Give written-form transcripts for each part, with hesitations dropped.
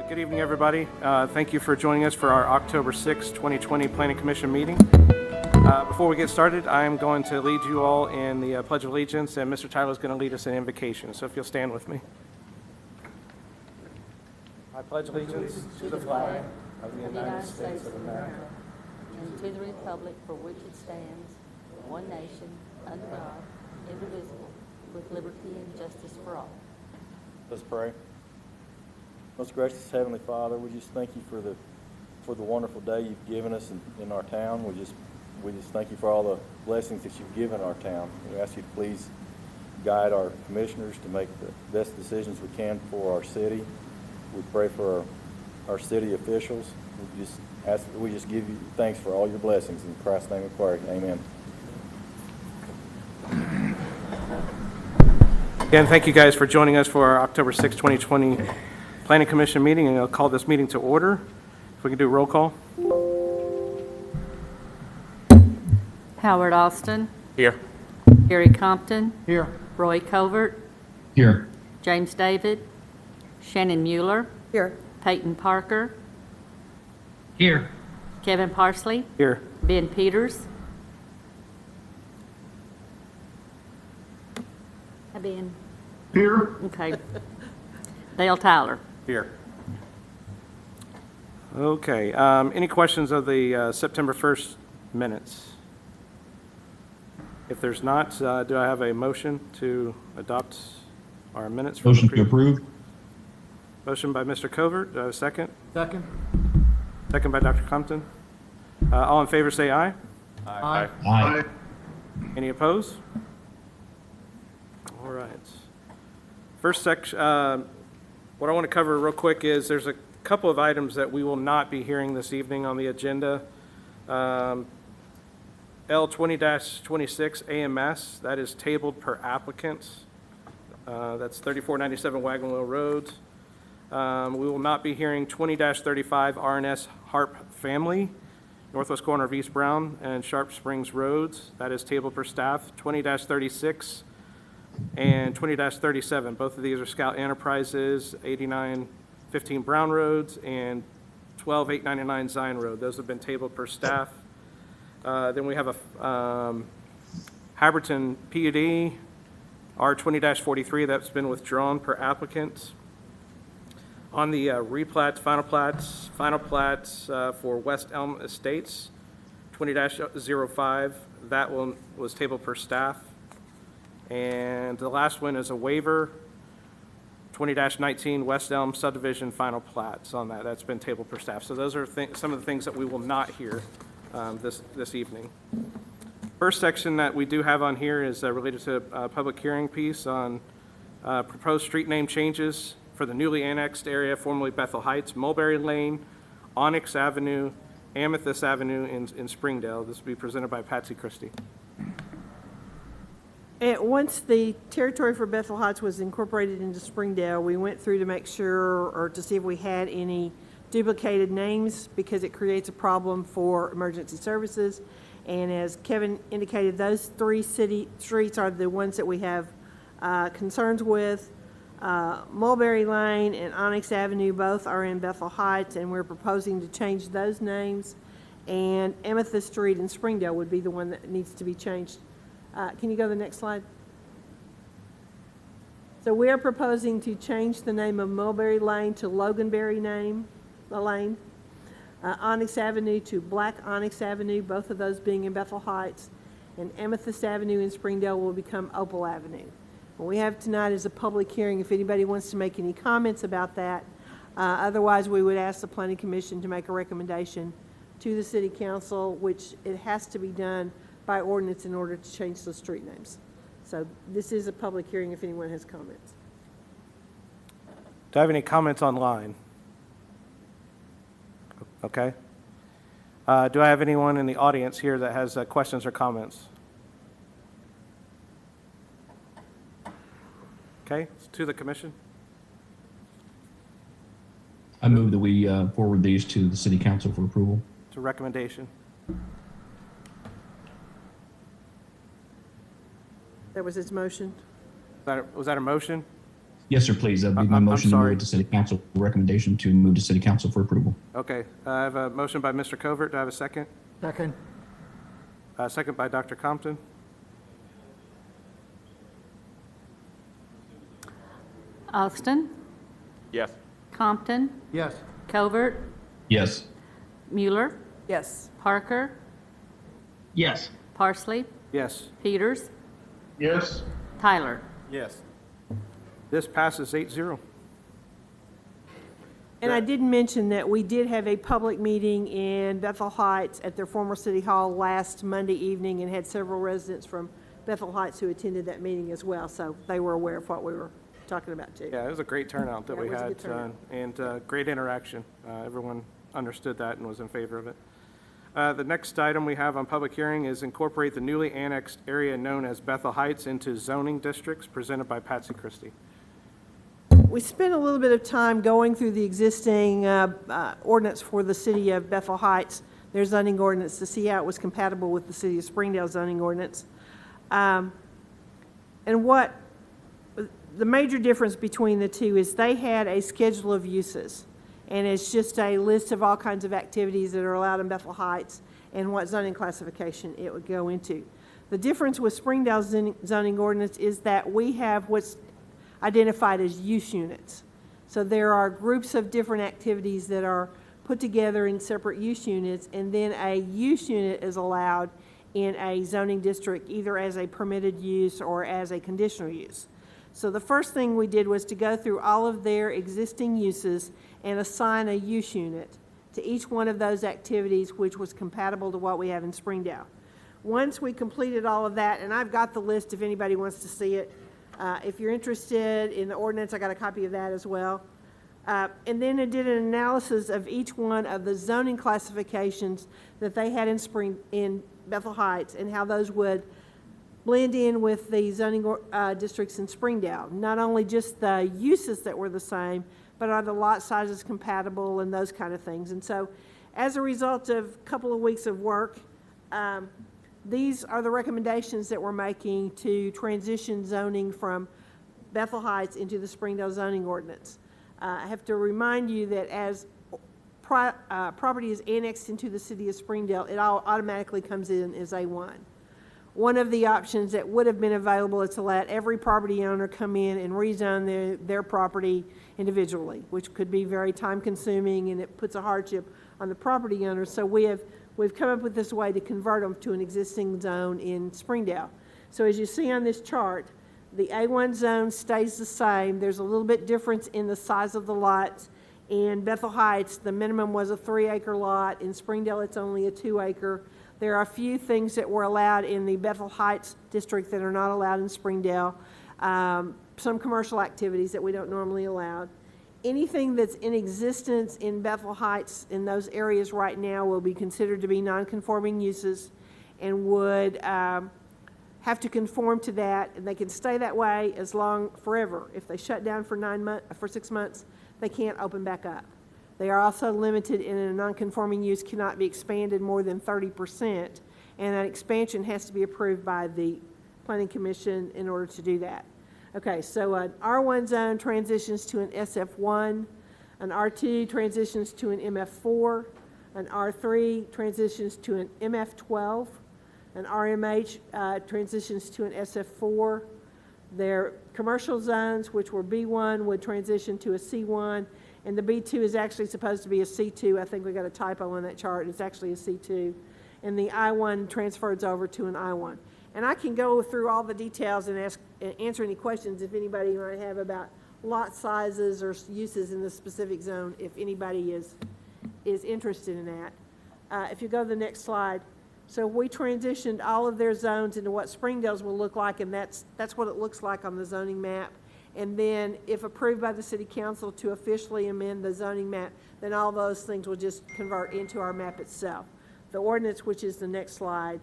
Good evening, everybody. Thank you for joining us for our October 6, 2020 Planning Commission meeting. Before we get started, I am going to lead you all in the Pledge of Allegiance, and Mr. Tyler is going to lead us in invocation. So if you'll stand with me. I pledge allegiance to the flag of the United States of America and to the republic for which it stands, one nation, under God, indivisible, with liberty and justice for all. Let's pray. Most gracious Heavenly Father, we just thank you for the wonderful day you've given us in our town. We just thank you for all the blessings that you've given our town. We ask you to please guide our commissioners to make the best decisions we can for our city. We pray for our city officials. We just give you thanks for all your blessings. In Christ's name we pray. Amen. Again, thank you guys for joining us for our October 6, 2020 Planning Commission meeting, and I'll call this meeting to order. If we can do a roll call. Howard Austin. Here. Gary Compton. Here. Roy Covert. Here. James David. Shannon Mueller. Here. Peyton Parker. Here. Kevin Parsley. Here. Ben Peters. Hi, Ben. Here. Okay. Dale Tyler. Here. Okay. Any questions of the September 1st minutes? If there's not, do I have a motion to adopt our minutes? Motion to approve. Motion by Mr. Covert. Do I have a second? Second. Second by Dr. Compton. All in favor say aye. Aye. Aye. Any opposed? All right. First section, what I want to cover real quick is there's a couple of items that we will not be hearing this evening on the agenda. L20-26 AMS, that is tabled per applicant. That's 3497 Wagon Wheel Road. We will not be hearing 20-35 RNS Harp Family, northwest corner of East Brown and Sharp Springs Roads. That is tabled per staff. 20-36 and 20-37. Both of these are Scout Enterprises, 8915 Brown Roads and 12899 Zion Road. Those have been tabled per staff. Then we have a Haberton PUD, R20-43, that's been withdrawn per applicant. On the replats, final plats for West Elm Estates, 20-05, that one was tabled per staff. And the last one is a waiver, 20-19 West Elm subdivision final plats on that. That's been tabled per staff. So those are some of the things that we will not hear this evening. First section that we do have on here is related to a public hearing piece on proposed street name changes for the newly annexed area, formerly Bethel Heights, Mulberry Lane, Onyx Avenue, Amethyst Avenue in Springdale. This will be presented by Patsy Christie. And once the territory for Bethel Heights was incorporated into Springdale, we went through to make sure or to see if we had any duplicated names because it creates a problem for emergency services. And as Kevin indicated, those three city streets are the ones that we have concerns with. Mulberry Lane and Onyx Avenue both are in Bethel Heights, and we're proposing to change those names. And Amethyst Street in Springdale would be the one that needs to be changed. Can you go to the next slide? So we are proposing to change the name of Mulberry Lane to Loganberry Lane, Onyx Avenue to Black Onyx Avenue, both of those being in Bethel Heights, and Amethyst Avenue in Springdale will become Opal Avenue. What we have tonight is a public hearing if anybody wants to make any comments about that. Otherwise, we would ask the Planning Commission to make a recommendation to the City Council, which it has to be done by ordinance in order to change those street names. So this is a public hearing if anyone has comments. Do I have any comments online? Okay. Do I have anyone in the audience here that has questions or comments? Okay, to the commission. I move that we forward these to the City Council for approval. To recommendation. That was his motion. Was that a motion? Yes, sir, please. That'd be my I'm motion to sorry. move to city council, recommendation to move to city council for approval. Okay, I have a motion by Mr. Covert. Do I have a second? Second. Second by Dr. Compton. Austin, Yes. Compton, Yes. Covert, Yes. Mueller, Yes. Parker, Yes. Parsley, Yes. Peters, Yes. Tyler. Yes. This passes 8-0. And I did mention that we did have a public meeting in Bethel Heights at their former city hall last Monday evening and had several residents from Bethel Heights who attended that meeting as well, so they were aware of what we were talking about too. Yeah, it was a great turnout that Yeah, we it was a had, good turnout. and great interaction. Everyone understood that and was in favor of it. The next item we have on public hearing is incorporate the newly annexed area known as Bethel Heights into zoning districts, presented by Patsy Christie. We spent a little bit of time going through the existing ordinance for the city of Bethel Heights, their zoning ordinance, to see how it was compatible with the city of Springdale zoning ordinance. And what the major difference between the two is they had a schedule of uses, and it's just a list of all kinds of activities that are allowed in Bethel Heights and what zoning classification it would go into. The difference with Springdale's zoning ordinance is that we have what's identified as use units. So there are groups of different activities that are put together in separate use units, and then a use unit is allowed in a zoning district either as a permitted use or as a conditional use. So the first thing we did was to go through all of their existing uses and assign a use unit to each one of those activities which was compatible to what we have in Springdale. Once we completed all of that, and I've got the list if anybody wants to see it. If you're interested in the ordinance, I got a copy of that as well. And then it did an analysis of each one of the zoning classifications that they had in Bethel Heights and how those would blend in with the zoning districts in Springdale. Not only just the uses that were the same, but are the lot sizes compatible and those kind of things. And so as a result of a couple of weeks of work, these are the recommendations that we're making to transition zoning from Bethel Heights into the Springdale zoning ordinance. I have to remind you that as property is annexed into the city of Springdale, it all automatically comes in as A1. One of the options that would have been available is to let every property owner come in and rezone their property individually, which could be very time consuming and it puts a hardship on the property owner. So we've come up with this way to convert them to an existing zone in Springdale. So as you see on this chart, the A1 zone stays the same. There's a little bit difference in the size of the lots. In Bethel Heights, the minimum was a 3-acre lot. In Springdale, it's only a 2-acre. There are a few things that were allowed in the Bethel Heights district that are not allowed in Springdale. Some commercial activities that we don't normally allow. Anything that's in existence in Bethel Heights in those areas right now will be considered to be non-conforming uses and would have to conform to that, and they can stay that way as long forever. If they shut down for 6 months, they can't open back up. They are also limited in a non-conforming use cannot be expanded more than 30%, and that expansion has to be approved by the Planning Commission in order to do that. Okay, so an R1 zone transitions to an SF1, an R2 transitions to an MF4, an R3 transitions to an MF12, an RMH transitions to an SF4. Their commercial zones, which were B1, would transition to a C1, and the B2 is actually supposed to be a C2. I think we got a typo on that chart. It's actually a C2. And the I1 transfers over to an I1. And I can go through all the details and answer any questions if anybody might have about lot sizes or uses in the specific zone, if anybody is interested in that. If you go to the next slide. So we transitioned all of their zones into what Springdale's will look like, and that's what it looks like on the zoning map. And then if approved by the city council to officially amend the zoning map, then all those things will just convert into our map itself. The ordinance, which is the next slide,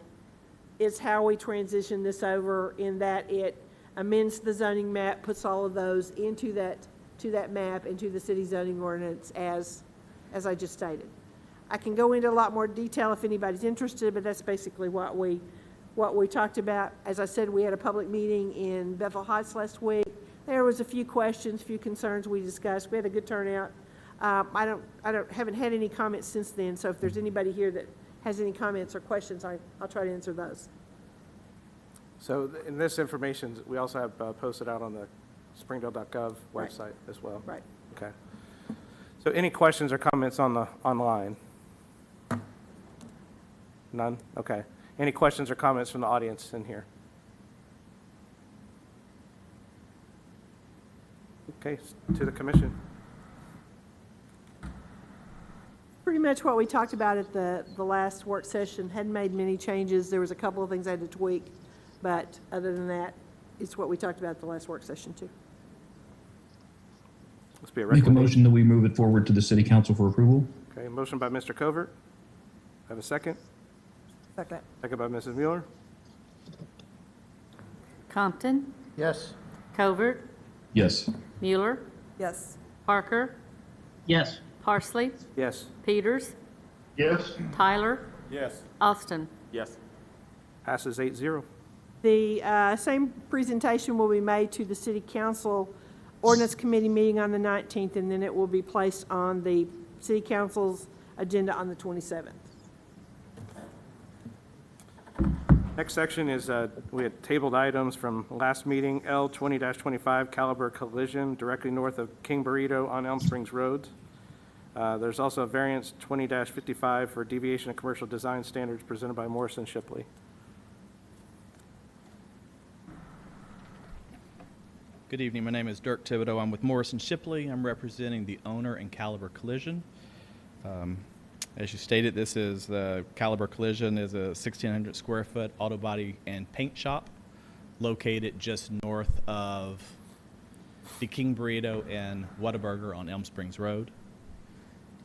is how we transition this over in that it amends the zoning map, puts all of those into that map, into the city zoning ordinance as I just stated. I can go into a lot more detail if anybody's interested, but that's basically what we talked about. As I said, we had a public meeting in Bethel Heights last week. There was a few questions, few concerns we discussed. We had a good turnout. Haven't had any comments since then, so if there's anybody here that has any comments or questions, I'll try to answer those. So in this information, we also have posted out on the springdale.gov Right. website as well. Right. Okay. So any questions or comments on the online? None? Okay. Any questions or comments from the audience in here? Okay, to the commission. Pretty much what we talked about at the last work session. Hadn't made many changes. There was a couple of things I had to tweak, but other than that, it's what we talked about at the last work session too. Let's be a Make a recommendation. motion that we move it forward to the city council for approval. Okay, motion by Mr. Covert. Have a second? Second. Second by Mrs. Mueller. Compton, Yes. Covert, Yes. Mueller, Yes. Parker, Yes. Parsley, Yes. Peters, Yes. Tyler, Yes. Austin. Yes. Passes 8-0. The same presentation will be made to the City Council Ordinance Committee meeting on the 19th, and then it will be placed on the City Council's agenda on the 27th. Next section is, we had tabled items from last meeting, L 20-25 Caliber Collision directly north of King Burrito on Elm Springs Road. There's also a variance 20-55 for deviation of commercial design standards presented by Morrison Shipley. Good evening. My name is Dirk Thibodeau. I'm with Morrison Shipley. I'm representing the owner and Caliber Collision. As you stated, this is Caliber Collision is a 1,600 square foot auto body and paint shop located just north of the King Burrito and Whataburger on Elm Springs Road.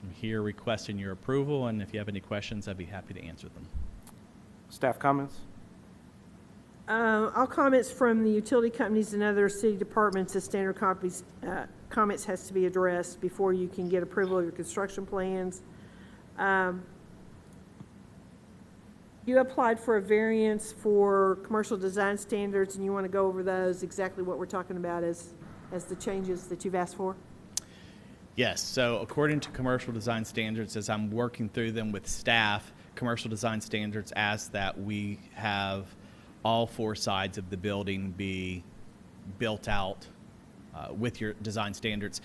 I'm here requesting your approval, and if you have any questions, I'd be happy to answer them. Staff comments? All comments from the utility companies and other city departments as standard copies, comments has to be addressed before you can get approval of your construction plans. You applied for a variance for commercial design standards, and you want to go over those, exactly what we're talking about as the changes that you've asked for? Yes, so according to commercial design standards, as I'm working through them with staff, commercial design standards ask that we have all four sides of the building be built out with your design standards.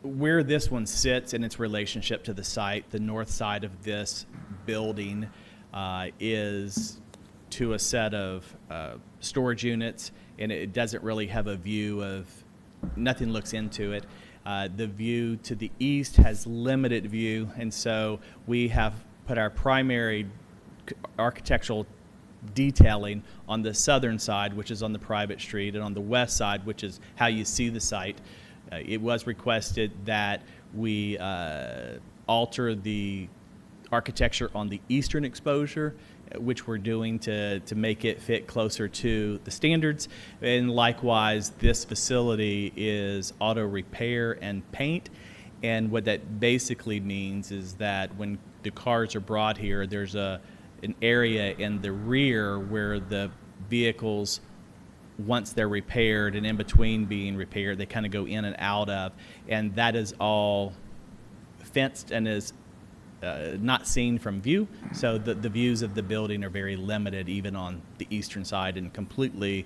Where this one sits in its relationship to the site, the north side of this building is to a set of storage units, and it doesn't really have a view of, nothing looks into it. The view to the east has limited view, and so we have put our primary architectural detailing on the southern side, which is on the private street, and on the west side, which is how you see the site. It was requested that we alter the architecture on the eastern exposure, which we're doing to make it fit closer to the standards. And likewise, this facility is auto repair and paint. And what that basically means is that when the cars are brought here, there's an area in the rear where the vehicles, once they're repaired and in between being repaired, they kind of go in and out of, and that is all fenced and is not seen from view. So the views of the building are very limited, even on the eastern side, and completely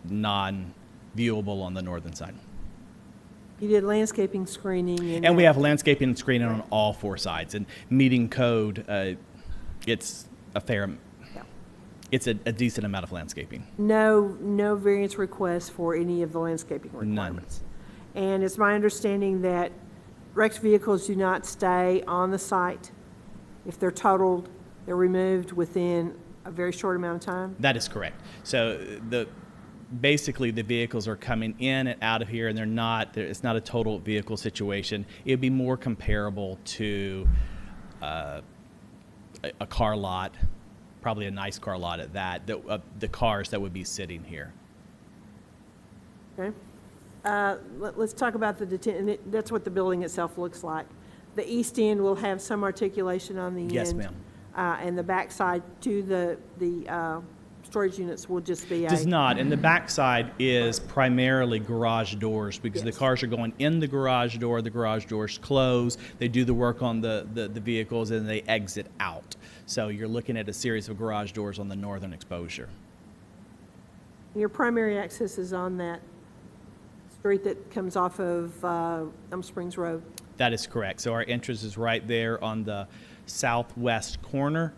non-viewable on the northern side. You did landscaping screening. And we have landscaping and screening on all four sides, and meeting code, it's a fair, it's a decent amount of landscaping. No variance requests for any of the landscaping requirements. And it's my understanding that wrecked vehicles do not stay on the site. If they're totaled, they're removed within a very short amount of time. That is correct. So basically the vehicles are coming in and out of here, and it's not a total vehicle situation. It'd be more comparable to a car lot, probably a nice car lot at that, the cars that would be sitting here. Okay. Let's talk about the detention. That's what the building itself looks like. The east end will have some articulation on the end. Yes, ma'am. And the back side to the storage units will just be a... Does not, and the backside is primarily garage doors because the Yes. cars are going in the garage doors close, they do the work on the vehicles, and they exit out. So you're looking at a series of garage doors on the northern exposure. Your primary access is on that street that comes off of Elm Springs Road. That is correct. So our entrance is right there on the southwest corner.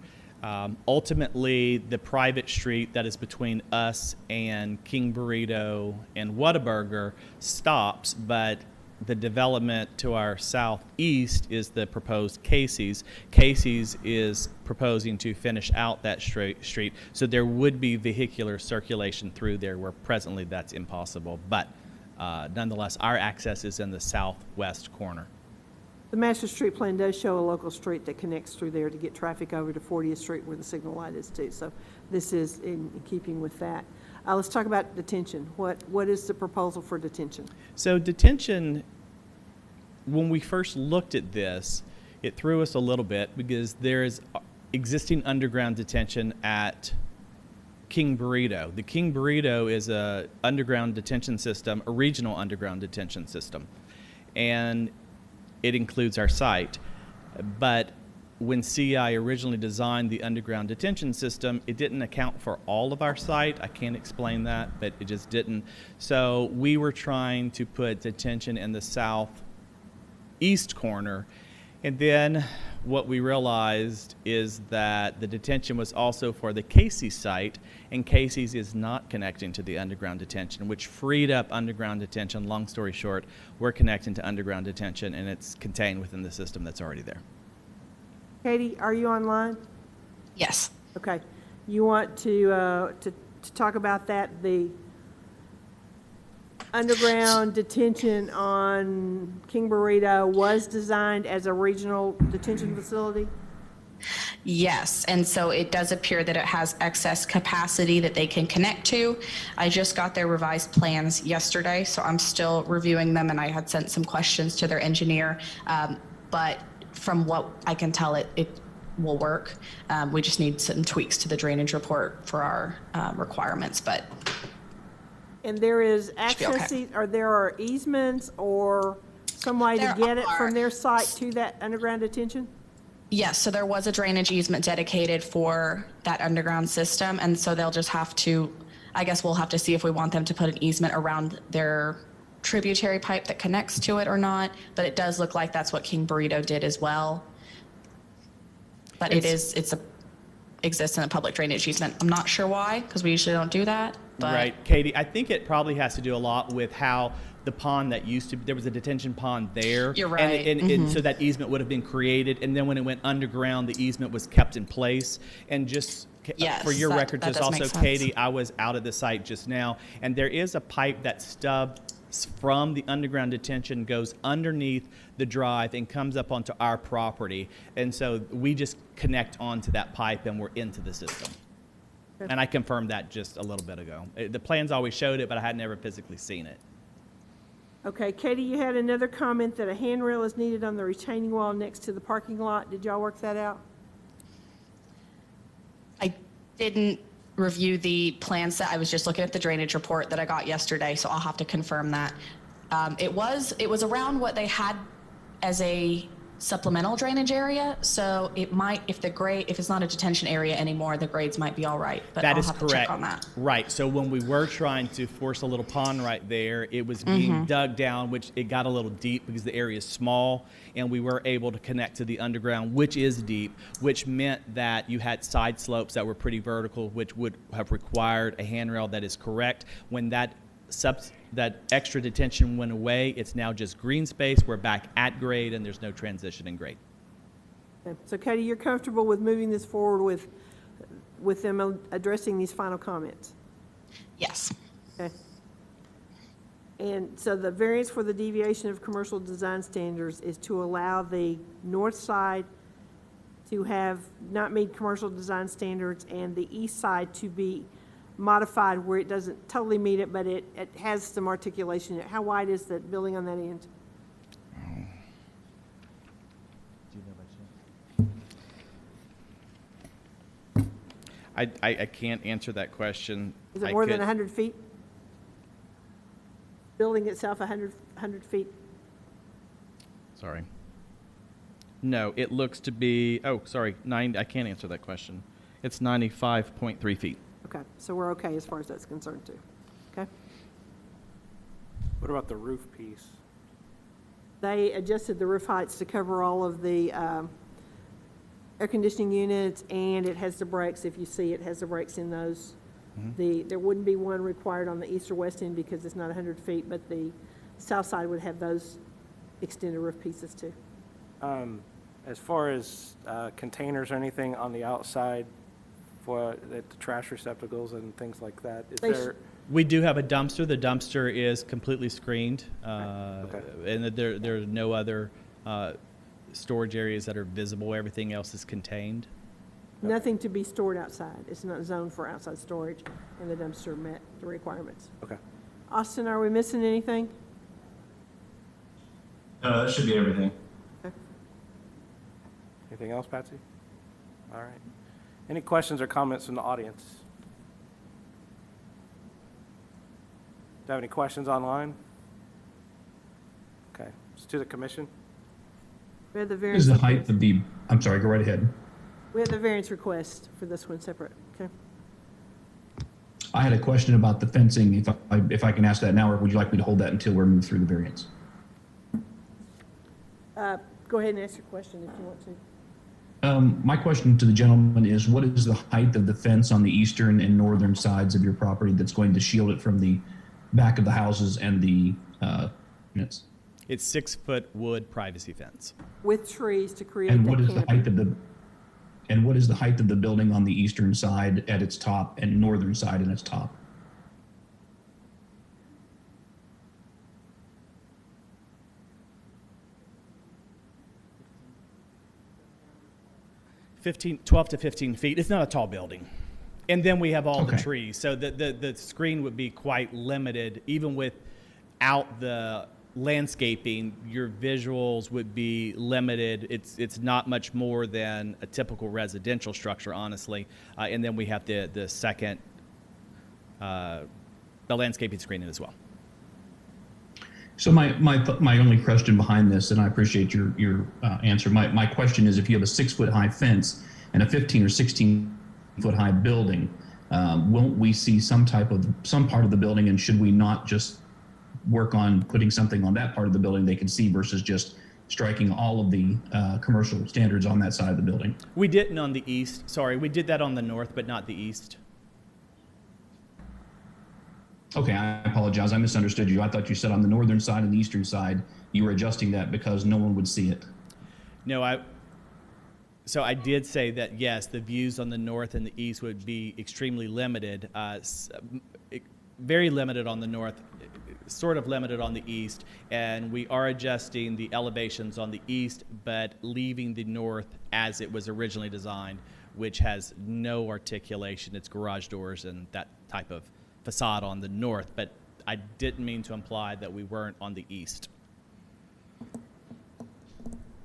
Ultimately, the private street that is between us and King Burrito and Whataburger stops, but the development to our southeast is the proposed Casey's. Casey's is proposing to finish out that street, so there would be vehicular circulation through there where presently that's impossible. But nonetheless, our access is in the southwest corner. The master street plan does show a local street that connects through there to get traffic over to 40th Street where the signal light is too. So this is in keeping with that. Let's talk about detention. What is the proposal for detention? So detention, when we first looked at this, it threw us a little bit because there is existing underground detention at King Burrito. The King Burrito is a underground detention system, a regional underground detention system, and it includes our site. But when CI originally designed the underground detention system, it didn't account for all of our site. I can't explain that, but it just didn't. So we were trying to put detention in the southeast corner. And then what we realized is that the detention was also for the Casey's site, and Casey's is not connecting to the underground detention, which freed up underground detention. Long story short, we're connecting to underground detention, and it's contained within the system that's already there. Katie, are you online? Yes. Okay. You want to talk about that, the underground detention on King Burrito was designed as a regional detention facility? Yes, and so it does appear that it has excess capacity that they can connect to. I just got their revised plans yesterday, so I'm still reviewing them, and I had sent some questions to their engineer, but from what I can tell, it will work. We just need some tweaks to the drainage report for our requirements, but And there is Should be access, okay. or there are easements or some way to There get it are. from their site to that underground detention? yes, so there was a drainage easement dedicated for that underground system, and so they'll just have to, I guess we'll have to see if we want them to put an easement around their tributary pipe that connects to it or not, but it does look like that's what King Burrito did as well. But exists in a public drainage easement. I'm not sure why, because we usually don't do that, but. Right, Katie, I think it probably has to do a lot with how the pond that used to, there was a detention pond there. You're right. And so that easement would have been created, and then when it went underground, the easement was kept in place. And just Yes, for your that- record, that just does also, make sense. Katie, I was out at the site just now, and there is a pipe that stubs from the underground detention, goes underneath the drive and comes up onto our property. And so we just connect onto that pipe and we're into the system. And I confirmed that just a little bit ago. The plans always showed it, but I had never physically seen it. Okay, Katie, you had another comment that a handrail is needed on the retaining wall next to the parking lot. Did y'all work that out? I didn't review the plan set. I was just looking at the drainage report that I got yesterday, so I'll have to confirm that. It was around what they had as a supplemental drainage area, so it might, if it's not a detention area anymore, the grades might be all right, but That I'll is have to correct. check on that. Right. So when we were trying to force a little pond right there, it was being dug down, which it got a little deep because the area is small, and we were able to connect to the underground, which is deep, which meant that you had side slopes that were pretty vertical, which would have required a handrail that is correct. When that extra detention went away, it's now just green space. We're back at grade, and there's no transition in grade. Okay. So Katie, you're comfortable with moving this forward with them addressing these final comments? Yes. Okay. And so the variance for the deviation of commercial design standards is to allow the north side to have not meet commercial design standards and the east side to be modified where it doesn't totally meet it, but it has some articulation. How wide is the building on that end? I can't answer that question. Is it I more than could- 100 feet? Building itself 100 feet? Sorry. No, it looks to be, oh, sorry, I can't answer that question. It's 95.3 feet. Okay, so we're okay as far as that's concerned too. Okay? What about the roof piece? They adjusted the roof heights to cover all of the air conditioning units, and it has the brakes. If you see, it has the brakes in those. There wouldn't be one required on the east or west end because it's not 100 feet, but the south side would have those extended roof pieces too. As far as containers or anything on the outside for the trash receptacles and things like that, is They there? We do have a dumpster. The dumpster is completely screened, Okay. and there are no other storage areas that are visible. Everything else is contained. Nothing to be stored outside. It's not zoned for outside storage, and the dumpster met the requirements. Okay. Austin, are we missing anything? That should be everything. Anything else, Patsy? All right. Any questions or comments from the audience? Do you have any questions online? Okay, it's to the commission. We have the What variance. is the height of the, I'm sorry, go right ahead. We have the variance request for this one separate, okay? I had a question about the fencing, if I can ask that now, or would you like me to hold that until we're moved through the variance? Go ahead and ask your question if you want to. My question to the gentleman is, what is the height of the fence on the eastern and northern sides of your property that's going to shield it from the back of the houses and the units? It's 6-foot wood privacy fence. With trees to create And that what is the canopy. height of the building on the eastern side at its top and northern side at its top? 12 to 15 feet. It's not a tall building. And then we have all the Okay. trees. So the screen would be quite limited. Even without the landscaping, your visuals would be limited. It's not much more than a typical residential structure, honestly. And then we have the second, the landscaping screen as well. So my only question behind this, and I appreciate your answer. My question is, if you have a 6-foot high fence and a 15 or 16 foot high building, won't we see some part of the building, and should we not just work on putting something on that part of the building they can see versus just striking all of the commercial standards on that side of the building? We didn't on the east. Sorry, we did that on the north, but not the east. Okay, I apologize. I misunderstood you. I thought you said on the northern side and the eastern side, you were adjusting that because no one would see it. No, so I did say that, yes, the views on the north and the east would be extremely limited, very limited on the north, sort of limited on the east, and we are adjusting the elevations on the east, but leaving the north as it was originally designed, which has no articulation. It's garage doors and that type of facade on the north, but I didn't mean to imply that we weren't on the east.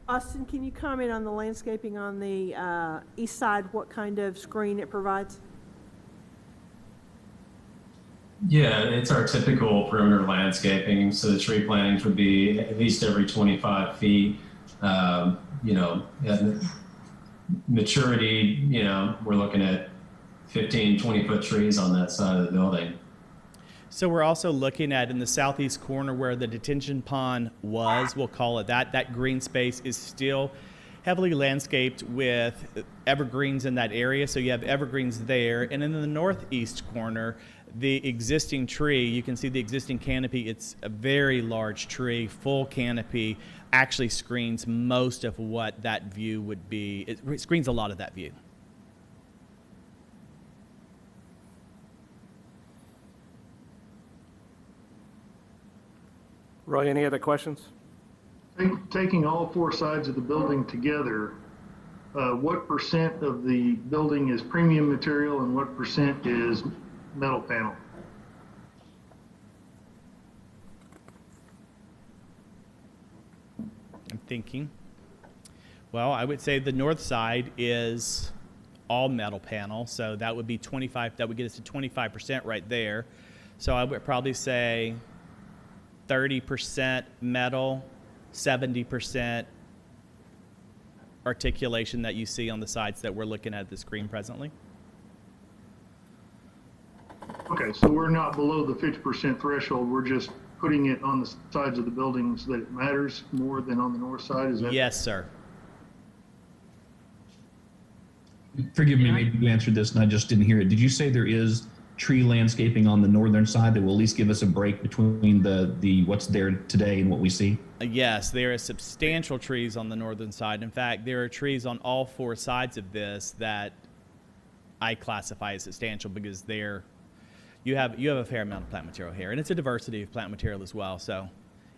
Austin, can you comment on the landscaping on the east side, what kind of screen it provides? Yeah, it's our typical perimeter landscaping. So the tree plantings would be at least every 25 feet. At maturity, we're looking at 15, 20-foot trees on that side of the building. So we're also looking at in the southeast corner where the detention pond was, we'll call it that green space is still heavily landscaped with evergreens in that area. So you have evergreens there. And in the northeast corner, the existing tree, you can see the existing canopy. It's a very large tree, full canopy, actually screens most of what that view would be. It screens a lot of that view. Roy, any other questions? Taking all four sides of the building together, what percent of the building is premium material and what percent is metal panel? I'm thinking. Well, I would say the north side is all metal panel. So that would be 25, that would get us to 25% right there. So I would probably say 30% metal, 70% articulation that you see on the sides that we're looking at the screen presently. Okay, so we're not below the 50% threshold. We're just putting it on the sides of the buildings that it matters more than on the north side. Is that? Yes, sir. Forgive me, maybe you answered this and I just didn't hear it. Did you say there is tree landscaping on the northern side that will at least give us a break between the what's there today and what we see? Yes, there are substantial trees on the northern side. In fact, there are trees on all four sides of this that I classify as substantial because they're you have a fair amount of plant material here, and it's a diversity of plant material as well. So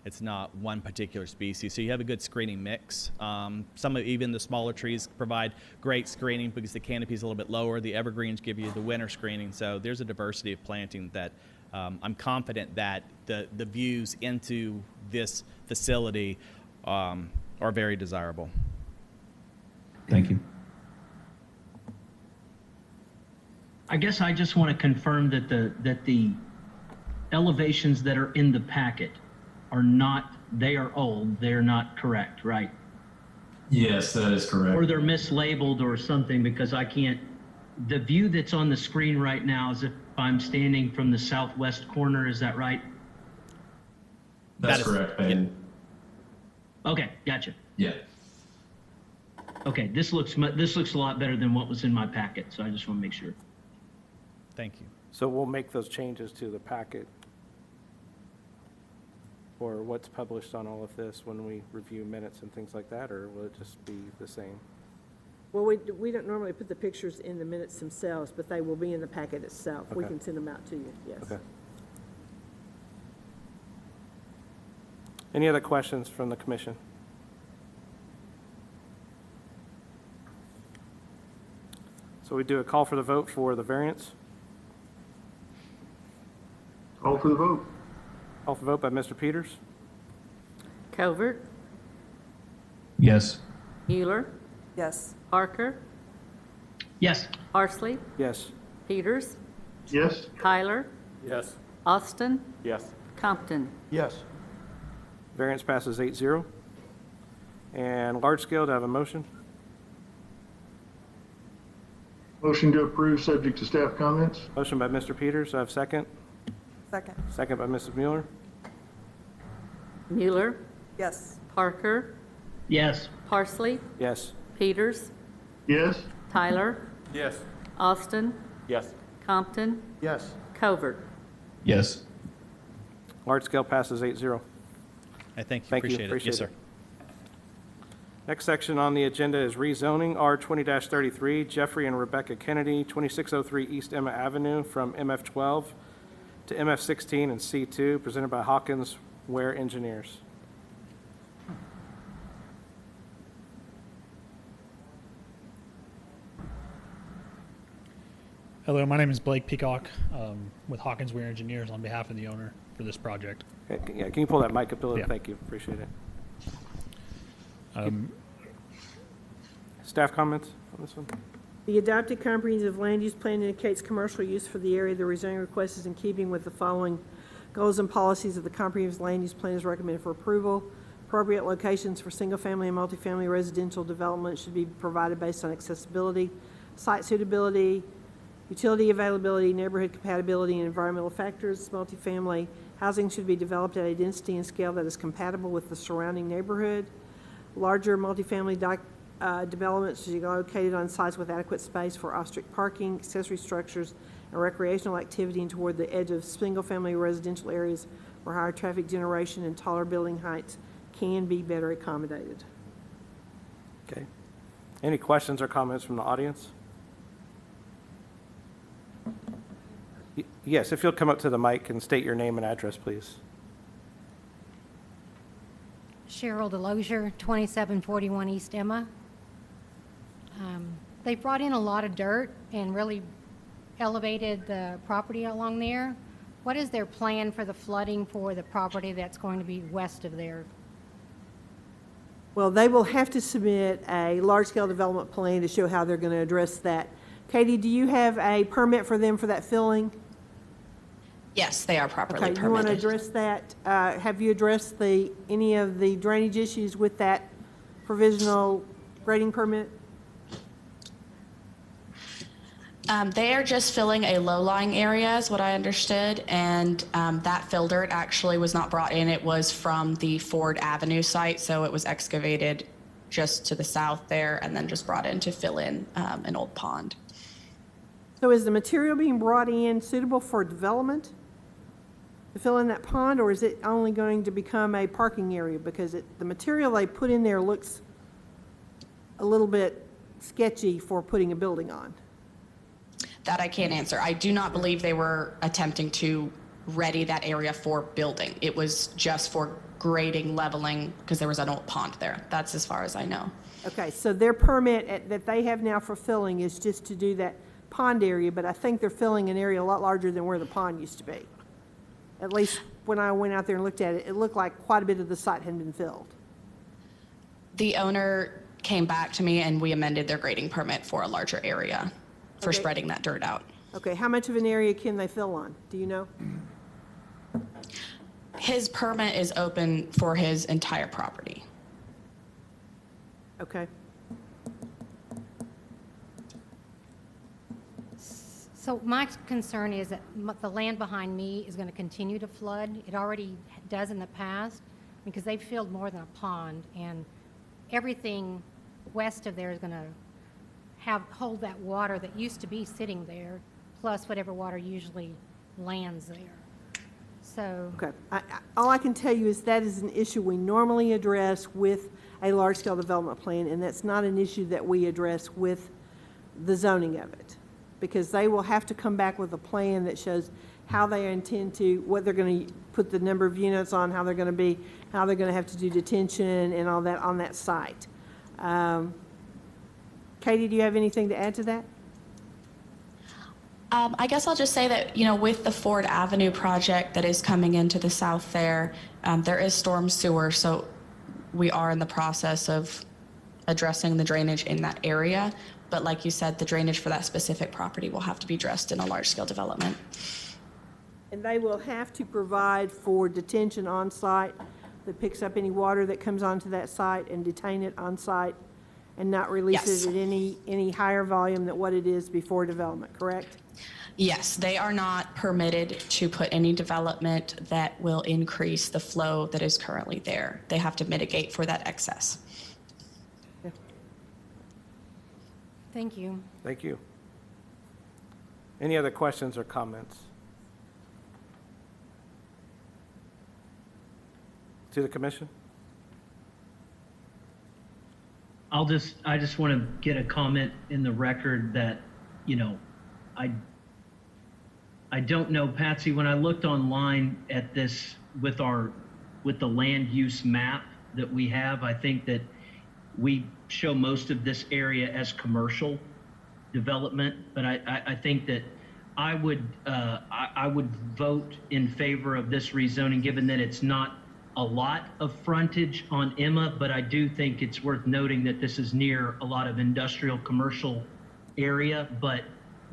it's not one particular species. So you have a good screening mix. Some of even the smaller trees provide great screening because the canopy is a little bit lower. The evergreens give you the winter screening. So there's a diversity of planting that I'm confident that the views into this facility are very desirable. Thank you. I guess I just want to confirm that the elevations that are in the packet are not, they are old, they're not correct, right? Yes, that is correct. Or they're mislabeled or something, because I can't, the view that's on the screen right now is if I'm standing from the southwest corner, is that right? That's correct, Ben. Okay, gotcha. Yeah. Okay, this looks a lot better than what was in my packet, so I just want to make sure. Thank you. So we'll make those changes to the packet or what's published on all of this when we review minutes and things like that, or will it just be the same? Well, we don't normally put the pictures in the minutes themselves, but they will be in the packet itself. We Okay. can send them out to you, yes. Okay. Any other questions from the commission? So we do a call for the vote for the variance. Call for the vote. Call for vote by Mr. Peters. Covert, Yes. Mueller, Yes. Parker, Yes. Parsley, Yes. Peters, Yes? Tyler, Yes. Austin, Yes. Compton. Yes. Variance passes 8-0. And large scale, do I have a motion? Motion to approve, subject to staff comments. Motion by Mr. Peters, do I have a second? Second. Second by Mrs. Mueller. Mueller, Yes. Parker, Yes. Parsley, Yes. Peters, Yes? Tyler, Yes. Austin, Yes. Compton, Yes. Covert. Yes. Large scale passes 8-0. I thank you. Thank you. Appreciate it. Appreciate Yes, sir. it. Next section on the agenda is rezoning R20-33, Jeffrey and Rebecca Kennedy, 2603 East Emma Avenue from MF12 to MF16 and C2, presented by Hawkinswear Engineers. Hello, my name is Blake Peacock with Hawkinswear Engineers on behalf of the owner for this project. Okay, yeah, can you pull that mic up a little? Yeah. Thank you. Appreciate it. Staff comments on this one? The adopted comprehensive land use plan indicates commercial use for the area. The rezoning request is in keeping with the following goals and policies of the comprehensive land use plan is recommended for approval. Appropriate locations for single-family and multifamily residential development should be provided based on accessibility, site suitability, utility availability, neighborhood compatibility, and environmental factors. Multifamily housing should be developed at a density and scale that is compatible with the surrounding neighborhood. Larger multifamily developments should be located on sites with adequate space for off-street parking, accessory structures, and recreational activity, and toward the edge of single-family residential areas where higher traffic generation and taller building heights can be better accommodated. Okay. Any questions or comments from the audience? Yes, if you'll come up to the mic and state your name and address, please. Cheryl DeLosier, 2741 East Emma. They brought in a lot of dirt and really elevated the property along there. What is their plan for the flooding for the property that's going to be west of there? Well, they will have to submit a large-scale development plan to show how they're going to address that. Katie, do you have a permit for them for that filling? Yes, they are properly Okay, you want to permitted. address that? Have you addressed any of the drainage issues with that provisional grading permit? They are just filling a low-lying area, is what I understood, and that fill dirt actually was not brought in. It was from the Ford Avenue site, so it was excavated just to the south there and then just brought in to fill in an old pond. So is the material being brought in suitable for development to fill in that pond, or is it only going to become a parking area? Because the material they put in there looks a little bit sketchy for putting a building on. That I can't answer. I do not believe they were attempting to ready that area for building. It was just for grading, leveling, because there was an old pond there. That's as far as I know. Okay, so their permit that they have now for filling is just to do that pond area, but I think they're filling an area a lot larger than where the pond used to be. At least when I went out there and looked at it, it looked like quite a bit of the site hadn't been filled. The owner came back to me and we amended their grading permit for a larger area for Okay. spreading that dirt out. Okay, how much of an area can they fill on? Do you know? His permit is open for his entire property. Okay. So my concern is that the land behind me is going to continue to flood. It already does in the past because they've filled more than a pond, and everything west of there is going to hold that water that used to be sitting there, plus whatever water usually lands there. So, Okay. All I can tell you is that is an issue we normally address with a large-scale development plan, and that's not an issue that we address with the zoning of it, because they will have to come back with a plan that shows how they intend to, what they're going to put the number of units on, how they're going to have to do detention and all that on that site. Katie, do you have anything to add to that? I guess I'll just say that, with the Ford Avenue project that is coming into the south there, there is storm sewer, so we are in the process of addressing the drainage in that area. But like you said, the drainage for that specific property will have to be addressed in a large-scale development. And they will have to provide for detention on site that picks up any water that comes onto that site and detain it on site and not release Yes. it at any higher volume than what it is before development, correct? Yes, they are not permitted to put any development that will increase the flow that is currently there. They have to mitigate for that excess. thank you. Thank you. Any other questions or comments? To the commission? I just want to get a comment in the record that, I don't know, Patsy, when I looked online at this with the land use map that we have, I think that we show most of this area as commercial development, but I think that I would vote in favor of this rezoning, given that it's not a lot of frontage on Emma, but I do think it's worth noting that this is near a lot of industrial commercial area, but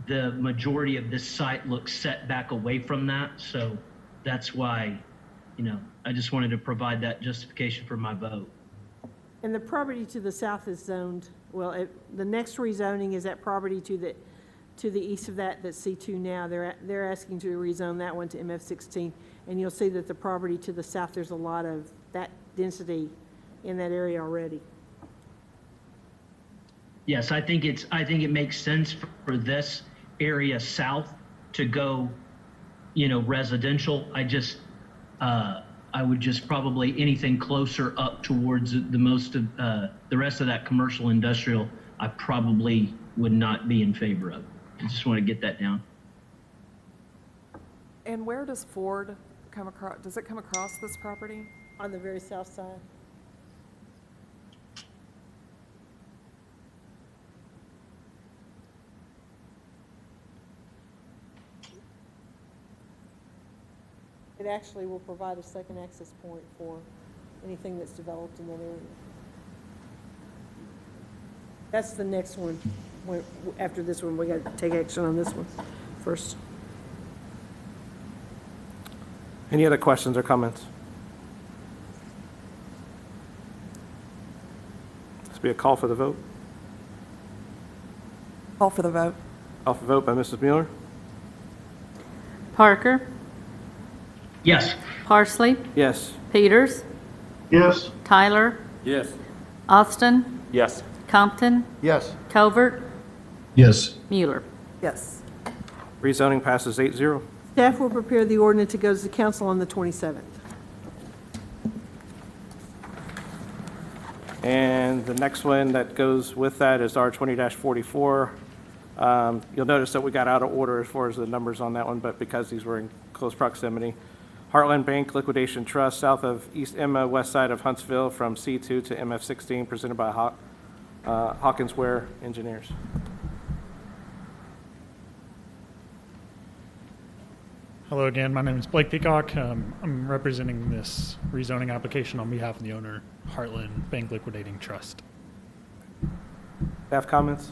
the majority of this site looks set back away from that. So that's why, I just wanted to provide that justification for my vote. And the property to the south is zoned, well, the next rezoning is that property to the east of that's C2 now. They're asking to rezone that one to MF16. And you'll see that the property to the south, there's a lot of that density in that area already. Yes, I think it makes sense for this area south to go, residential. I would just probably anything closer up towards the rest of that commercial industrial, I probably would not be in favor of. I just want to get that down. And where does Ford come across? Does it come across this property? On the very south side. It actually will provide a second access point for anything that's developed in that area. That's the next one. After this one, we got to take action on this one first. Any other questions or comments? This will be a call for the vote. Call for the vote. Call for vote by Mrs. Mueller. Parker, Yes. Parsley, Yes. Peters, Yes. Tyler, Yes. Austin, Yes. Compton, Yes. Covert, Yes. Mueller. Yes. Rezoning passes 8-0. Staff will prepare the ordinance to go to the council on the 27th. And the next one that goes with that is R 20-44. You'll notice that we got out of order as far as the numbers on that one, but because these were in close proximity. Heartland Bank Liquidation Trust, south of East Emma, west side of Huntsville, from C2 to MF16, presented by Hawkinswear Engineers. Hello again, my name is Blake Peacock. I'm representing this rezoning application on behalf of the owner, Heartland Bank Liquidating Trust. Staff comments?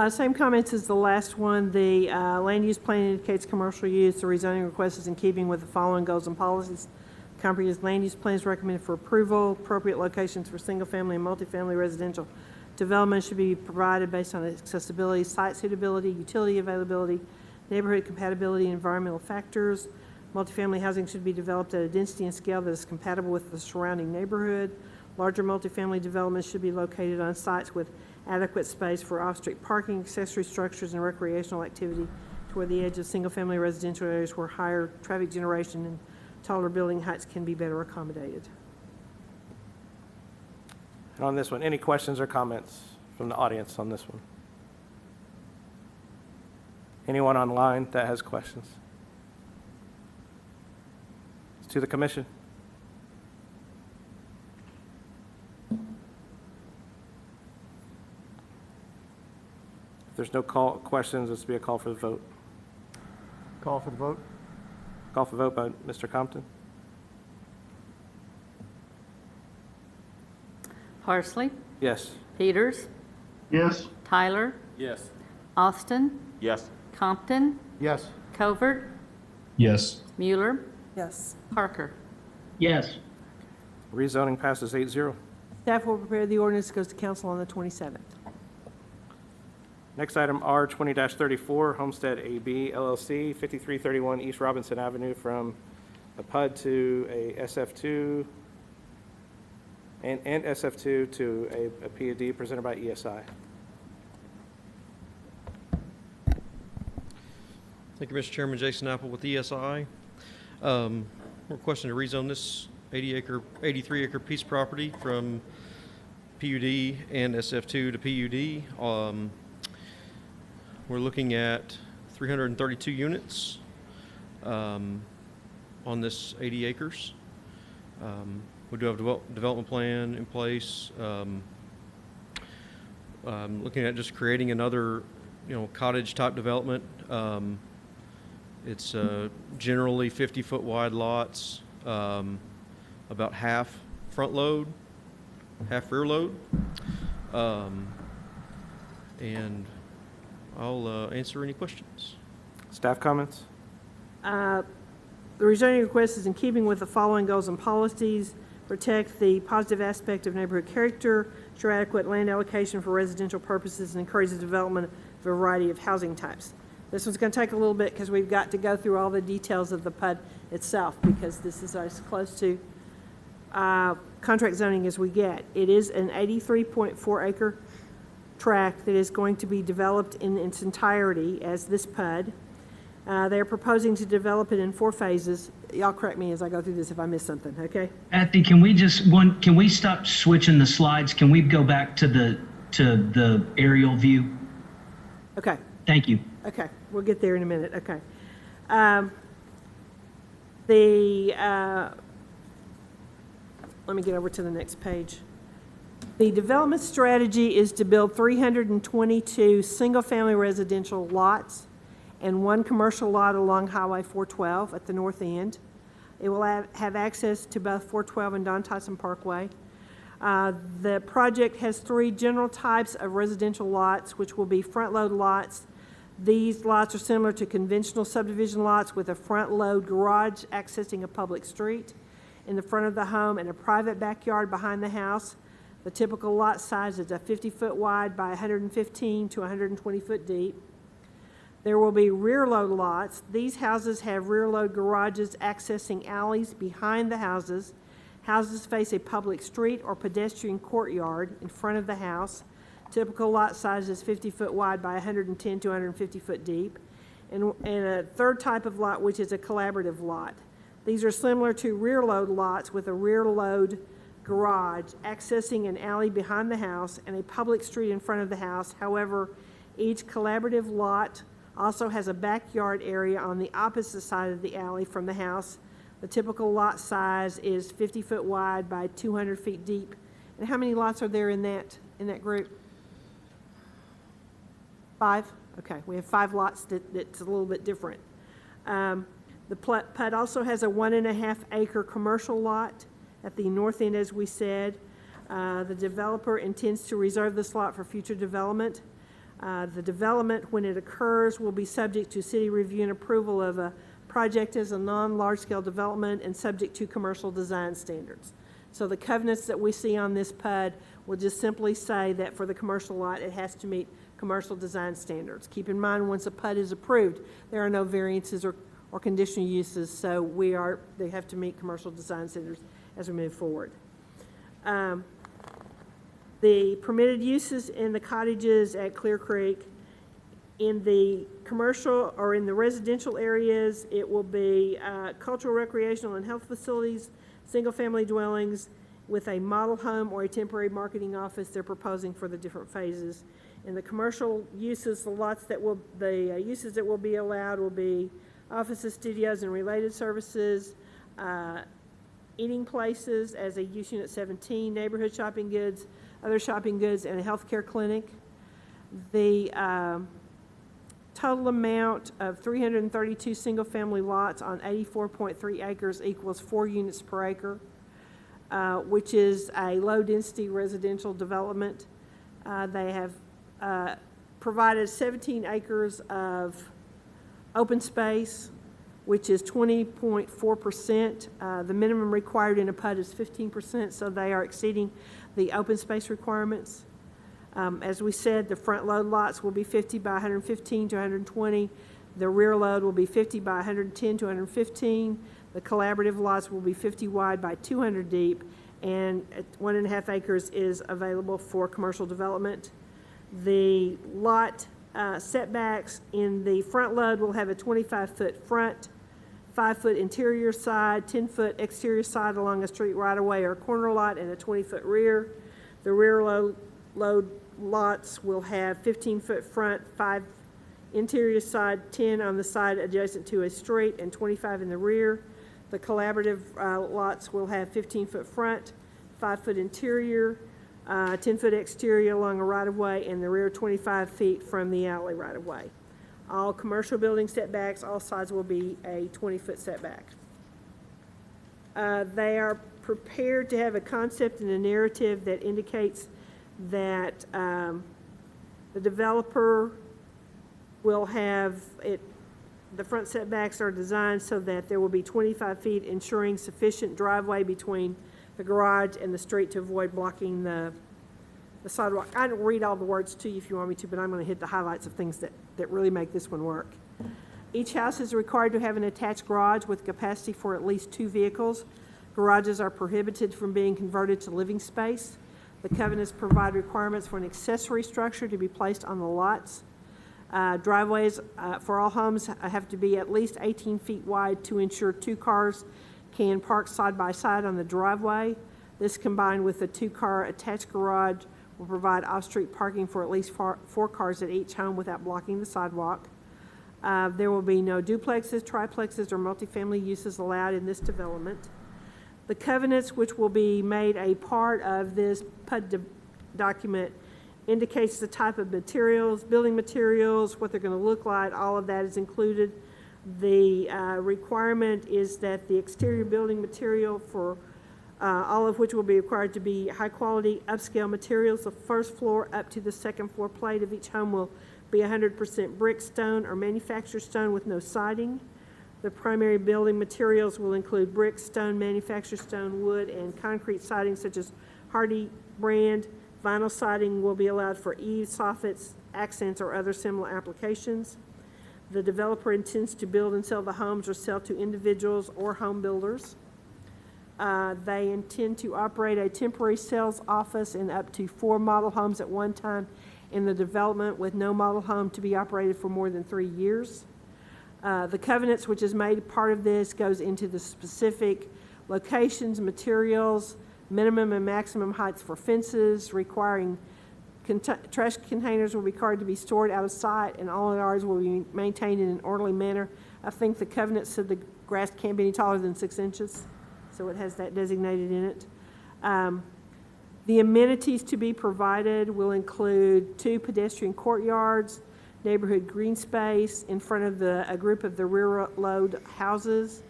Same comments as the last one. The land use plan indicates commercial use. The rezoning request is in keeping with the following goals and policies. Comprehensive land use plan is recommended for approval. Appropriate locations for single-family and multifamily residential development should be provided based on accessibility, site suitability, utility availability, neighborhood compatibility, and environmental factors. Multifamily housing should be developed at a density and scale that is compatible with the surrounding neighborhood. Larger multifamily developments should be located on sites with adequate space for off-street parking, accessory structures, and recreational activity toward the edge of single-family residential areas where higher traffic generation and taller building heights can be better accommodated. And on this one, any questions or comments from the audience on this one? Anyone online that has questions? To the commission. If there's no questions, this will be a call for the vote. Call for the vote. Call for vote by Mr. Compton. Parsley, Yes. Peters, Yes. Tyler, Yes. Austin, Yes. Compton, Yes. Covert, Yes. Mueller, Yes. Parker. Yes. Rezoning passes 8-0. Staff will prepare the ordinance that goes to council on the 27th. Next item, R 20-34, Homestead AB LLC, 5331 East Robinson Avenue, from a PUD to a SF2, and SF2 to a PUD, presented by ESI. Thank you, Mr. Chairman. Jason Apple with ESI. We're requesting to rezone this 83-acre piece of property from PUD and SF2 to PUD. We're looking at 332 units on this 80 acres. We do have a development plan in place. Looking at just creating another, cottage type development. It's generally 50-foot wide lots, about half front load, half rear load. And I'll answer any questions. Staff comments? The rezoning request is in keeping with the following goals and policies: protect the positive aspect of neighborhood character, ensure adequate land allocation for residential purposes, and encourage the development of a variety of housing types. This one's going to take a little bit because we've got to go through all the details of the PUD itself, because this is as close to contract zoning as we get. It is an 83.4 acre tract that is going to be developed in its entirety as this PUD. They're proposing to develop it in 4 phases. Y'all correct me as I go through this if I miss something, okay? Kathy, can we stop switching the slides? Can we go back to the aerial view? Okay. Thank you. Okay, we'll get there in a minute, okay. Let me get over to the next page. The development strategy is to build 322 single-family residential lots and 1 commercial lot along Highway 412 at the north end. It will have access to both 412 and Don Tyson Parkway. The project has 3 general types of residential lots, which will be front-load lots. These lots are similar to conventional subdivision lots with a front-load garage accessing a public street in the front of the home and a private backyard behind the house. The typical lot size is a 50-foot wide by 115 to 120 foot deep. There will be rear-load lots. These houses have rear-load garages accessing alleys behind the houses. Houses face a public street or pedestrian courtyard in front of the house. Typical lot size is 50-foot wide by 110 to 150 foot deep. And a third type of lot, which is a collaborative lot. These are similar to rear-load lots with a rear-load garage accessing an alley behind the house and a public street in front of the house. However, each collaborative lot also has a backyard area on the opposite side of the alley from the house. The typical lot size is 50 foot wide by 200 feet deep. And how many lots are there in that group? 5? Okay, we have 5 lots that's a little bit different. The Plat also has a 1.5 acre commercial lot at the north end, as we said. The developer intends to reserve this lot for future development. The development, when it occurs, will be subject to city review and approval of a project as a non-large-scale development and subject to commercial design standards. So the covenants that we see on this PUD will just simply say that for the commercial lot, it has to meet commercial design standards. Keep in mind, once a PUD is approved, there are no variances or conditional uses, so they have to meet commercial design standards as we move forward. The permitted uses in the cottages at Clear Creek, in the commercial or in the residential areas, it will be cultural, recreational, and health facilities, single-family dwellings with a model home or a temporary marketing office they're proposing for the different phases. In the commercial uses, the uses that will be allowed will be offices, studios, and related services, eating places as a use unit 17, neighborhood shopping goods, other shopping goods, and a healthcare clinic. The total amount of 332 single-family lots on 84.3 acres equals 4 units per acre, which is a low-density residential development. They have provided 17 acres of open space, which is 20.4%. The minimum required in a PUD is 15%, so they are exceeding the open space requirements. As we said, the front load lots will be 50 by 115 to 120. The rear load will be 50 by 110 to 115. The collaborative lots will be 50 wide by 200 deep, and 1.5 acres is available for commercial development. The lot setbacks in the front load will have a 25-foot front, 5-foot interior side, 10-foot exterior side along a street right-of-way or corner lot, and a 20-foot rear. The rear load lots will have 15-foot front, 5 interior side, 10 on the side adjacent to a street, and 25 in the rear. The collaborative lots will have 15-foot front, 5-foot interior, 10-foot exterior along a right-of-way, and the rear 25 feet from the alley right-of-way. All commercial building setbacks, all sides will be a 20-foot setback. They are prepared to have a concept and a narrative that indicates that the developer will have it. The front setbacks are designed so that there will be 25 feet, ensuring sufficient driveway between the garage and the street to avoid blocking the sidewalk. I don't read all the words to you if you want me to, but I'm going to hit the highlights of things that really make this one work. Each house is required to have an attached garage with capacity for at least 2 vehicles. Garages are prohibited from being converted to living space. The covenants provide requirements for an accessory structure to be placed on the lots. Driveways for all homes have to be at least 18 feet wide to ensure 2 cars can park side by side on the driveway. This, combined with a 2-car attached garage, will provide off-street parking for at least 4 cars at each home without blocking the sidewalk. There will be no duplexes, triplexes, or multifamily uses allowed in this development. The covenants, which will be made a part of this PUD document, indicates the type of materials, building materials, what they're going to look like. All of that is included. The requirement is that the exterior building material for all of which will be required to be high-quality, upscale materials. The first floor up to the second floor plate of each home will be 100% brick, stone, or manufactured stone with no siding. The primary building materials will include brick, stone, manufactured stone, wood, and concrete siding such as Hardy brand. Vinyl siding will be allowed for eaves, soffits, accents, or other similar applications. The developer intends to build and sell the homes or sell to individuals or home builders. They intend to operate a temporary sales office in up to 4 model homes at one time in the development, with no model home to be operated for more than 3 years. The covenants, which is made part of this, goes into the specific locations, materials, minimum and maximum heights for fences, requiring trash containers will be required to be stored out of sight, and all yards will be maintained in an orderly manner. I think the covenant said the grass can't be any taller than 6 inches, so it has that designated in it. The amenities to be provided will include 2 pedestrian courtyards, neighborhood green space in front of a group of the rear load houses.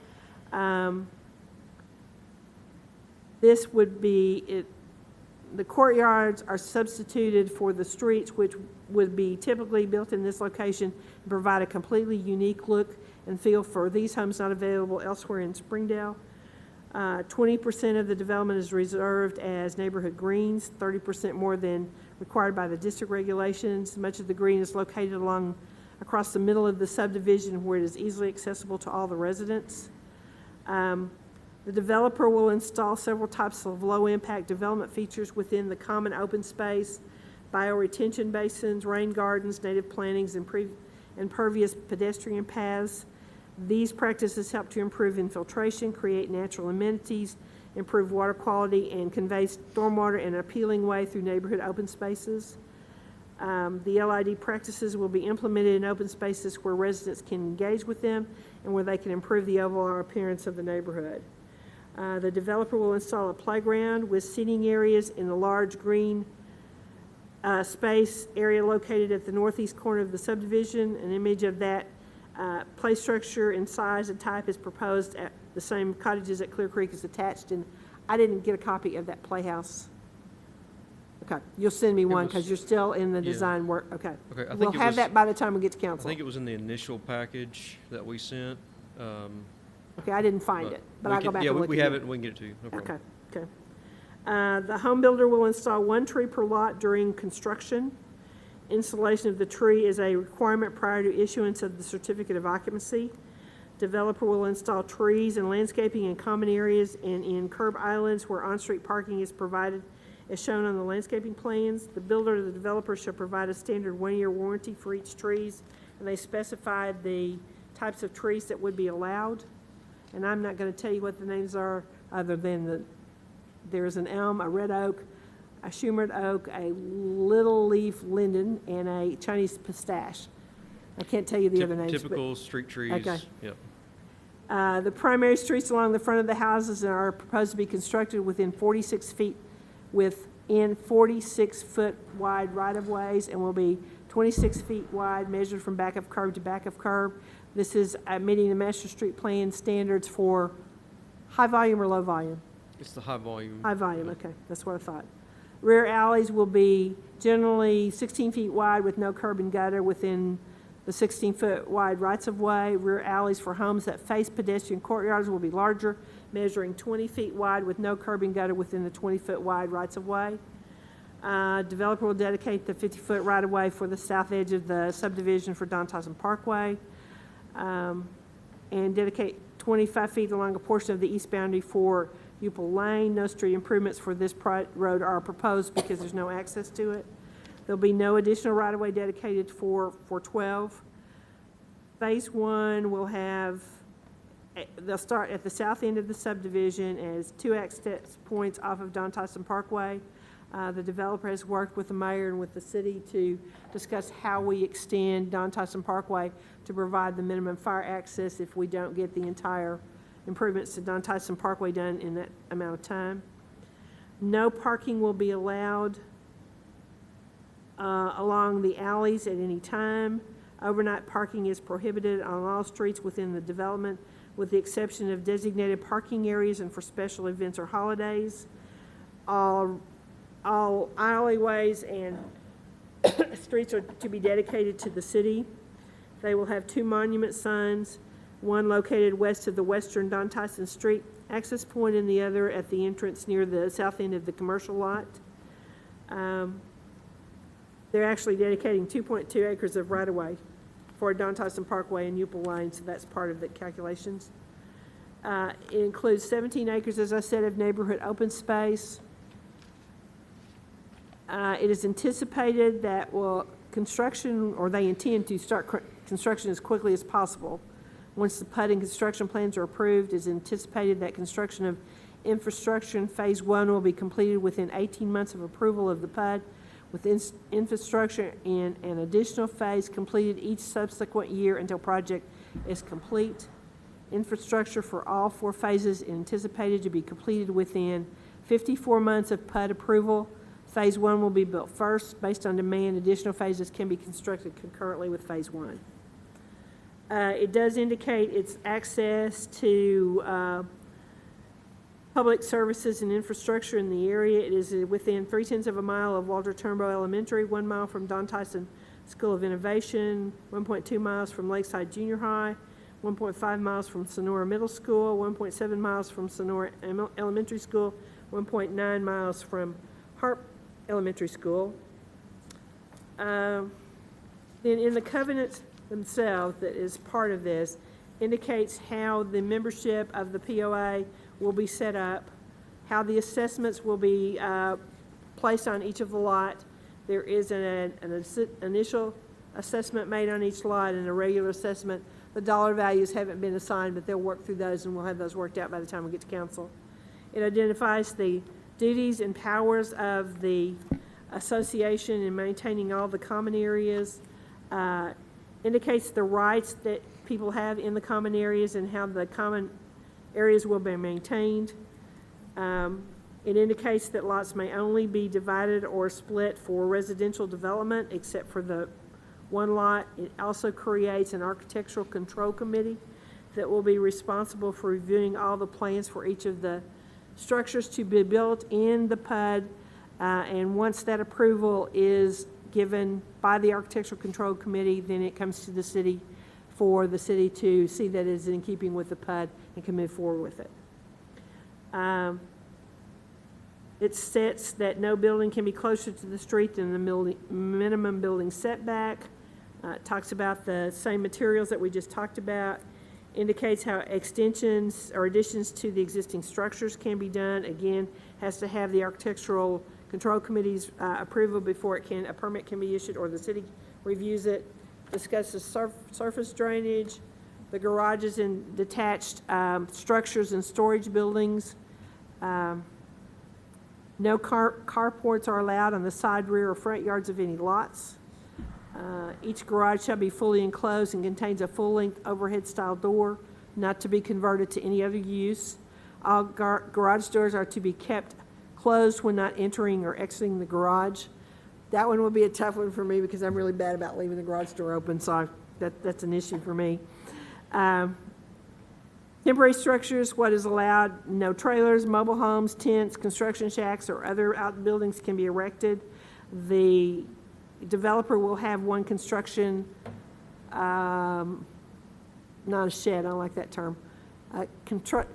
This would be, the courtyards are substituted for the streets, which would be typically built in this location and provide a completely unique look and feel for these homes not available elsewhere in Springdale. 20% of the development is reserved as neighborhood greens, 30% more than required by the district regulations. Much of the green is located across the middle of the subdivision where it is easily accessible to all the residents. The developer will install several types of low-impact development features within the common open space, bioretention basins, rain gardens, native plantings, and impervious pedestrian paths. These practices help to improve infiltration, create natural amenities, improve water quality, and convey stormwater in an appealing way through neighborhood open spaces. The LID practices will be implemented in open spaces where residents can engage with them and where they can improve the overall appearance of the neighborhood. The developer will install a playground with seating areas in the large green space area located at the northeast corner of the subdivision. An image of that play structure and size and type is proposed at the same Cottages at Clear Creek is attached, and I didn't get a copy of that playhouse. Okay, you'll send me one because you're still in the design work. Okay. Okay, I think we'll it have was- that by the time we get to council. I think it was in the initial package that we sent. Okay, I didn't find it, but I'll go back and look we at have it. it and we can get it to you. No problem. Okay, okay. The home builder will install 1 tree per lot during construction. Installation of the tree is a requirement prior to issuance of the certificate of occupancy. Developer will install trees and landscaping in common areas and in curb islands where on-street parking is provided as shown on the landscaping plans. The builder or the developer shall provide a standard 1-year warranty for each trees, and they specified the types of trees that would be allowed. And I'm not going to tell you what the names are other than there's an elm, a red oak, a Schumert oak, a little leaf linden, and a Chinese pistache. I can't tell you the other names. Typical street trees. Okay. Yep. The primary streets along the front of the houses are proposed to be constructed within 46 feet, within 46-foot wide right-of-ways, and will be 26 feet wide, measured from back of curb to back of curb. This is meeting the master street plan standards for high volume or low volume? It's the high volume. High volume, okay, that's what I thought. Rear alleys will be generally 16 feet wide with no curb and gutter within the 16-foot wide rights-of-way. Rear alleys for homes that face pedestrian courtyards will be larger, measuring 20 feet wide with no curb and gutter within the 20-foot wide rights-of-way. Developer will dedicate the 50-foot right-of-way for the south edge of the subdivision for Don Tyson Parkway, and dedicate 25 feet along a portion of the east boundary for Upel Lane. No street improvements for this road are proposed because there's no access to it. There'll be no additional right-of-way dedicated for 12. Phase 1 will have, they'll start at the south end of the subdivision as 2 access points off of Don Tyson Parkway. The developer has worked with the mayor and with the city to discuss how we extend Don Tyson Parkway to provide the minimum fire access if we don't get the entire improvements to Don Tyson Parkway done in that amount of time. No parking will be allowed along the alleys at any time. Overnight parking is prohibited on all streets within the development with the exception of designated parking areas and for special events or holidays. All alleyways and streets are to be dedicated to the city. They will have 2 monument signs, one located west of the western Don Tyson Street access point and the other at the entrance near the south end of the commercial lot. They're actually dedicating 2.2 acres of right-of-way for Don Tyson Parkway and Upel Lane, so that's part of the calculations. It includes 17 acres, as I said, of neighborhood open space. It is anticipated that they intend to start construction as quickly as possible. Once the PUD and construction plans are approved, it is anticipated that construction of infrastructure in Phase 1 will be completed within 18 months of approval of the PUD, with infrastructure in an additional phase completed each subsequent year until project is complete. Infrastructure for all 4 phases is anticipated to be completed within 54 months of PUD approval. Phase 1 will be built first. Based on demand, additional phases can be constructed concurrently with Phase 1. It does indicate its access to public services and infrastructure in the area. It is within 0.3 of a mile of Walter Turnbow Elementary, 1 mile from Don Tyson School of Innovation, 1.2 miles from Lakeside Junior High, 1.5 miles from Sonora Middle School, 1.7 miles from Sonora Elementary School, 1.9 miles from Hart Elementary School. Then in the covenants themselves, that is part of this, indicates how the membership of the POA will be set up, how the assessments will be placed on each of the lot. There is an initial assessment made on each lot and a regular assessment. The dollar values haven't been assigned, but they'll work through those, and we'll have those worked out by the time we get to council. It identifies the duties and powers of the association in maintaining all the common areas, indicates the rights that people have in the common areas and how the common areas will be maintained. It indicates that lots may only be divided or split for residential development except for the one lot. It also creates an architectural control committee that will be responsible for reviewing all the plans for each of the structures to be built in the PUD, and once that approval is given by the Architectural Control Committee, then it comes to the city for the city to see that it is in keeping with the PUD and can move forward with it. It states that no building can be closer to the street than the minimum building setback. It talks about the same materials that we just talked about. Indicates how extensions or additions to the existing structures can be done. Again, has to have the Architectural Control Committee's approval before a permit can be issued or the city reviews it. Discusses surface drainage, the garages and detached structures and storage buildings. No carports are allowed on the side, rear, or front yards of any lots. Each garage shall be fully enclosed and contains a full-length overhead-style door, not to be converted to any other use. All garage doors are to be kept closed when not entering or exiting the garage. That one will be a tough one for me because I'm really bad about leaving the garage door open, so that's an issue for me. Temporary structures, what is allowed, no trailers, mobile homes, tents, construction shacks, or other outbuildings can be erected. The developer will have one construction, not a shed, I don't like that term,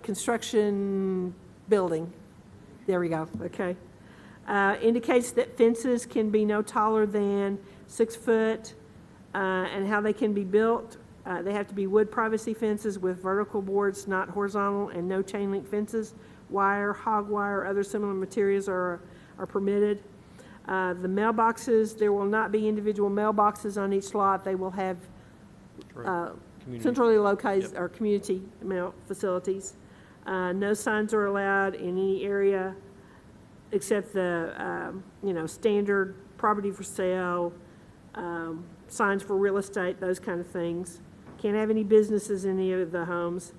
construction building. There we go, okay. Indicates that fences can be no taller than 6 foot, and how they can be built. They have to be wood privacy fences with vertical boards, not horizontal, and no chain link fences. Wire, hog wire, other similar materials are permitted. The mailboxes, there will not be individual mailboxes on each lot. They will have centrally located or community mail facilities. No signs are allowed in any area except the standard property for sale, signs for real estate, those kind of things. Can't have any businesses in any of the homes.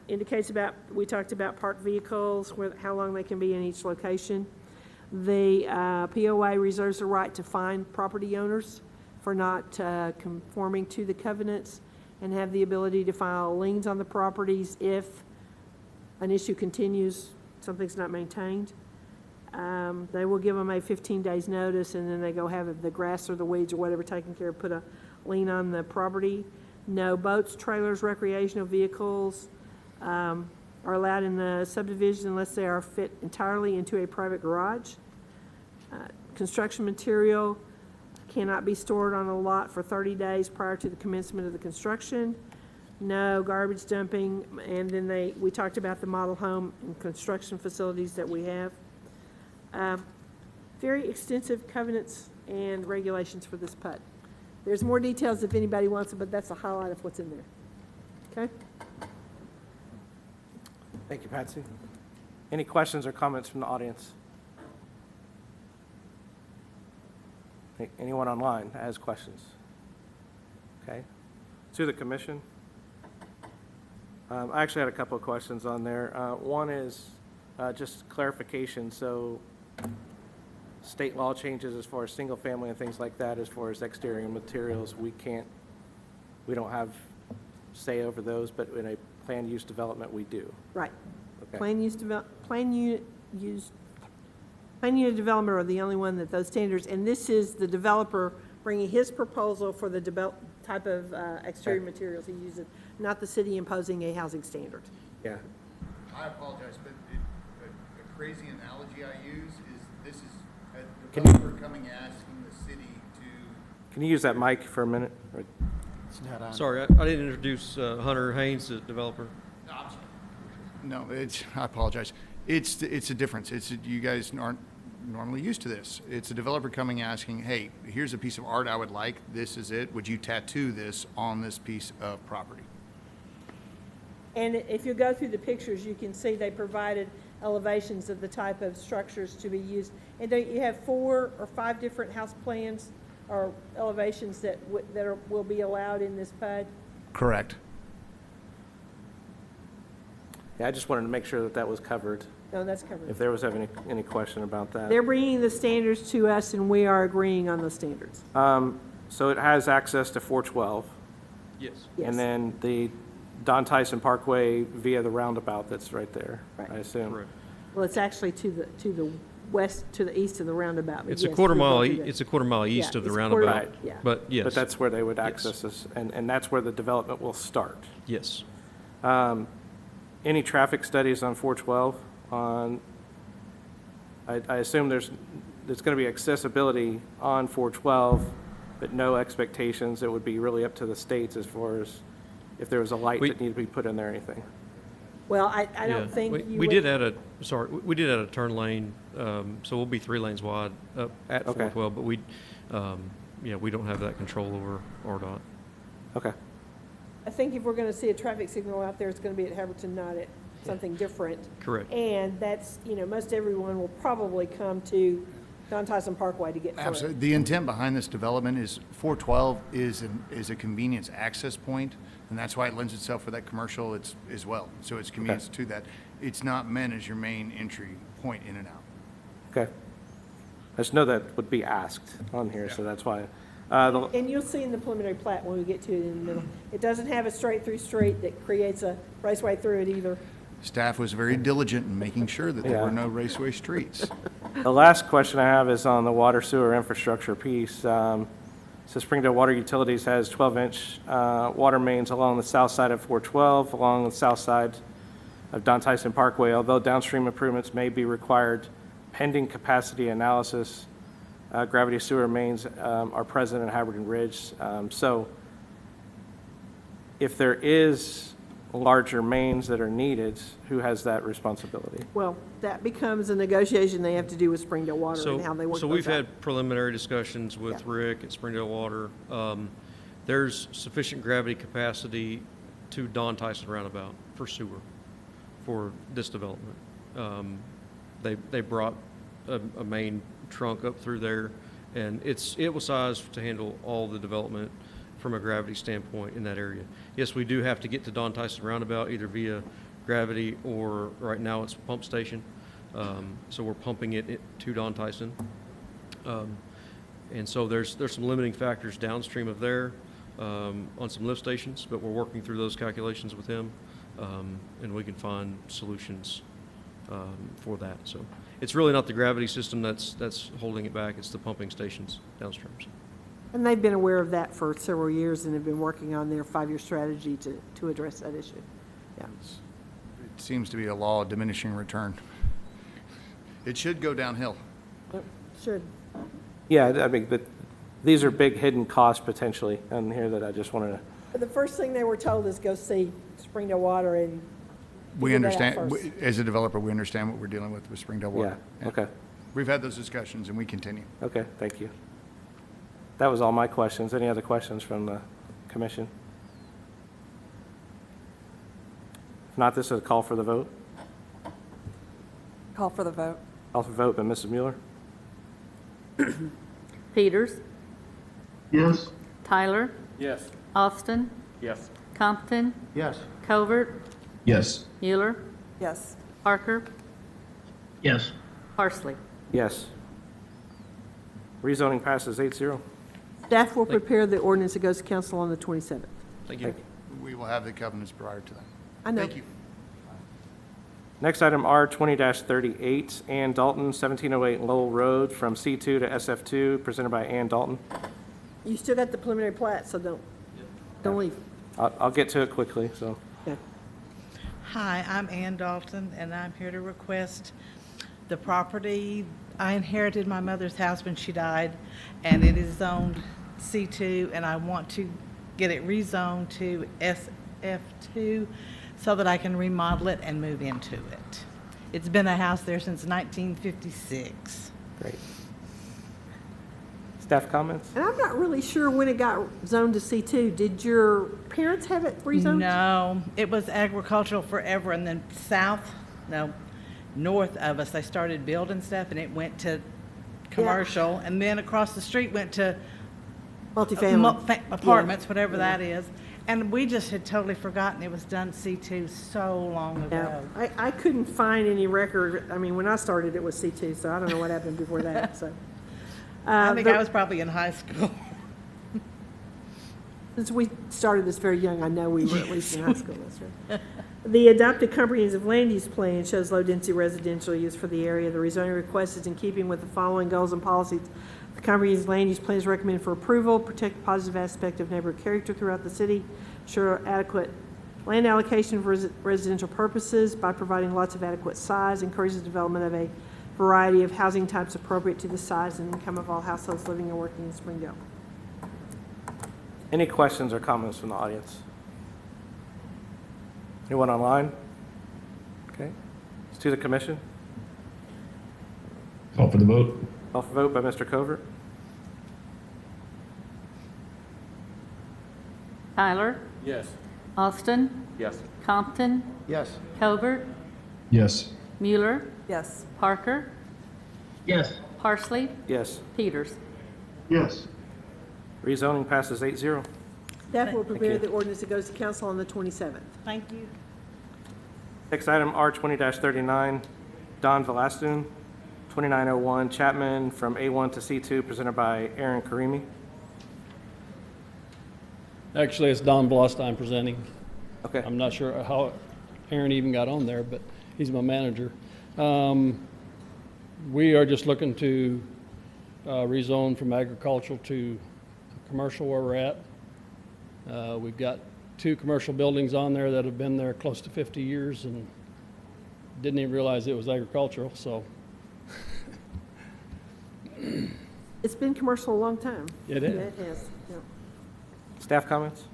Indicates about, we talked about parked vehicles, how long they can be in each location. The POA reserves the right to fine property owners for not conforming to the covenants, and have the ability to file liens on the properties if an issue continues, something's not maintained. They will give them a 15 days notice, and then they go have the grass or the weeds or whatever taken care of, put a lien on the property. No boats, trailers, recreational vehicles are allowed in the subdivision unless they are fit entirely into a private garage. Construction material cannot be stored on a lot for 30 days prior to the commencement of the construction. No garbage dumping, and then we talked about the model home and construction facilities that we have. Very extensive covenants and regulations for this PUD. There's more details if anybody wants it, but that's a highlight of what's in there. Okay? Thank you, Patsy. Any questions or comments from the audience? Anyone online that has questions? Okay. To the commission. I actually had a couple of questions on there. One is just clarification. So state law changes as far as single family and things like that, as far as exterior materials, we don't have say over those, but in a planned use development, we do. Right. Okay. Planned unit development are the only one that those standards, and this is the developer bringing his proposal for the type of exterior materials he uses, not the city imposing a housing standard. Yeah. I apologize, but a crazy analogy I use is this is a Can you- developer coming asking the city to. Can you use that mic for a minute? Or- Sorry, I didn't introduce Hunter Haynes, the developer. No, I apologize. It's a difference. You guys aren't normally used to this. It's a developer coming asking, hey, here's a piece of art I would like. This is it. Would you tattoo this on this piece of property? And if you go through the pictures, you can see they provided elevations of the type of structures to be used. And don't you have 4 or 5 different house plans or elevations that will be allowed in this PUD? Correct. Yeah, I just wanted to make sure that that was covered. No, that's covered. If there was any question about that. They're bringing the standards to us, and we are agreeing on those standards. So it has access to 412. Yes. Yes. And then the Don Tyson Parkway via the roundabout that's right there, Right. I assume. Correct. Well, it's actually to the west, to the east of the roundabout. but It's a yes, quarter we're mile. going to do that. It's a quarter mile east Yeah, of the it's a quarter- roundabout. right, yeah. But yes. But that's where they would access this, and that's where the development will start. Yes. Any traffic studies on 412? I assume there's going to be accessibility on 412, but no expectations. It would be really up to the states as far as if there was a light that needed to be put in there or anything. Well, I don't think we you did add a turn lane, so we'll be 3 lanes wide up at Okay. 412, but we don't have that control over RDOT. Okay. I think if we're going to see a traffic signal out there, it's going to be at Haverton, not at something different. Correct. And that's, most everyone will probably come to Don Tyson Parkway to get through. Absolutely. The intent behind this development is 412 is a convenience access point, and that's why it lends itself for that commercial as well. So it's convenience to that. It's not meant as your main entry point in and out. Okay. I just know that would be asked on here, so that's why. And you'll see in the preliminary plat when we get to it in the middle. It doesn't have a straight-through street that creates a raceway through it either. Staff was very diligent in making sure that there were no raceway streets. The last question I have is on the water sewer infrastructure piece. So Springdale Water Utilities has 12-inch water mains along the south side of 412, along the south side of Don Tyson Parkway. Although downstream improvements may be required pending capacity analysis, gravity sewer mains are present in Haverton Ridge. So if there is larger mains that are needed, who has that responsibility? Well, that becomes a negotiation they have to do with Springdale Water and how they work So those we've out. had preliminary discussions with Rick at Springdale Water. There's sufficient gravity capacity to Don Tyson Roundabout for sewer for this development. They brought a main trunk up through there, and it was sized to handle all the development from a gravity standpoint in that area. Yes, we do have to get to Don Tyson Roundabout either via gravity or right now it's pump station. So we're pumping it to Don Tyson. And so there's some limiting factors downstream of there. on some lift stations, but we're working through those calculations with him, and we can find solutions for that. So it's really not the gravity system that's holding it back, it's the pumping stations downstream. And they've been aware of that for several years and have been working on their 5-year strategy to address that issue. Yeah. It seems to be a law of diminishing return. It should go downhill. Yep, should. Yeah, I mean, but these are big hidden costs potentially on here that I just wanted to. But the first thing they were told is go see Springdale Water and We figure that out understand, first. as a developer, we understand what we're dealing with Springdale Water. Yeah, okay. We've had those discussions and we continue. Okay, thank you. That was all my questions. Any other questions from the commission? If not, this is a call for the vote. Call for the vote. Call for vote by Mrs. Mueller. Peters, Yes? Tyler, Yes. Austin, Yes. Compton, Yes. Covert, Yes. Mueller, Yes. Parker, Yes. Parsley. Yes. Rezoning passes 8-0. Staff will prepare the ordinance that goes to council on the 27th. Thank you. We will have the covenants prior to that. I know. Thank you. Next item, R 20-38, Ann Dalton, 1708 Lowell Road, from C2 to SF2, presented by Ann Dalton. You still got the preliminary plat, so don't leave. I'll get to it quickly, so. Okay. Hi, I'm Ann Dalton, and I'm here to request the property. I inherited my mother's house when she died, and it is zoned C2, and I want to get it rezoned to SF2 so that I can remodel it and move into it. It's been a house there since 1956. Great. Staff comments? And I'm not really sure when it got zoned to C2. Did your parents have it rezoned? No, it was agricultural forever, and then north of us, they started building stuff, and it went to commercial, and then across the street went to multifamily apartments, whatever that is. And we just had totally forgotten it was done C2 so long ago. Yeah. I couldn't find any record. I mean, when I started, it was C2, so I don't know what happened before that. So, I think I was probably in high school. Since we started this very young, I know we were at least in high school. That's right. The adopted comprehensive land use plan shows low-density residential use for the area. The rezoning request is in keeping with the following goals and policies. The comprehensive land use plan is recommended for approval, protect the positive aspect of neighborhood character throughout the city, ensure adequate land allocation for residential purposes by providing lots of adequate size, encourages development of a variety of housing types appropriate to the size and income of all households living and working in Springdale. Any questions or comments from the audience? Anyone online? Okay. It's to the commission. Call for the vote. Call for vote by Mr. Covert. Tyler, Yes. Austin, Yes. Compton, Yes. Covert, Yes. Mueller, Yes. Parker, Yes. Parsley, Yes. Peters. Yes. Rezoning passes 8-0. Staff will prepare you. the ordinance that goes to council on the 27th. Thank you. Next item, R 20-39, Don Velastun, 2901 Chapman, from A1 to C2, presented by Aaron Karimi. Actually, it's Don Blostein presenting. Okay. I'm not sure how Aaron even got on there, but he's my manager. We are just looking to rezone from agricultural to commercial where we're at. We've got 2 commercial buildings on there that have been there close to 50 years and didn't even realize it was agricultural, so. It's been commercial a long time. It is. It has, yeah. Staff comments?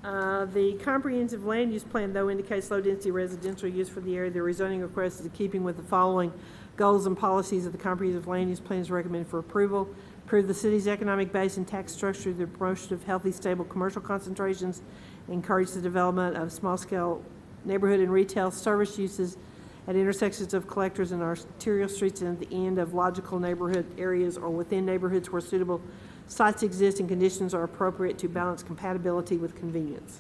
The comprehensive land use plan, though, indicates low-density residential use for the area. The rezoning request is in keeping with the following goals and policies of the comprehensive land use plan is recommended for approval. Improve the city's economic base and tax structure through the promotion of healthy, stable commercial concentrations. Encourage the development of small-scale neighborhood and retail service uses at intersections of collectors and arterial streets and at the end of logical neighborhood areas or within neighborhoods where suitable sites exist and conditions are appropriate to balance compatibility with convenience.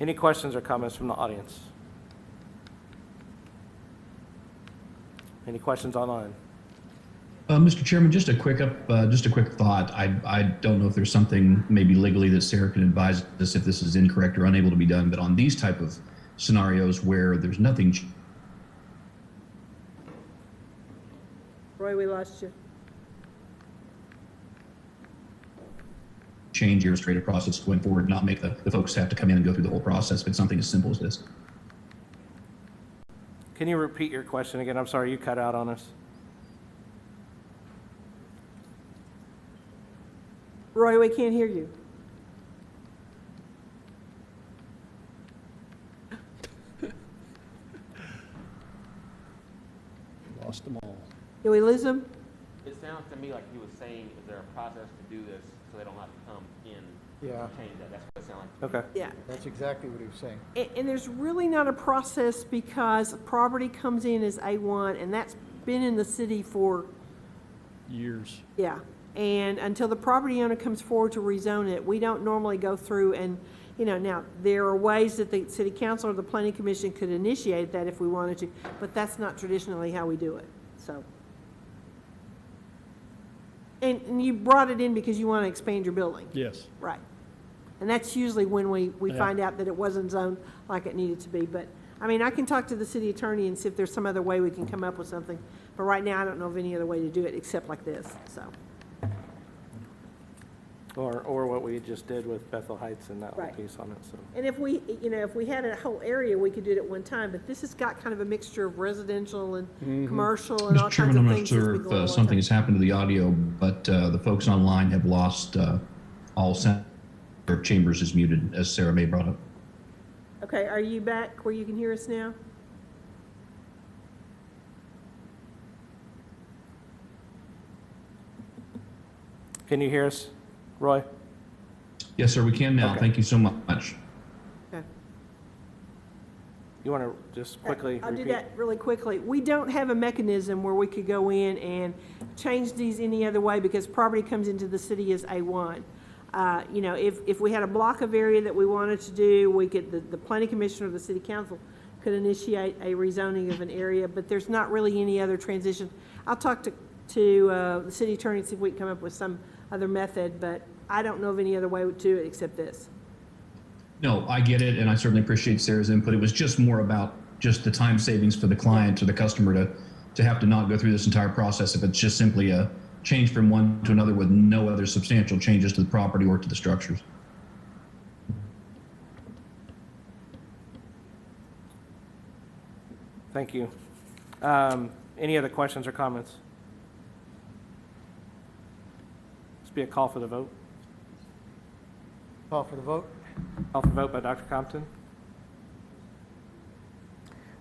Any questions or comments from the audience? Any questions online? Mr. Chairman, just a quick thought. I don't know if there's something maybe legally that Sarah can advise us if this is incorrect or unable to be done, but on these type of scenarios where there's nothing. Roy, we lost you. Change your administrative process going forward, not make the folks have to come in and go through the whole process, but something as simple as this. Can you repeat your question again? I'm sorry, you cut out on us. Roy, we can't hear you. Lost them all. Did we lose him? It sounds to me like he was saying, is there a process to do this so they don't have to come in Yeah. and change that? That's what it sounds like. Okay. Yeah. That's exactly what he was saying. And there's really not a process because property comes in as A1, and that's been in the city for, Years. yeah. And until the property owner comes forward to rezone it, we don't normally go through and, now, there are ways that the city council or the planning commission could initiate that if we wanted to, but that's not traditionally how we do it, so. And you brought it in because you want to expand your building. Yes. Right. And that's usually when we Yeah. find out that it wasn't zoned like it needed to be. But, I mean, I can talk to the city attorney and see if there's some other way we can come up with something. But right now, I don't know of any other way to do it except like this, so. Or what we just did with Bethel Heights and that whole Right. piece on it, so. And if we, if we had a whole area, we could do it at one time. But this has got kind of a mixture of residential and commercial and all Mr. kinds Chairman, of I'm not things. that's sure been going on if all something the has happened to the audio, but the folks online have lost all sound. Their chambers is muted, as Sarah May brought up. time. Okay, are you back where you can hear us now? Can you hear us, Roy? Yes, sir, we can now. Okay. Thank you so much. Okay. You want to just quickly I'll do repeat? that really quickly. We don't have a mechanism where we could go in and change these any other way because property comes into the city as A1. If we had a block of area that we wanted to do, we could, the planning commission or the city council could initiate a rezoning of an area, but there's not really any other transition. I'll talk to the city attorney and see if we can come up with some other method, but I don't know of any other way to do it except this. No, I get it, and I certainly appreciate Sarah's input. It was just more about just the time savings for the client or the customer to have to not go through this entire process if it's just simply a change from one to another with no other substantial changes to the property or to the structures. Thank you. Any other questions or comments? This be a call for the vote. Call for the vote. Call for vote by Dr. Compton.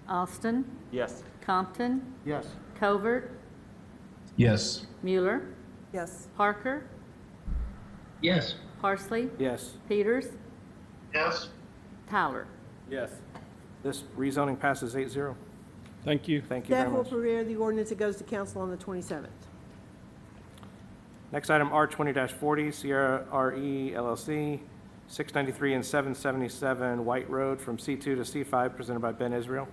Austin, Yes. Compton, Yes. Covert, Yes. Mueller, Yes. Parker, Yes. Parsley, Yes. Peters, Yes. Tyler. Yes. This rezoning passes 8-0. Thank you. Thank you very Staff will much. prepare the ordinance that goes to council on the 27th. Next item, R20-40, Sierra RE LLC, 693 and 777 White Road from C2 to C5, presented by Ben Israel.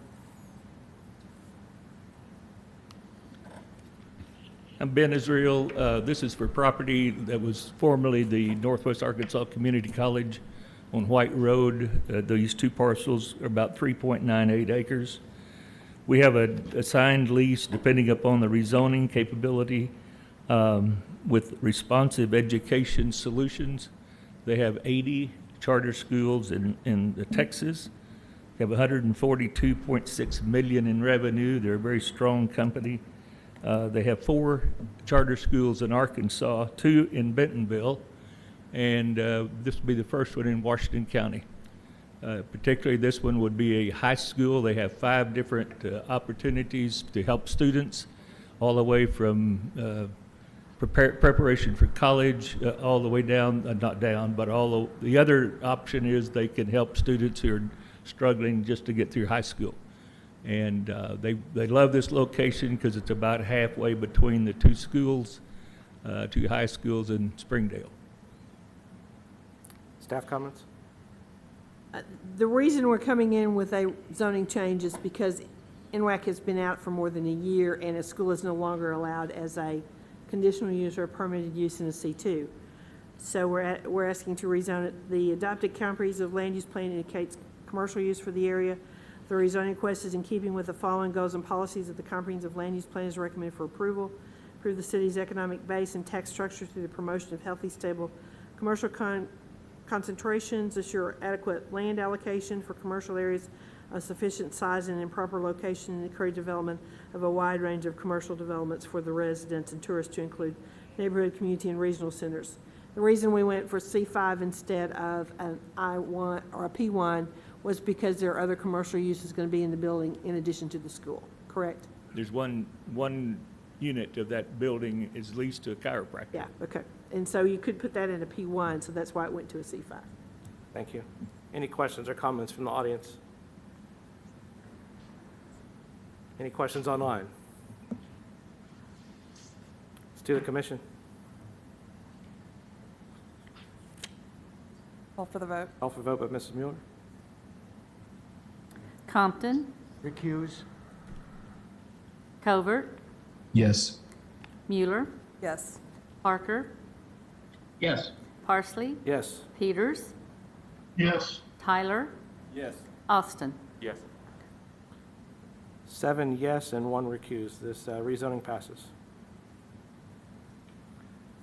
I'm Ben Israel. This is for property that was formerly the Northwest Arkansas Community College on White Road. These two parcels are about 3.98 acres. We have a signed lease depending upon the rezoning capability with Responsive Education Solutions. They have 80 charter schools in Texas. They have 142.6 million in revenue. They're a very strong company. They have 4 charter schools in Arkansas, 2 in Bentonville, and this will be the first one in Washington County. Particularly this one would be a high school. They have 5 different opportunities to help students, all the way from preparation for college, all the way down, not down, but the other option is they can help students who are struggling just to get through high school. And they love this location because it's about halfway between the 2 schools, 2 high schools in Springdale. Staff comments? The reason we're coming in with a zoning change is because NWAC has been out for more than a year and a school is no longer allowed as a conditional use, or permitted use in a C2. So we're asking to rezone it. The adopted comprehensive land use plan indicates commercial use for the area. The rezoning request is in keeping with the following goals and policies of the comprehensive land use plan is recommended for approval. Improve the city's economic base and tax structure through the promotion of healthy, stable commercial concentrations, assure adequate land allocation for commercial areas of sufficient size and in proper location, and encourage development of a wide range of commercial developments for the residents and tourists to include neighborhood, community, and regional centers. The reason we went for C5 instead of an I1 or a P1 was because there are other commercial uses going to be in the building in addition to the school, correct? There's one unit of that building is leased to a chiropractor. Yeah, okay. And so you could put that in a P1, so that's why it went to a C5. Thank you. Any questions or comments from the audience? Any questions online? Let's do the commission. Call for the vote. Call for vote by Mrs. Mueller. Compton, Recuse. Covert, Yes. Mueller, Yes. Parker, Yes. Parsley, Yes. Peters, Yes. Tyler, Yes. Austin. Yes. 7 yes and 1 recuse. This rezoning passes.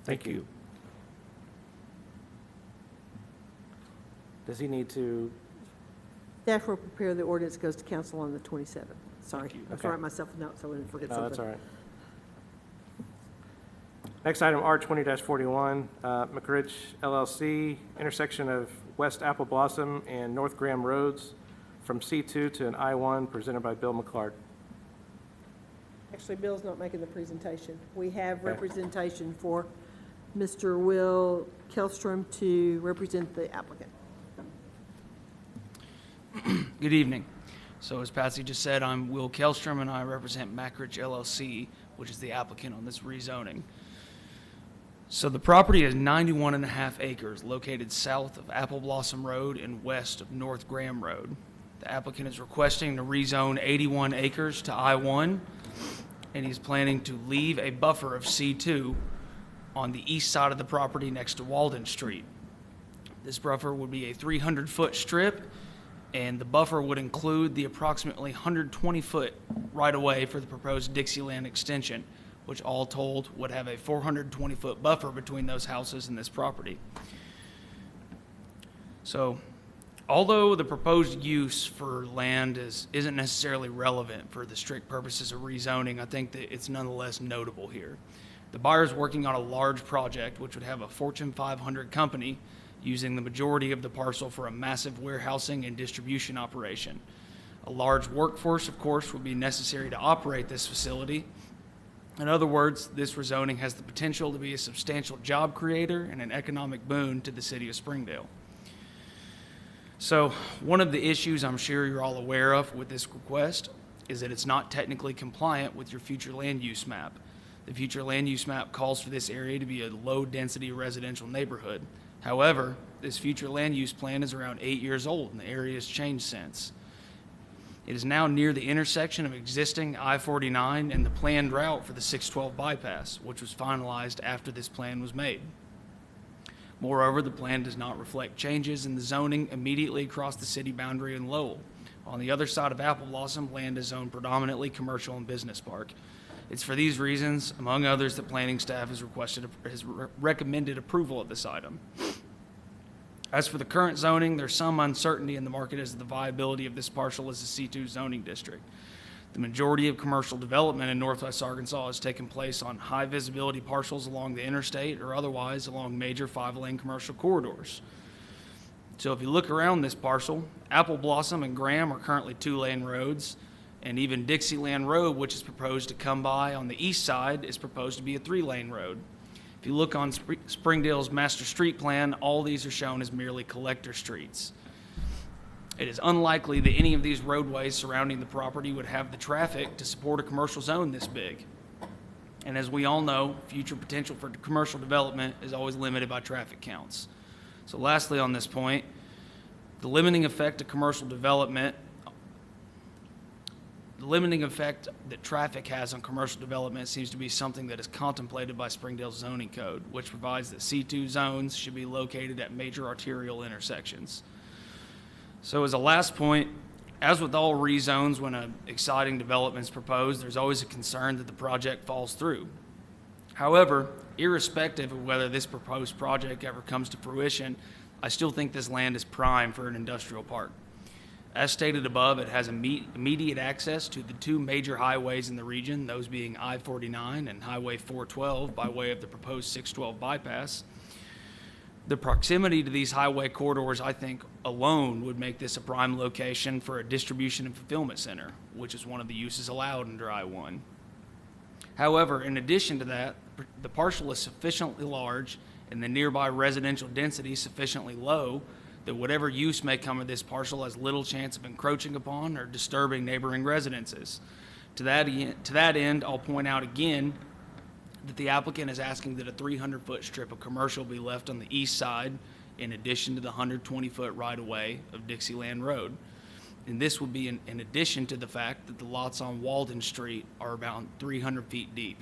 Thank you. Does he need to? Staff will prepare the ordinance, goes to council on the 27th. Sorry, I have to Okay. write myself a note so I wouldn't forget No, something. that's all right. Next item, R20-41, Mcrich LLC, intersection of West Apple Blossom and North Graham Roads from C2 to an I1, presented by Bill Mclard. Actually, Bill's not making the presentation. We have Okay. representation for Mr. Will Kelstrom to represent the applicant. Good evening. So as Patsy just said, I'm Will Kelstrom and I represent Mcrich LLC, which is the applicant on this rezoning. So the property is 91.5 acres located south of Apple Blossom Road and west of North Graham Road. The applicant is requesting to rezone 81 acres to I1, and he's planning to leave a buffer of C2 on the east side of the property next to Walden Street. This buffer would be a 300-foot strip, and the buffer would include the approximately 120-foot right-of-way for the proposed Dixieland extension, which all told would have a 420-foot buffer between those houses and this property. So, although the proposed use for land isn't necessarily relevant for the strict purposes of rezoning, I think that it's nonetheless notable here. The buyer is working on a large project which would have a Fortune 500 company using the majority of the parcel for a massive warehousing and distribution operation. A large workforce, of course, would be necessary to operate this facility. In other words, this rezoning has the potential to be a substantial job creator and an economic boon to the city of Springdale. So, one of the issues I'm sure you're all aware of with this request is that it's not technically compliant with your future land use map. The future land use map calls for this area to be a low-density residential neighborhood. However, this future land use plan is around 8 years old and the area has changed since. It is now near the intersection of existing I-49 and the planned route for the 612 bypass, which was finalized after this plan was made. Moreover, the plan does not reflect changes in the zoning immediately across the city boundary in Lowell. On the other side of Apple Blossom, land is zoned predominantly commercial and business park. It's for these reasons, among others, that planning staff has recommended approval of this item. As for the current zoning, there's some uncertainty in the market as to the viability of this parcel as a C2 zoning district. The majority of commercial development in Northwest Arkansas has taken place on high visibility parcels along the interstate or otherwise along major 5-lane commercial corridors. So if you look around this parcel, Apple Blossom and Graham are currently 2-lane roads, and even Dixieland Road, which is proposed to come by on the east side, is proposed to be a 3-lane road. If you look on Springdale's master street plan, all these are shown as merely collector streets. It is unlikely that any of these roadways surrounding the property would have the traffic to support a commercial zone this big. And as we all know, future potential for commercial development is always limited by traffic counts. So lastly on this point, the limiting effect of commercial development The limiting effect that traffic has on commercial development seems to be something that is contemplated by Springdale's zoning code, which provides that C2 zones should be located at major arterial intersections. So as a last point, as with all rezones, when an exciting development is proposed, there's always a concern that the project falls through. However, irrespective of whether this proposed project ever comes to fruition, I still think this land is prime for an industrial park. As stated above, it has immediate access to the two major highways in the region, those being I-49 and Highway 412 by way of the proposed 612 bypass. The proximity to these highway corridors, I think, alone would make this a prime location for a distribution and fulfillment center, which is one of the uses allowed under I-1. However, in addition to that, the parcel is sufficiently large and the nearby residential density sufficiently low that whatever use may come of this parcel has little chance of encroaching upon or disturbing neighboring residences. To that end, I'll point out again that the applicant is asking that a 300-foot strip of commercial be left on the east side in addition to the 120-foot right-of-way of Dixieland Road. And this would be in addition to the fact that the lots on Walden Street are about 300 feet deep.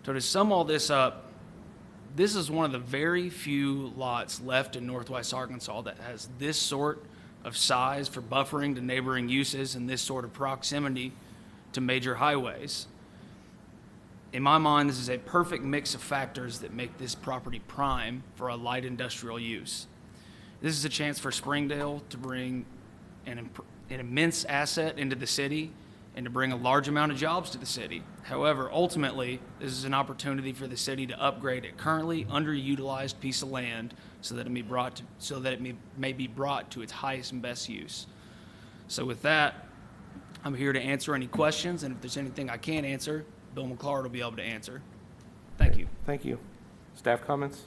So to sum all this up, this is one of the very few lots left in Northwest Arkansas that has this sort of size for buffering to neighboring uses and this sort of proximity to major highways. In my mind, this is a perfect mix of factors that make this property prime for a light industrial use. This is a chance for Springdale to bring an immense asset into the city and to bring a large amount of jobs to the city. However, ultimately, this is an opportunity for the city to upgrade a currently underutilized piece of land so that it may be brought to its highest and best use. So with that, I'm here to answer any questions, and if there's anything I can't answer, Bill Mclard will be able to answer. Thank you. Thank you. Staff comments?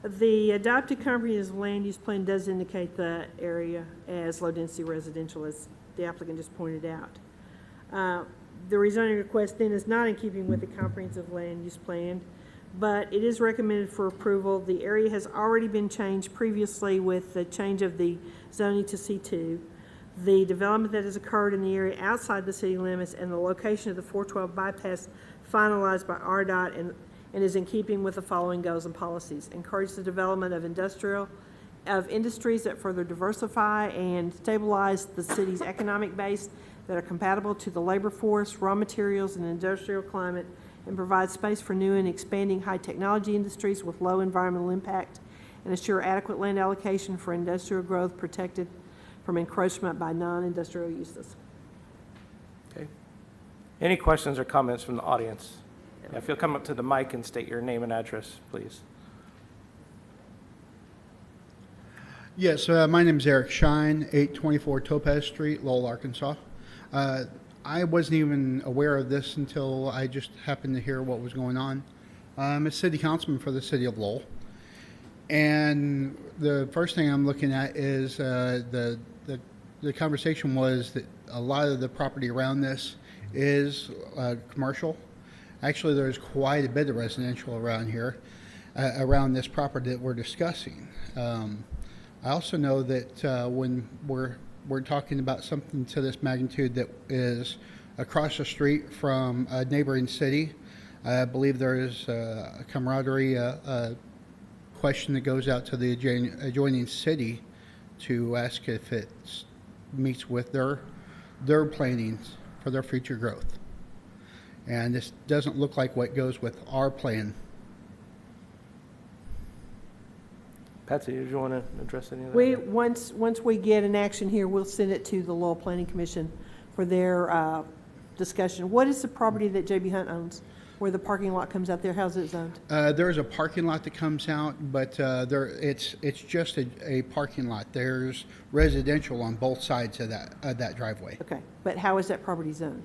The adopted comprehensive land use plan does indicate the area as low-density residential, as the applicant just pointed out. The rezoning request then is not in keeping with the comprehensive land use plan, but it is recommended for approval. The area has already been changed previously with the change of the zoning to C2. The development that has occurred in the area outside the city limits and the location of the 412 bypass finalized by RDOT and is in keeping with the following goals and policies. Encourage the development of industries that further diversify and stabilize the city's economic base that are compatible to the labor force, raw materials, and industrial climate, and provide space for new and expanding high technology industries with low environmental impact, and assure adequate land allocation for industrial growth protected from encroachment by non-industrial uses. Okay. Any questions or comments from the audience? If you'll come up to the mic and state your name and address, please. Yes, my name is Eric Shine, 824 Topaz Street, Lowell, Arkansas. I wasn't even aware of this until I just happened to hear what was going on. I'm a city councilman for the city of Lowell. And the first thing I'm looking at is the conversation was that a lot of the property around this is commercial. Actually, there's quite a bit of residential around here, around this property that we're discussing. I also know that when we're talking about something to this magnitude that is across the street from a neighboring city, I believe there is a camaraderie question that goes out to the adjoining city to ask if it meets with their plannings for their future growth. And this doesn't look like what goes with our plan. Patsy, did you want to address any of that? Once we get an action here, we'll send it to the Lowell Planning Commission for their discussion. What is the property that J.B. Hunt owns, where the parking lot comes out there? How's it zoned? There's a parking lot that comes out, but it's just a parking lot. There's residential on both sides of that driveway. Okay, but how is that property zoned?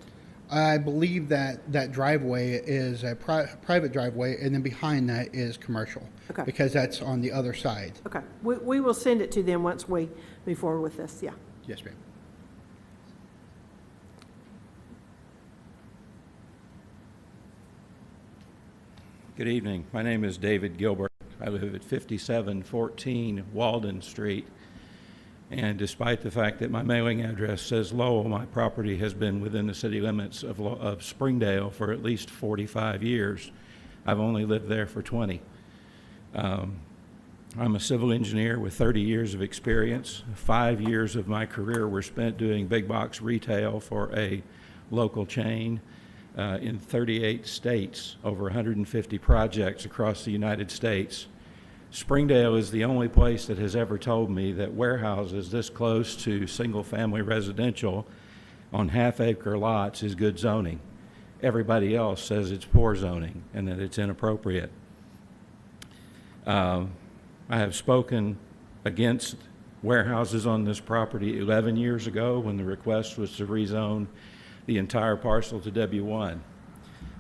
I believe that driveway is a private driveway, and then behind that is commercial. Okay. Because that's on the other side. Okay, we will send it to them once we move forward with this, yeah. Yes, ma'am. Good evening. My name is David Gilbert. I live at 5714 Walden Street. And despite the fact that my mailing address says Lowell, my property has been within the city limits of Springdale for at least 45 years. I've only lived there for 20. I'm a civil engineer with 30 years of experience. 5 years of my career were spent doing big box retail for a local chain in 38 states, over 150 projects across the United States. Springdale is the only place that has ever told me that warehouses this close to single-family residential on half-acre lots is good zoning. Everybody else says it's poor zoning and that it's inappropriate. I have spoken against warehouses on this property 11 years ago when the request was to rezone the entire parcel to W1.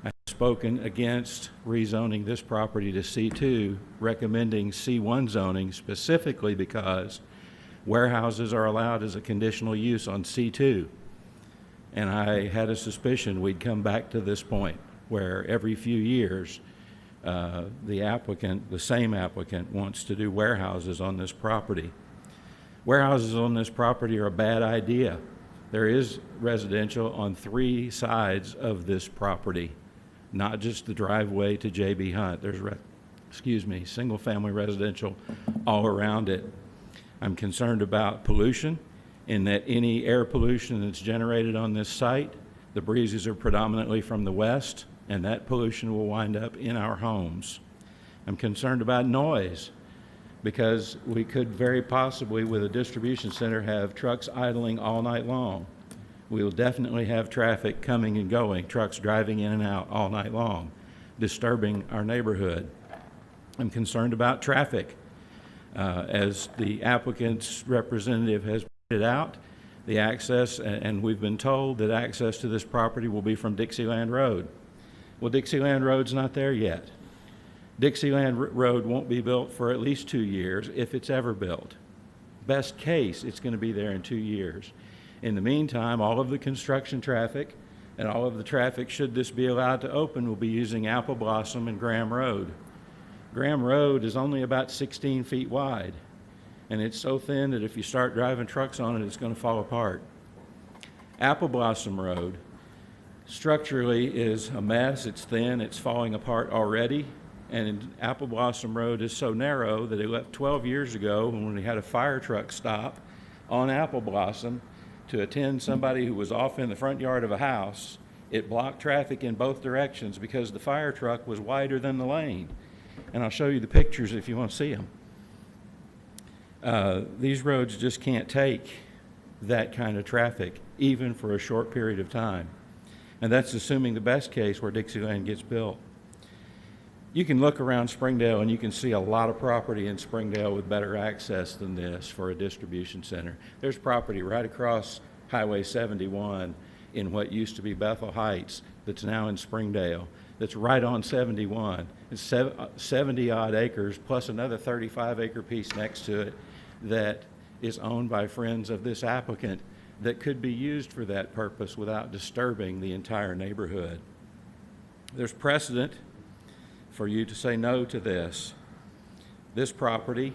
I have spoken against rezoning this property to C2, recommending C1 zoning specifically because warehouses are allowed as a conditional use on C2. And I had a suspicion we'd come back to this point where every few years the same applicant wants to do warehouses on this property. Warehouses on this property are a bad idea. There is residential on 3 sides of this property, not just the driveway to J.B. Hunt. There's, single-family residential all around it. I'm concerned about pollution in that any air pollution that's generated on this site, the breezes are predominantly from the west, and that pollution will wind up in our homes. I'm concerned about noise because we could very possibly, with a distribution center, have trucks idling all night long. We will definitely have traffic coming and going, trucks driving in and out all night long, disturbing our neighborhood. I'm concerned about traffic. As the applicant's representative has pointed out, the access, and we've been told that access to this property will be from Dixieland Road. Well, Dixieland Road's not there yet. Dixieland Road won't be built for at least 2 years, if it's ever built. Best case, it's going to be there in 2 years. In the meantime, all of the construction traffic and all of the traffic, should this be allowed to open, will be using Apple Blossom and Graham Road. Graham Road is only about 16 feet wide, and it's so thin that if you start driving trucks on it, it's going to fall apart. Apple Blossom Road structurally is a mess. It's thin, it's falling apart already. And Apple Blossom Road is so narrow that it left 12 years ago when we had a fire truck stop on Apple Blossom to attend somebody who was off in the front yard of a house. It blocked traffic in both directions because the fire truck was wider than the lane. And I'll show you the pictures if you want to see them. These roads just can't take that kind of traffic, even for a short period of time. And that's assuming the best case where Dixieland gets built. You can look around Springdale and you can see a lot of property in Springdale with better access than this for a distribution center. There's property right across Highway 71 in what used to be Bethel Heights that's now in Springdale, that's right on 71. It's 70 odd acres plus another 35-acre piece next to it that is owned by friends of this applicant that could be used for that purpose without disturbing the entire neighborhood. There's precedent for you to say no to this. This property,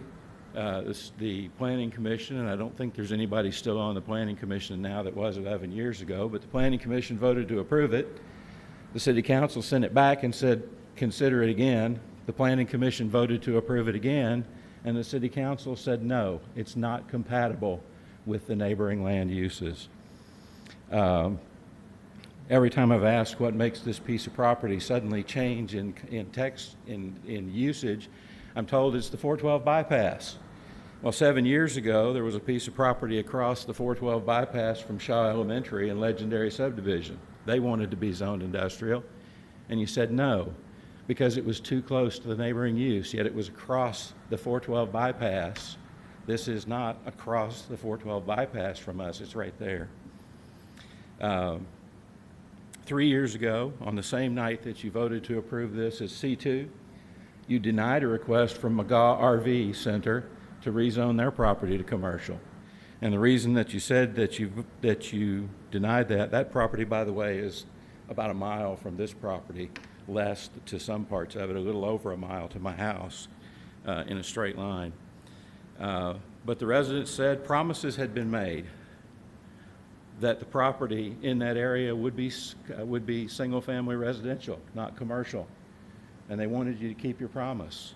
the Planning Commission, and I don't think there's anybody still on the Planning Commission now that was 11 years ago, but the Planning Commission voted to approve it. The City Council sent it back and said, consider it again. The Planning Commission voted to approve it again, and the City Council said no, it's not compatible with the neighboring land uses. Every time I've asked what makes this piece of property suddenly change in usage, I'm told it's the 412 bypass. Well, 7 years ago, there was a piece of property across the 412 bypass from Shaw Elementary and Legendary Subdivision. They wanted to be zoned industrial, and you said no, because it was too close to the neighboring use, yet it was across the 412 bypass. This is not across the 412 bypass from us, it's right there. 3 years ago, on the same night that you voted to approve this as C2, you denied a request from McGaw RV Center to rezone their property to commercial. And the reason that you said that you denied that property, by the way, is about a mile from this property, less to some parts of it, a little over a mile to my house in a straight line. But the residents said promises had been made that the property in that area would be single-family residential, not commercial. And they wanted you to keep your promise.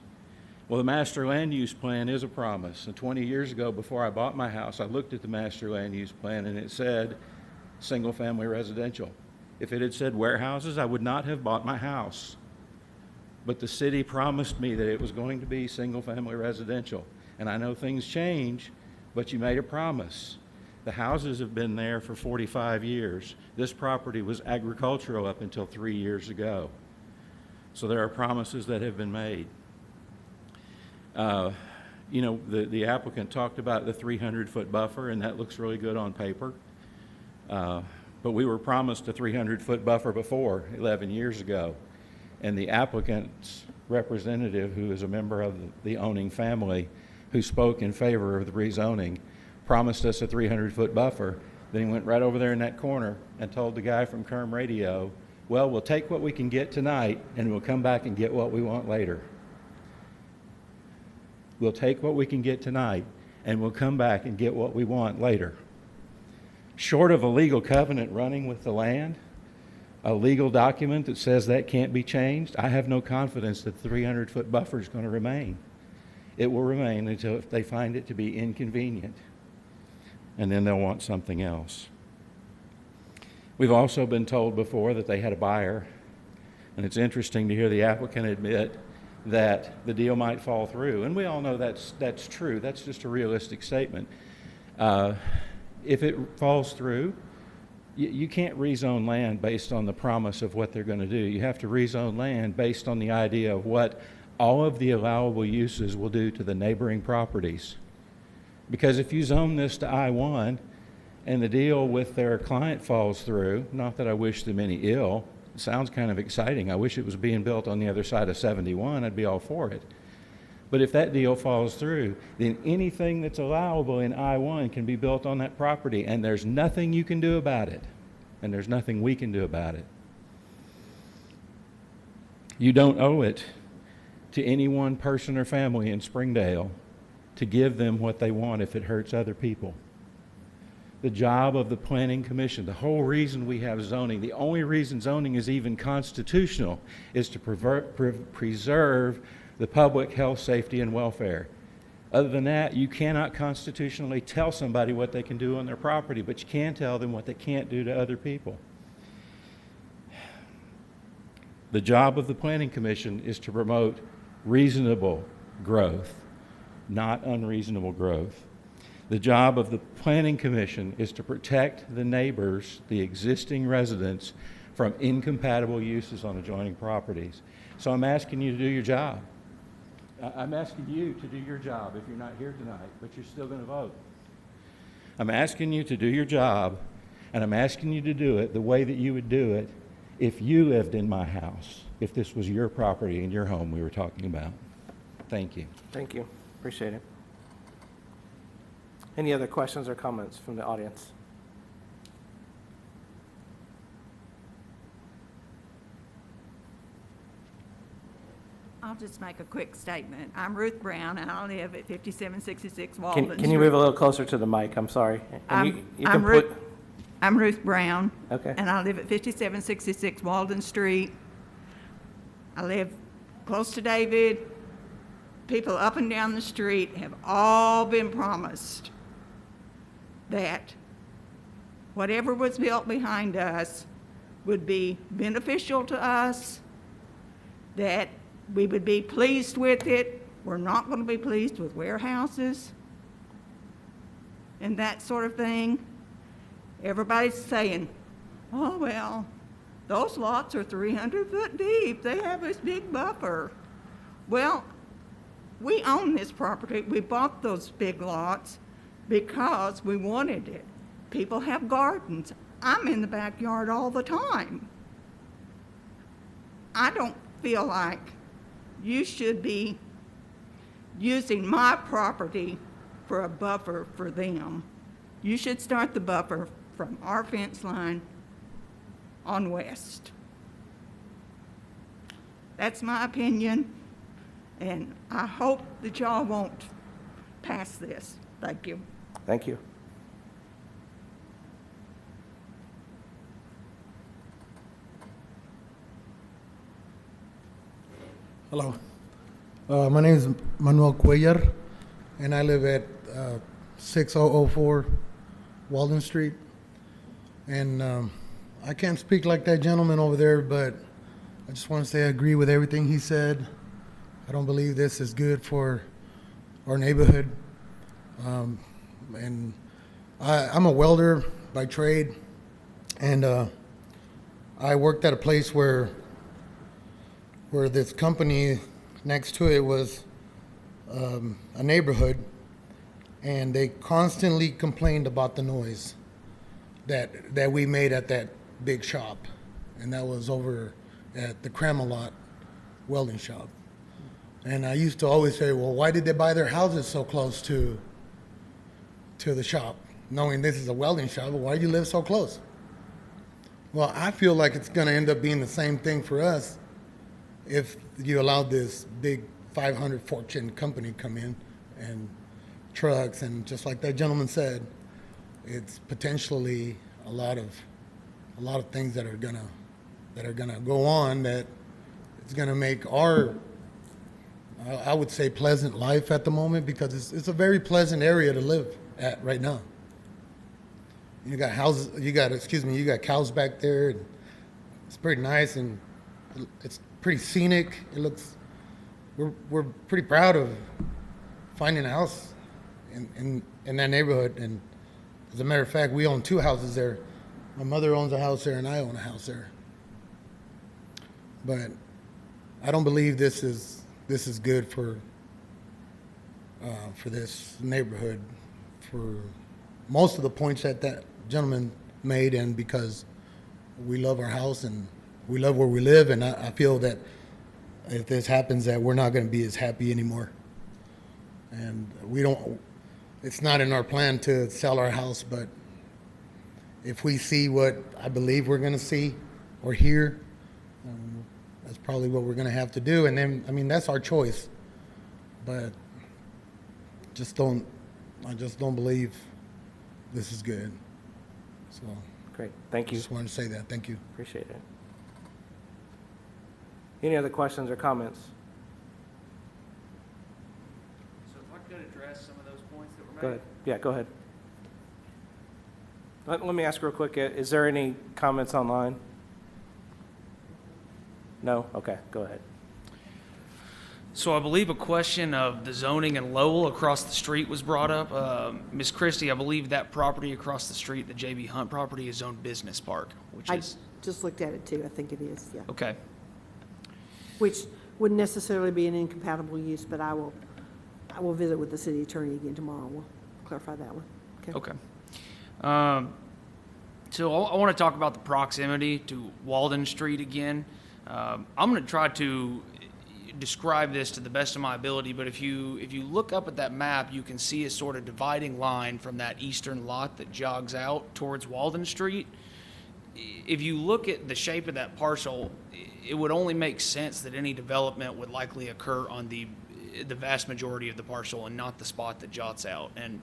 Well, the master land use plan is a promise. And 20 years ago, before I bought my house, I looked at the master land use plan and it said single-family residential. If it had said warehouses, I would not have bought my house. But the city promised me that it was going to be single-family residential. And I know things change, but you made a promise. The houses have been there for 45 years. This property was agricultural up until 3 years ago. So there are promises that have been made. You know, the applicant talked about the 300-foot buffer, and that looks really good on paper. But we were promised a 300-foot buffer before, 11 years ago. And the applicant's representative, who is a member of the owning family, who spoke in favor of the rezoning, promised us a 300-foot buffer. Then he went right over there in that corner and told the guy from Kerm Radio, well, we'll take what we can get tonight and we'll come back and get what we want later. We'll take what we can get tonight and we'll come back and get what we want later. Short of a legal covenant running with the land, a legal document that says that can't be changed, I have no confidence that the 300-foot buffer is going to remain. It will remain until they find it to be inconvenient, and then they'll want something else. We've also been told before that they had a buyer, and it's interesting to hear the applicant admit that the deal might fall through, and we all know that's true. That's just a realistic statement. If it falls through, you can't rezone land based on the promise of what they're going to do. You have to rezone land based on the idea of what all of the allowable uses will do to the neighboring properties. Because if you zone this to I-1 and the deal with their client falls through, not that I wish them any ill, it sounds kind of exciting. I wish it was being built on the other side of 71. I'd be all for it. But if that deal falls through, then anything that's allowable in I-1 can be built on that property, and there's nothing you can do about it, and there's nothing we can do about it. You don't owe it to any one person or family in Springdale to give them what they want if it hurts other people. The job of the Planning Commission, the whole reason we have zoning, the only reason zoning is even constitutional, is to preserve the public health, safety, and welfare. Other than that, you cannot constitutionally tell somebody what they can do on their property, but you can tell them what they can't do to other people. The job of the Planning Commission is to promote reasonable growth, not unreasonable growth. The job of the Planning Commission is to protect the neighbors, the existing residents, from incompatible uses on adjoining properties. So I'm asking you to do your job. I'm asking you to do your job if you're not here tonight, but you're still going to vote. I'm asking you to do your job, and I'm asking you to do it the way that you would do it if you lived in my house, if this was your property and your home we were talking about. Thank you. Thank you. Appreciate it. Any other questions or comments from the audience? I'll just make a quick statement. I'm Ruth Brown, and I live at 5766 Walden Street. Can you move a little closer to the mic? I'm sorry. I'm Ruth Brown. Okay. And I live at 5766 Walden Street. I live close to David. People up and down the street have all been promised that whatever was built behind us would be beneficial to us, that we would be pleased with it. We're not going to be pleased with warehouses and that sort of thing. Everybody's saying, oh, well, those lots are 300 foot deep. They have this big buffer. Well, we own this property. We bought those big lots because we wanted it. People have gardens. I'm in the backyard all the time. I don't feel like you should be using my property for a buffer for them. You should start the buffer from our fence line on west. That's my opinion, and I hope that y'all won't pass this. Thank you. Thank you. Hello. My name is Manuel Cuellar, and I live at 6004 Walden Street. And I can't speak like that gentleman over there, but I just want to say I agree with everything he said. I don't believe this is good for our neighborhood. And I'm a welder by trade, and I worked at a place where this company next to it was a neighborhood, and they constantly complained about the noise that we made at that big shop, and that was over at the Cramelot welding shop. And I used to always say, well, why did they buy their houses so close to the shop, knowing this is a welding shop? But why do you live so close? Well, I feel like it's going to end up being the same thing for us if you allowed this big 500 Fortune company come in and trucks, and just like that gentleman said, it's potentially a lot of things that are gonna go on that it's gonna make our, I would say, pleasant life at the moment, because it's a very pleasant area to live at right now. You got houses, you got cows back there, and it's pretty nice, and it's pretty scenic. It looks, we're pretty proud of finding a house in that neighborhood. And as a matter of fact, we own 2 houses there. My mother owns a house there, and I own a house there. But I don't believe this is good for this neighborhood, for most of the points that gentleman made, and because we love our house and we love where we live, and I feel that if this happens, that we're not going to be as happy anymore. And it's not in our plan to sell our house, but if we see what I believe we're going to see or hear, that's probably what we're going to have to do. And then, I mean, that's our choice. But I just don't believe this is good. So Great, thank you. Just wanted to say that. Thank you. Appreciate it. Any other questions or comments? So if I could address some of those points that were made. Go ahead. Yeah, go ahead. Let me ask real quick, is there any comments online? No? Okay, go ahead. So I believe a question of the zoning in Lowell across the street was brought up. Ms. Christie, I believe that property across the street, the J.B. Hunt property, is zoned business park, which I is... just looked at it too. I think it is, yeah. Okay. Which wouldn't necessarily be an incompatible use, but I will visit with the city attorney again tomorrow. We'll clarify that one. Okay. So I want to talk about the proximity to Walden Street again. I'm going to try to describe this to the best of my ability, but if you look up at that map, you can see a sort of dividing line from that eastern lot that jogs out towards Walden Street. If you look at the shape of that parcel, it would only make sense that any development would likely occur on the vast majority of the parcel and not the spot that jots out. And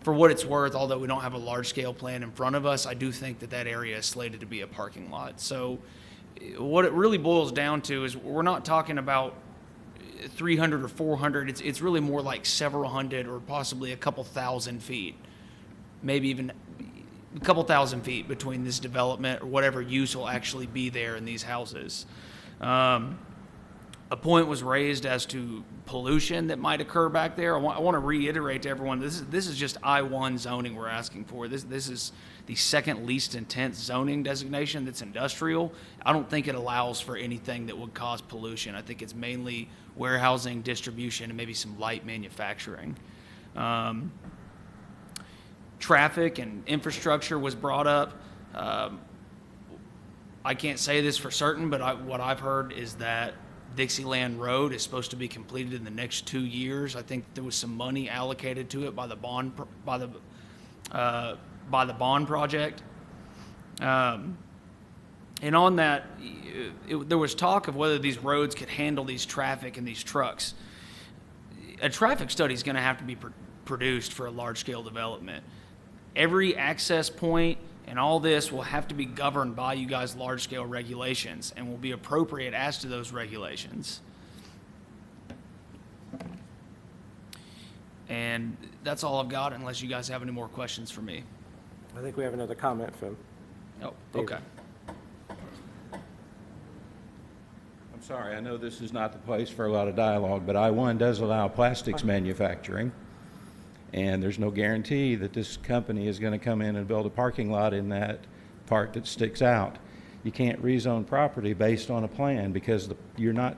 for what it's worth, although we don't have a large-scale plan in front of us, I do think that area is slated to be a parking lot. So what it really boils down to is we're not talking about 300 or 400. It's really more like several hundred or possibly a couple thousand feet, maybe even a couple thousand feet between this development or whatever use will actually be there in these houses. A point was raised as to pollution that might occur back there. I want to reiterate to everyone, this is just I-1 zoning we're asking for. This is the second least intense zoning designation that's industrial. I don't think it allows for anything that would cause pollution. I think it's mainly warehousing, distribution, and maybe some light manufacturing. Traffic and infrastructure was brought up. I can't say this for certain, but what I've heard is that Dixieland Road is supposed to be completed in the next 2 years. I think there was some money allocated to it by the bond project. And on that, there was talk of whether these roads could handle these traffic and these trucks. A traffic study is going to have to be produced for a large-scale development. Every access point and all this will have to be governed by you guys' large-scale regulations and will be appropriate as to those regulations. And that's all I've got, unless you guys have any more questions for me. I think we have another comment from Oh, David. okay. I'm sorry, I know this is not the place for a lot of dialogue, but I-1 does allow plastics manufacturing, and there's no guarantee that this company is going to come in and build a parking lot in that part that sticks out. You can't rezone property based on a plan because you're not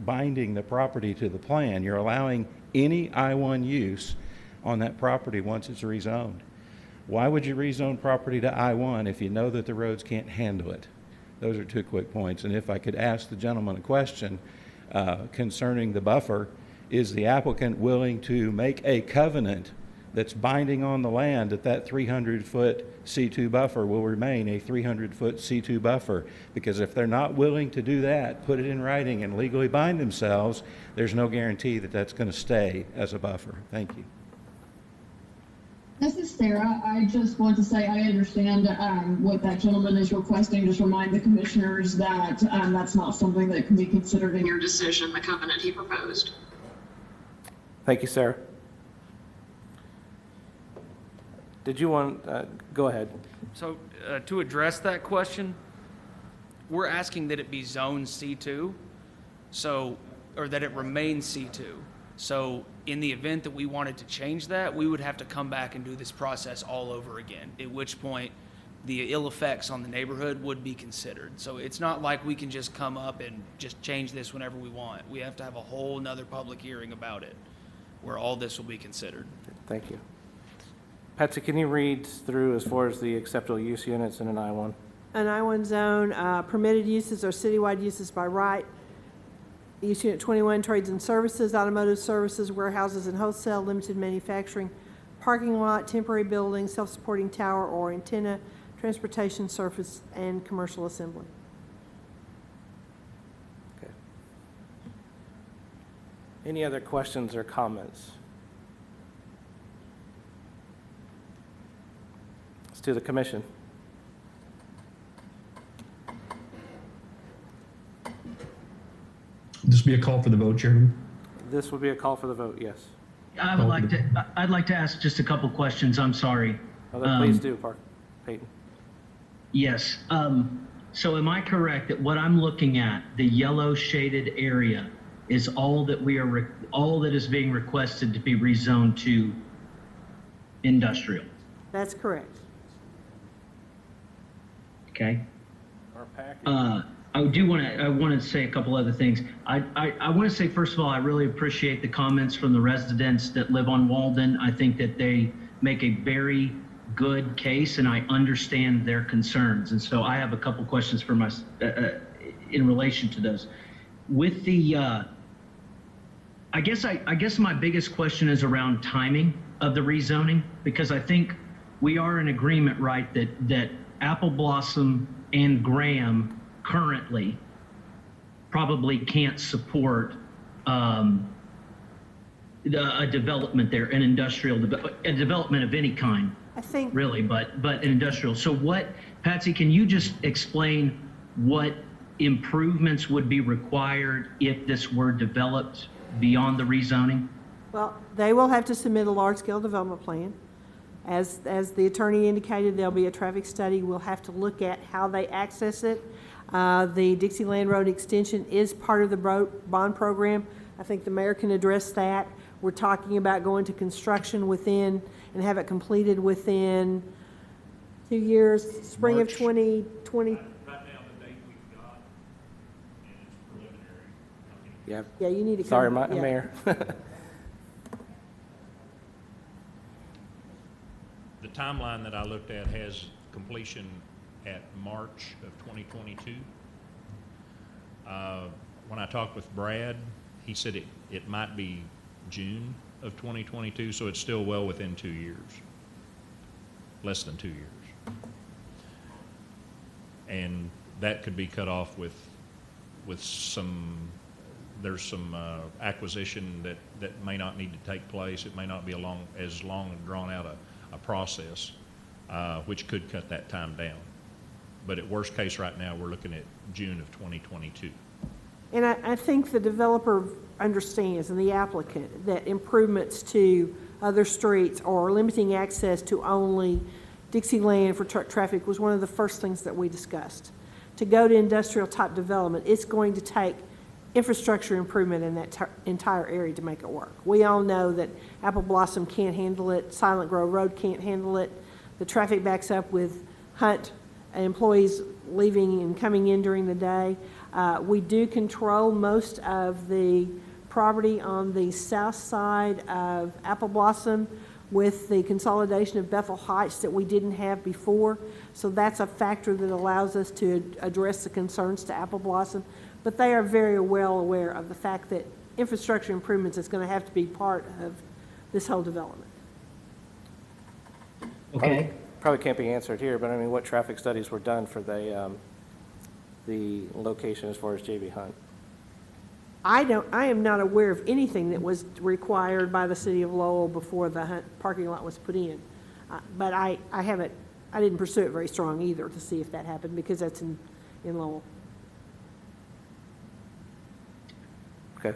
binding the property to the plan. You're allowing any I-1 use on that property once it's rezoned. Why would you rezone property to I-1 if you know that the roads can't handle it? Those are two quick points. And if I could ask the gentleman a question concerning the buffer, is the applicant willing to make a covenant that's binding on the land that that 300-foot C2 buffer will remain a 300-foot C2 buffer? Because if they're not willing to do that, put it in writing and legally bind themselves, there's no guarantee that that's going to stay as a buffer. Thank you. This is Sarah. I just want to say I understand what that gentleman is requesting. Just remind the commissioners that that's not something that can be considered in your decision, the covenant he proposed. Thank you, Sarah. Did you want, go ahead. So to address that question, we're asking that it be zone C2, or that it remain C2. So in the event that we wanted to change that, we would have to come back and do this process all over again, at which point the ill effects on the neighborhood would be considered. So it's not like we can just come up and just change this whenever we want. We have to have a whole nother public hearing about it, where all this will be considered. Thank you. Patsy, can you read through as far as the acceptable use units in an I-1? An I-1 zone, permitted uses are citywide uses by right. Use Unit 21, trades and services, automotive services, warehouses and wholesale, limited manufacturing, parking lot, temporary building, self-supporting tower or antenna, transportation surface, and commercial assembly. Okay. Any other questions or comments? Let's do the commission. This will be a call for the vote, Chairman. This will be a call for the vote, yes. I'd like to ask just a couple questions. I'm sorry. Oh, then please do, Peyton. Yes. So am I correct that what I'm looking at, the yellow shaded area, is all that all that is being requested to be rezoned to industrial? That's correct. Okay. Our package. I want to say a couple other things. I want to say, first of all, I really appreciate the comments from the residents that live on Walden. I think that they make a very good case, and I understand their concerns. And so I have a couple questions for in relation to those. With the, I guess my biggest question is around timing of the rezoning, because I think we are in agreement, right, that Apple Blossom and Graham currently probably can't support a development there, an industrial a development of any kind. I think really, but an industrial. So what, Patsy, can you just explain what improvements would be required if this were developed beyond the rezoning? Well, they will have to submit a large-scale development plan. As the attorney indicated, there'll be a traffic study. We'll have to look at how they access it. The Dixieland Road extension is part of the bond program. I think the mayor can address that. We're talking about going to construction within and have it completed within 2 years, spring March. of 2020. Yeah. Yeah, you need to. Sorry, come, yeah. Mayor. The timeline that I looked at has completion at March of 2022. When I talked with Brad, he said it might be June of 2022, so it's still well within 2 years, less than 2 years. And that could be cut off with some there's some acquisition that may not need to take place. It may not be as long and drawn out a process, which could cut that time down. But at worst case right now, we're looking at June of 2022. And I think the developer understands, and the applicant, that improvements to other streets or limiting access to only Dixieland for truck traffic was one of the first things that we discussed. To go to industrial type development, it's going to take infrastructure improvement in that entire area to make it work. We all know that Apple Blossom can't handle it, Silent Grove Road can't handle it, the traffic backs up with Hunt employees leaving and coming in during the day. We do control most of the property on the south side of Apple Blossom with the consolidation of Bethel Heights that we didn't have before. So that's a factor that allows us to address the concerns to Apple Blossom. But they are very well aware of the fact that infrastructure improvements is going to have to be part of this whole development. Okay. Probably can't be answered here, but I mean, what traffic studies were done for the location as far as JB Hunt? I am not aware of anything that was required by the city of Lowell before the Hunt parking lot was put in. But I didn't pursue it very strong either to see if that happened, because that's in Lowell. Okay.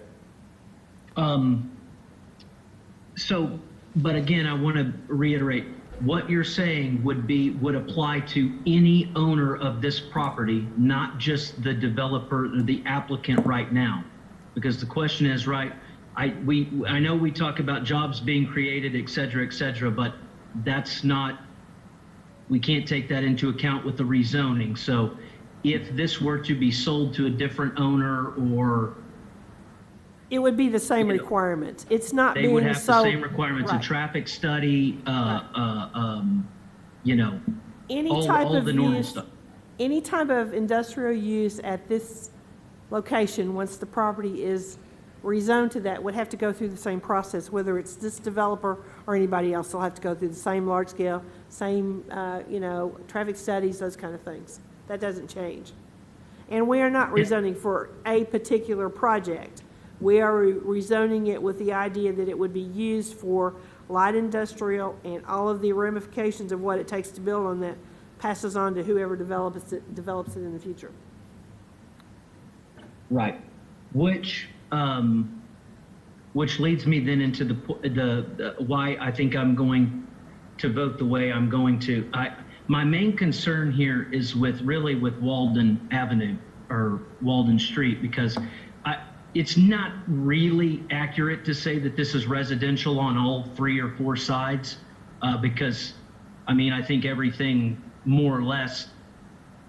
So, but again, I want to reiterate, what you're saying would apply to any owner of this property, not just the developer or the applicant right now. Because the question is, right, I know we talk about jobs being created, et cetera, but that's not, we can't take that into account with the rezoning. So if this were to be sold to a different owner, or it would be the same requirements. It's not being they sold. would have the same requirements, right. A traffic study, you know, Any type all of the normal use, stuff. any type of industrial use at this location, once the property is rezoned to that, would have to go through the same process, whether it's this developer or anybody else. They'll have to go through the same large scale, same, traffic studies, those kind of things. That doesn't change. And we are not rezoning for a particular project. We are rezoning it with the idea that it would be used for light industrial, and all of the ramifications of what it takes to build on that passes on to whoever develops it in the future. Right. Which leads me then into the why I think I'm going to vote the way I'm going to. My main concern here is with Walden Avenue or Walden Street, because it's not really accurate to say that this is residential on all 3 or 4 sides, because I mean, I think everything more or less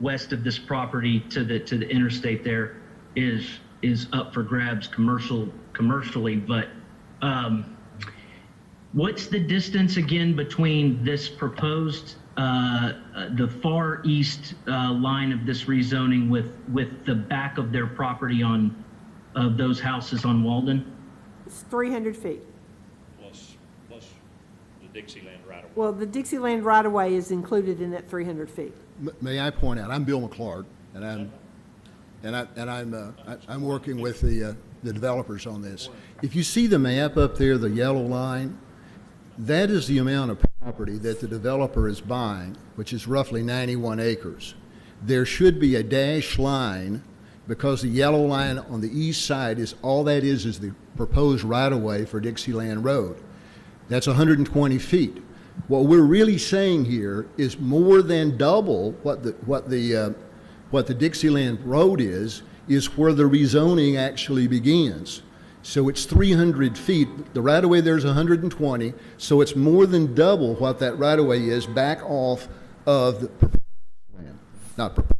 west of this property to the interstate there is up for grabs commercially. But what's the distance again between this proposed the far east line of this rezoning with the back of their property of those houses on Walden? It's 300 feet. Plus the Dixieland right away. Well, the Dixieland right-of-way is included in that 300 feet. May I point out, I'm Bill Mclard, and I'm working with the developers on this. If you see the map up there, the yellow line, that is the amount of property that the developer is buying, which is roughly 91 acres. There should be a dashed line, because the yellow line on the east side is the proposed right-of-way for Dixieland Road. That's 120 feet. What we're really saying here is more than double what the Dixieland Road is where the rezoning actually begins. So it's 300 feet. The right-of-way there's 120, so it's more than double what that right-of-way is back off of the land, not proposed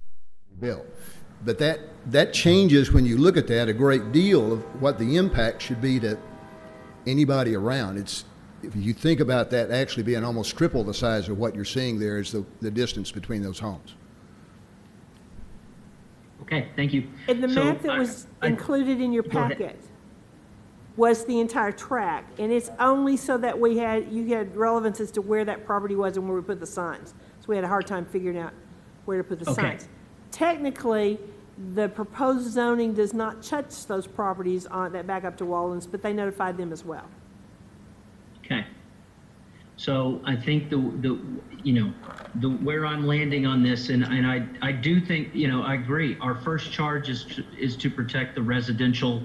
built. But that changes, when you look at that, a great deal of what the impact should be to anybody around. If you think about that actually being almost triple the size of what you're seeing there is the distance between those homes. Okay, thank you. And the map that was included in your packet was the entire tract, and it's only so that you had relevance as to where that property was and where we put the signs. So we had a hard time figuring out where to put the signs. Technically, The proposed zoning does not touch those properties that back up to Walden's, but they notified them as well. Okay. So I think where I'm landing on this, and I do think, I agree. Our first charge is to protect the residential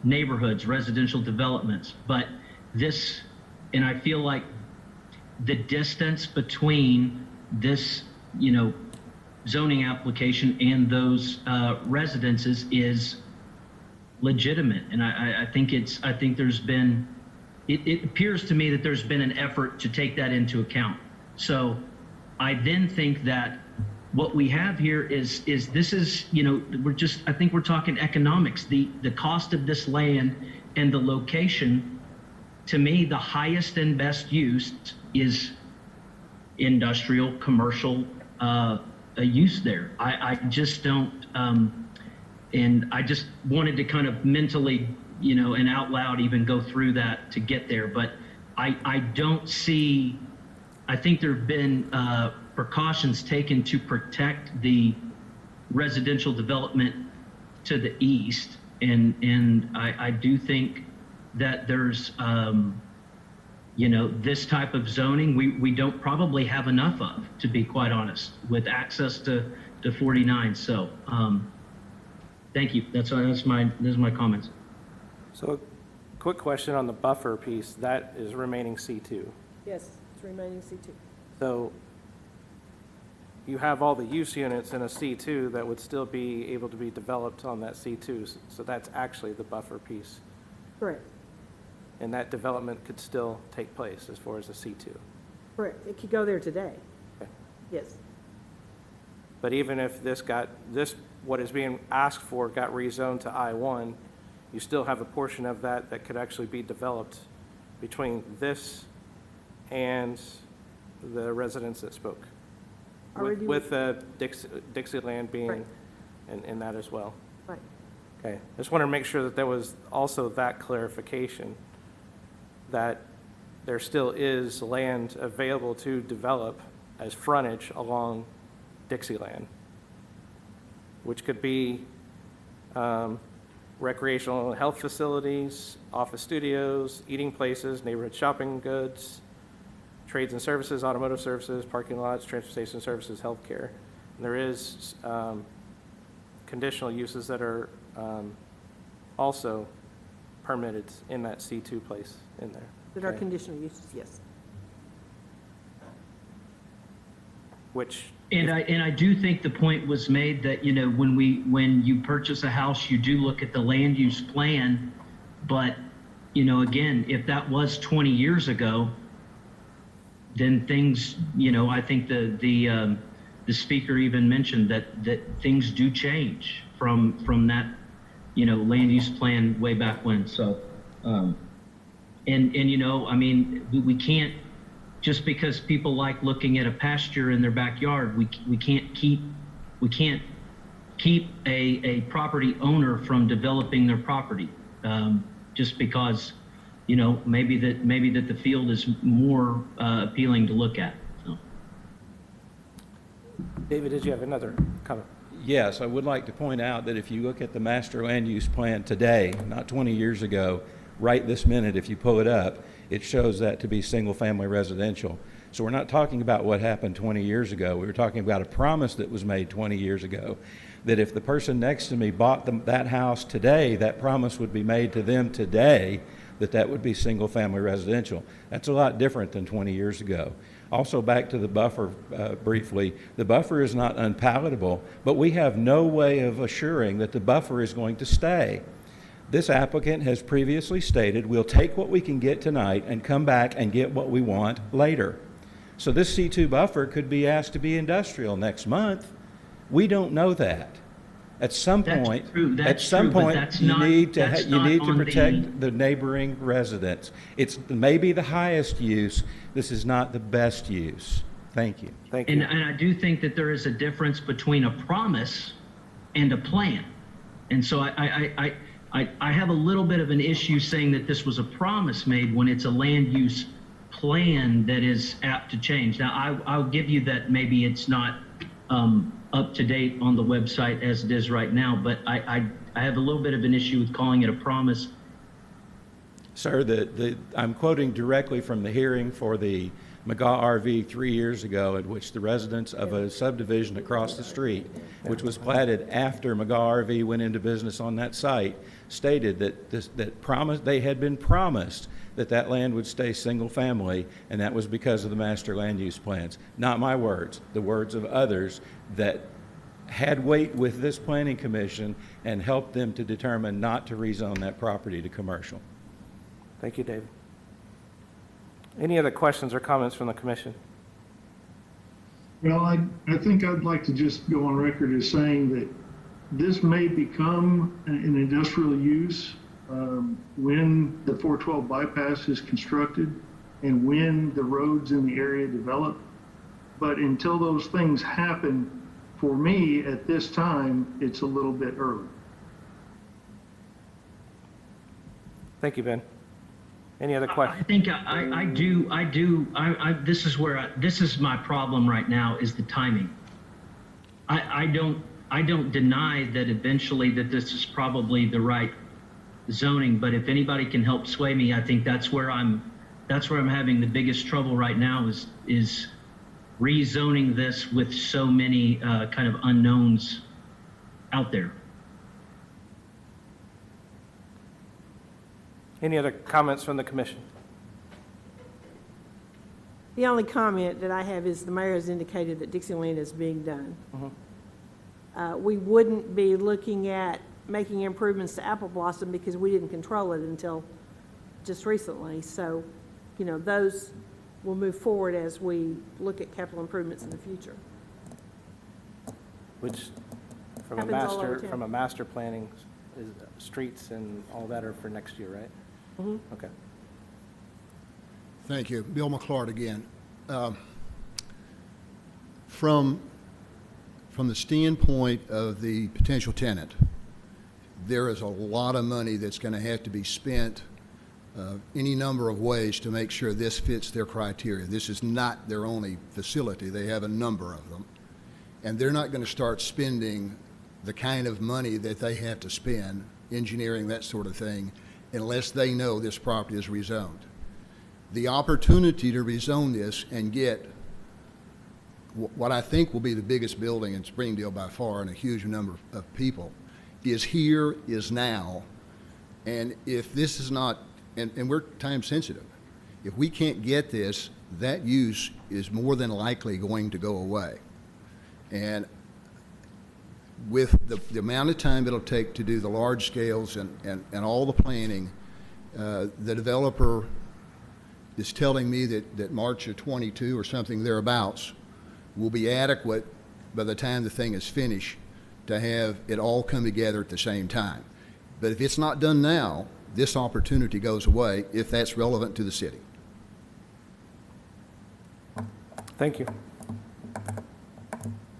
neighborhoods, residential developments. But this, and I feel like the distance between this, zoning application and those residences is legitimate. And I think there's been, it appears to me that there's been an effort to take that into account. So I then think that what we have here is this is, I think we're talking economics. The cost of this land and the location, to me, the highest and best use is industrial, commercial use there. I just don't, and I just wanted to kind of mentally, and out loud even go through that to get there. But I don't see, I think there have been precautions taken to protect the residential development to the east. And I do think that there's, this type of zoning, we don't probably have enough of, to be quite honest, with access to 49. So thank you. Those are my comments. So quick question on the buffer piece, that is remaining C2. Yes, it's remaining C2. So you have all the use units in a C2 that would still be able to be developed on that C2. So that's actually the buffer piece. Correct. And that development could still take place as far as a C2. Correct. It could go there today. Okay. Yes. But even if what is being asked for got rezoned to I1, you still have a portion of that that could actually be developed between this and the residents that spoke. With Dixieland being right. in that as well. Right. Okay. I just want to make sure that there was also that clarification, that there still is land available to develop as frontage along Dixieland, which could be recreational and health facilities, office studios, eating places, neighborhood shopping goods, trades and services, automotive services, parking lots, transportation services, healthcare. And there is conditional uses that are also permitted in that C2 place in there. That are conditional uses, yes. Which. And I do think the point was made that, when you purchase a house, you do look at the land use plan. But, again, if that was 20 years ago, then things, I think the speaker even mentioned that things do change from that, land use plan way back when. So, we can't, just because people like looking at a pasture in their backyard, we can't keep a property owner from developing their property, just because, maybe that the field is more appealing to look at. So. David, did you have another comment? Yes, I would like to point out that if you look at the master land use plan today, not 20 years ago, right this minute, if you pull it up, it shows that to be single-family residential. So we're not talking about what happened 20 years ago. We were talking about a promise that was made 20 years ago, that if the person next to me bought that house today, that promise would be made to them today, that would be single-family residential. That's a lot different than 20 years ago. Also, back to the buffer briefly, the buffer is not unpalatable, but we have no way of assuring that the buffer is going to stay. This applicant has previously stated, we'll take what we can get tonight and come back and get what we want later. So this C2 buffer could be asked to be industrial next month. We don't know that. At some point, you need to protect the neighboring residents. It's maybe the highest use. This is not the best use. Thank you. Thank you. And I do think that there is a difference between a promise and a plan. And so I have a little bit of an issue saying that this was a promise made when it's a land use plan that is apt to change. Now, I'll give you that maybe it's not up to date on the website as it is right now, but I have a little bit of an issue with calling it a promise. Sir, I'm quoting directly from the hearing for the McGaw RV 3 years ago, in which the residents of a subdivision across the street, which was platted after McGaw RV went into business on that site, stated that they had been promised that that land would stay single family, and that was because of the master land use plans. Not my words, the words of others that had weight with this planning commission and helped them to determine not to rezone that property to commercial. Thank you, David. Any other questions or comments from the commission? Well, I think I'd like to just go on record as saying that this may become an industrial use when the 412 bypass is constructed and when the roads in the area develop. But until those things happen, for me at this time, it's a little bit early. Thank you, Ben. Any other questions? I think this is my problem right now, is the timing. I don't deny that eventually that this is probably the right zoning, but if anybody can help sway me, I think that's where I'm having the biggest trouble right now, is rezoning this with so many kind of unknowns out there. Any other comments from the commission? The only comment that I have is the mayor has indicated that Dixieland is being done. We wouldn't be looking at making improvements to Apple Blossom because we didn't control it until just recently. So, you know, those will move forward as we look at capital improvements in the future. Which, from a master planning, is streets and all that are for next year, right? Okay. Thank you. Bill Mclard again. From the standpoint of the potential tenant, there is a lot of money that's going to have to be spent any number of ways to make sure this fits their criteria. This is not their only facility. They have a number of them. And they're not going to start spending the kind of money that they have to spend, engineering, that sort of thing, unless they know this property is rezoned. The opportunity to rezone this and get what I think will be the biggest building in Springdale by far, and a huge number of people, is here, is now. And if this is not, and we're time sensitive, if we can't get this, that use is more than likely going to go away. And with the amount of time it'll take to do the large scales and all the planning, the developer is telling me that March of 22 or something thereabouts will be adequate by the time the thing is finished to have it all come together at the same time. But if it's not done now, this opportunity goes away if that's relevant to the city. Thank you.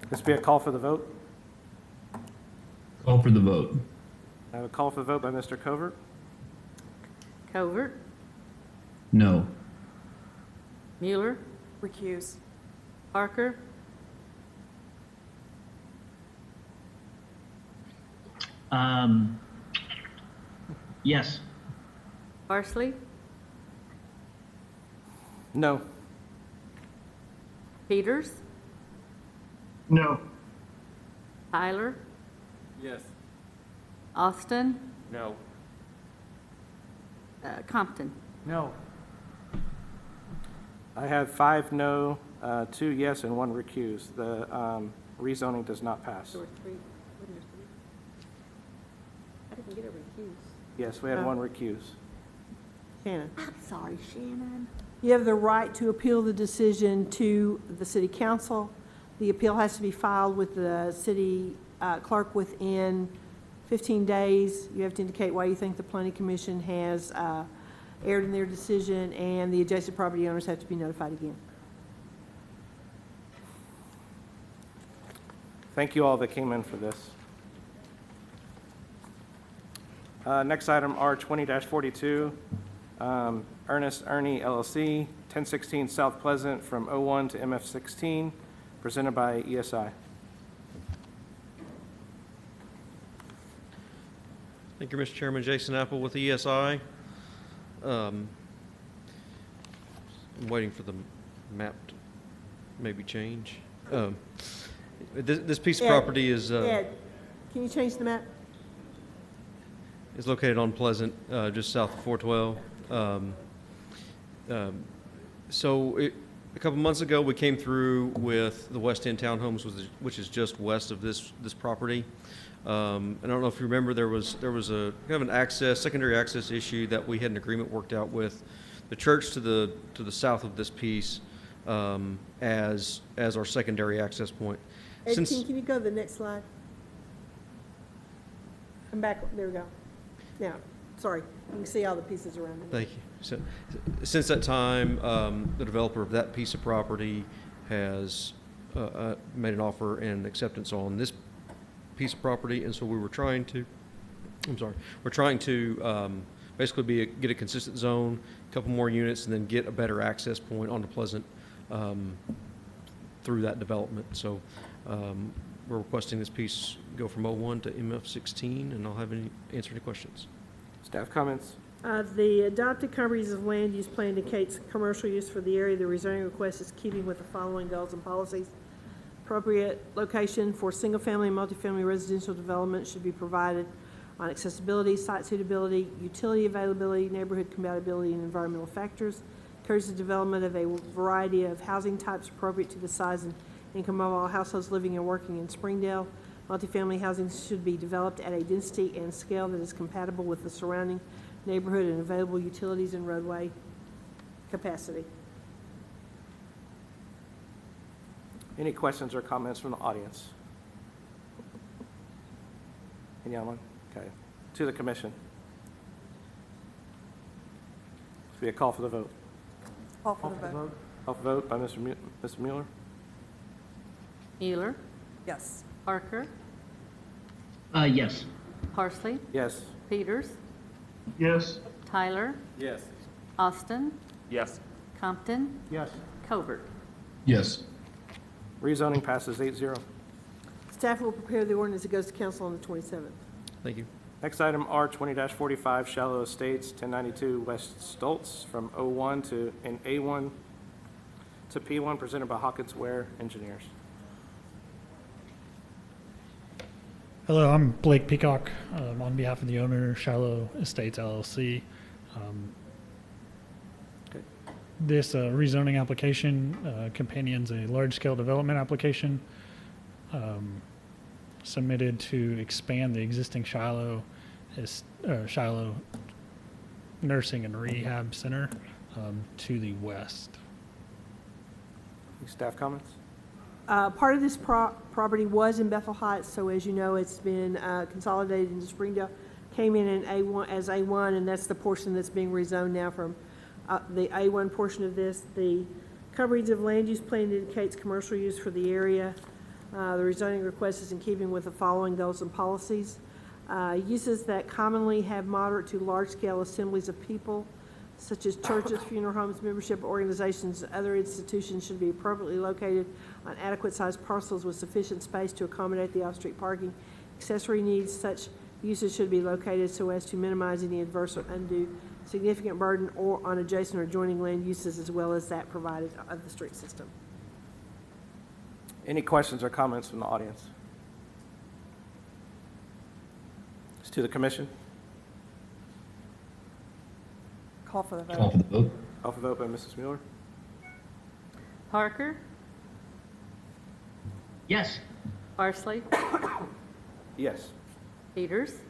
This be a call for the vote. Call for the vote. I have a call for the vote by Mr. Covert. Covert, No. Mueller, Recuse. Parker, Yes. Parsley, No. Peters, No. Tyler, Yes. Austin, No. Compton. No. I have 5 no, 2 yes, and 1 recuse. The rezoning does not pass. There were 3. Wasn't there 3? I didn't get a recuse. Yes, we had 1 recuse. Shannon. I'm sorry, Shannon. You have the right to appeal the decision to the city council. The appeal has to be filed with the city clerk within 15 days. You have to indicate why you think the planning commission has erred in their decision, and the adjacent property owners have to be notified again. Thank you all that came in for this. Next item, R20-42, Ernest Ernie LLC, 1016 South Pleasant from O1 to MF16, presented by ESI. Thank you, Mr. Chairman. Jason Apple with ESI. I'm waiting for the map to maybe change. This piece of property is Ed, can you change the map? is located on Pleasant, just south of 412. A couple months ago, we came through with the West End Townhomes, which is just west of this property. I don't know if you remember, there was a kind of an secondary access issue that we had an agreement worked out with the church to the south of this piece as our secondary access point. Ed, can you go to the next slide? Come back. There we go. Now, sorry, you can see all the pieces around it. Thank you. So, since that time, the developer of that piece of property has made an offer and acceptance on this piece of property, and so we're trying to basically get a consistent zone, a couple more units, and then get a better access point onto Pleasant through that development. So we're requesting this piece go from 01 to MF16, and I'll answer any questions. Staff comments? The adopted comprehensive land use plan indicates commercial use for the area. The rezoning request is keeping with the following goals and policies. Appropriate location for single-family and multifamily residential development should be provided on accessibility, site suitability, utility availability, neighborhood compatibility, and environmental factors. Encourages the development of a variety of housing types appropriate to the size and income of all households living and working in Springdale. Multifamily housing should be developed at a density and scale that is compatible with the surrounding neighborhood and available utilities and roadway capacity. Any questions or comments from the audience? Any online? Okay. To the commission. This will be a call for the vote. Call for the vote. Call for vote by Mr. Mueller. Mueller, Yes. Parker, Yes. Parsley, Yes. Peters, Yes. Tyler, Yes. Austin, Yes. Compton, Yes. Covert. Yes. Rezoning passes 8-0. Staff will prepare the ordinance that goes to council on the 27th. Thank you. Next item, R20-45, Shallow Estates, 1092 West Stoltz, from O1 to an A1 to P1, presented by Hawkinswear Engineers. Hello, I'm Blake Peacock on behalf of the owner, Shallow Estates LLC. This rezoning application companions a large-scale development application submitted to expand the existing Shiloh Nursing and Rehab Center to the west. Any staff comments? Part of this property was in Bethel Heights, so as you know, it's been consolidated into Springdale. Came in A1 as A1, and that's the portion that's being rezoned now from the A1 portion of this. The comprehensive land use plan indicates commercial use for the area. The rezoning request is in keeping with the following goals and policies. Uses that commonly have moderate to large-scale assemblies of people, such as churches, funeral homes, membership organizations, and other institutions, should be appropriately located on adequate-sized parcels with sufficient space to accommodate the off-street parking. Accessory needs, such uses should be located so as to minimize any adverse or undue significant burden or on adjacent or adjoining land uses, as well as that provided of the street system. Any questions or comments from the audience? It's to the commission. Call for the vote. Call for the vote. Call for vote by Mrs. Mueller. Parker, Yes. Parsley, Yes. Peters,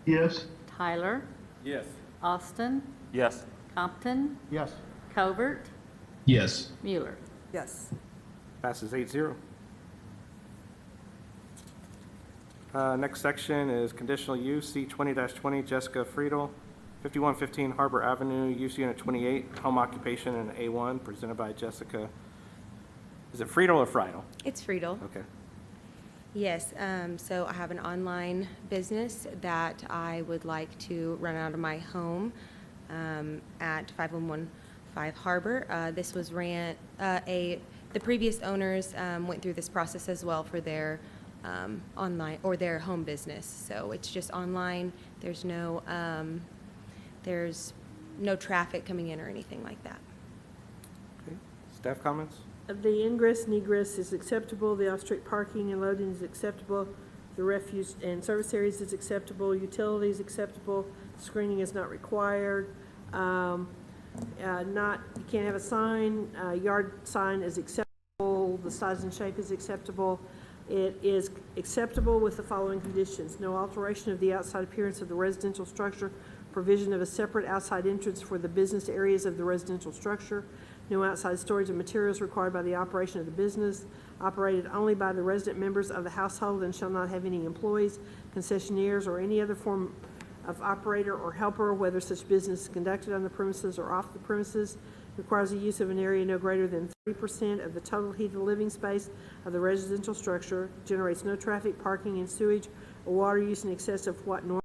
Yes. Tyler, Yes. Austin, Yes. Compton, Yes. Covert, Yes. Mueller. Yes. Passes 8-0. Next section is conditional use, C20-20, Jessica Friedel, 5115 Harbor Avenue, use unit 28, home occupation in A1, presented by Jessica. Is it Friedel or Friedel? It's Friedel. Okay. Yes, so I have an online business that I would like to run out of my home at 5115 Harbor. This was the previous owners went through this process as well for their online or their home business. So it's just online There's no traffic coming in or anything like that. Okay. Staff comments? The ingress and egress is acceptable, the off-street parking and loading is acceptable, the refuse and service areas is acceptable, utilities acceptable, screening is not required. You can't have a sign, yard sign is acceptable, the size and shape is acceptable. It is acceptable with the following conditions: no alteration of the outside appearance of the residential structure, provision of a separate outside entrance for the business areas of the residential structure, no outside storage of materials required by the operation of the business, operated only by the resident members of the household and shall not have any employees, concessionaires, or any other form of operator or helper, whether such business is conducted on the premises or off the premises, requires the use of an area no greater than 30% of the total heated living space of the residential structure, generates no traffic, parking, and sewage or water use in excess of what normal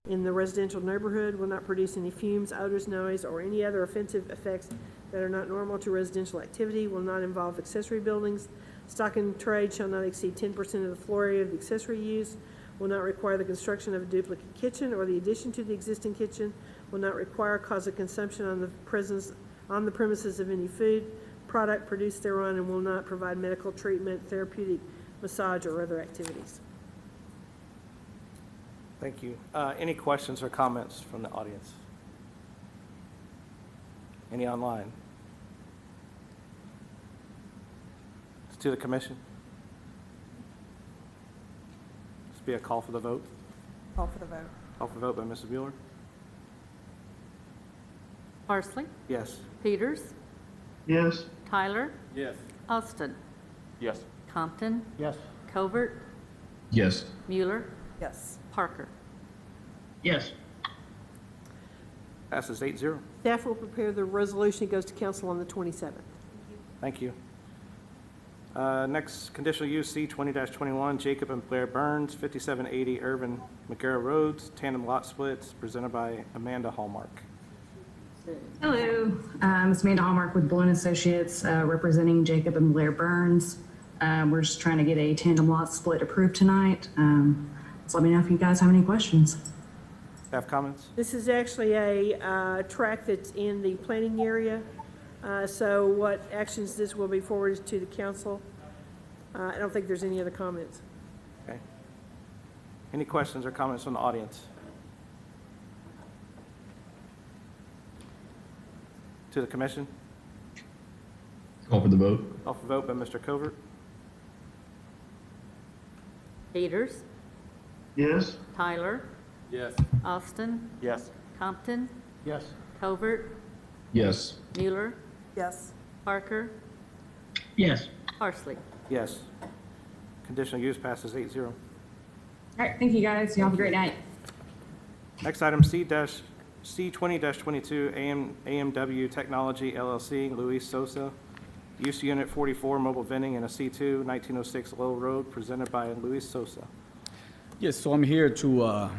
in the residential neighborhood, will not produce any fumes, odors, noise, or any other offensive effects that are not normal to residential activity, will not involve accessory buildings, stock and trade shall not exceed 10% of the floor area of the accessory use, will not require the construction of a duplicate kitchen or the addition to the existing kitchen, will not require cause of consumption on the premises of any food product produced thereon, and will not provide medical treatment, therapeutic massage, or other activities. Thank you. Any questions or comments from the audience? Any online? To the commission? This be a call for the vote. Call for the vote. Call for vote by Mrs. Mueller. Parsley? Yes. Peters? Yes. Tyler? Yes. Austin? Yes. Compton? Yes. Covert? Yes. Mueller? Yes. Parker? Yes. Passes 8-0. Staff will prepare the resolution. It goes to council on the 27th. Thank you. Next, conditional use C 20-21, Jacob and Blair Burns, 5780 Irvin McGarrett Roads, tandem lot splits, presented by Amanda Hallmark. Hello, it's Amanda Hallmark with Balloon Associates, representing Jacob and Blair Burns. We're just trying to get a tandem lot split approved tonight. So let me know if you guys have any questions. Staff comments? This is actually a tract that's in the planning area. So what actions this will be forwarded to the council. I don't think there's any other comments. Okay. Any questions or comments from the audience? To the commission? Call for the vote. Call for vote by Mr. Covert. Peters? Yes. Tyler? Yes. Austin? Yes. Compton? Yes. Covert? Yes. Mueller? Yes. Parker? Yes. Parsley? Yes. Conditional use passes 8-0. All right, thank you guys. You have a great night. Next item, C 20-22, AMW Technology LLC, Luis Sosa, use unit 44, mobile vending in a C2, 1906 Lowell Road, presented by Luis Sosa. Yes, so I'm here to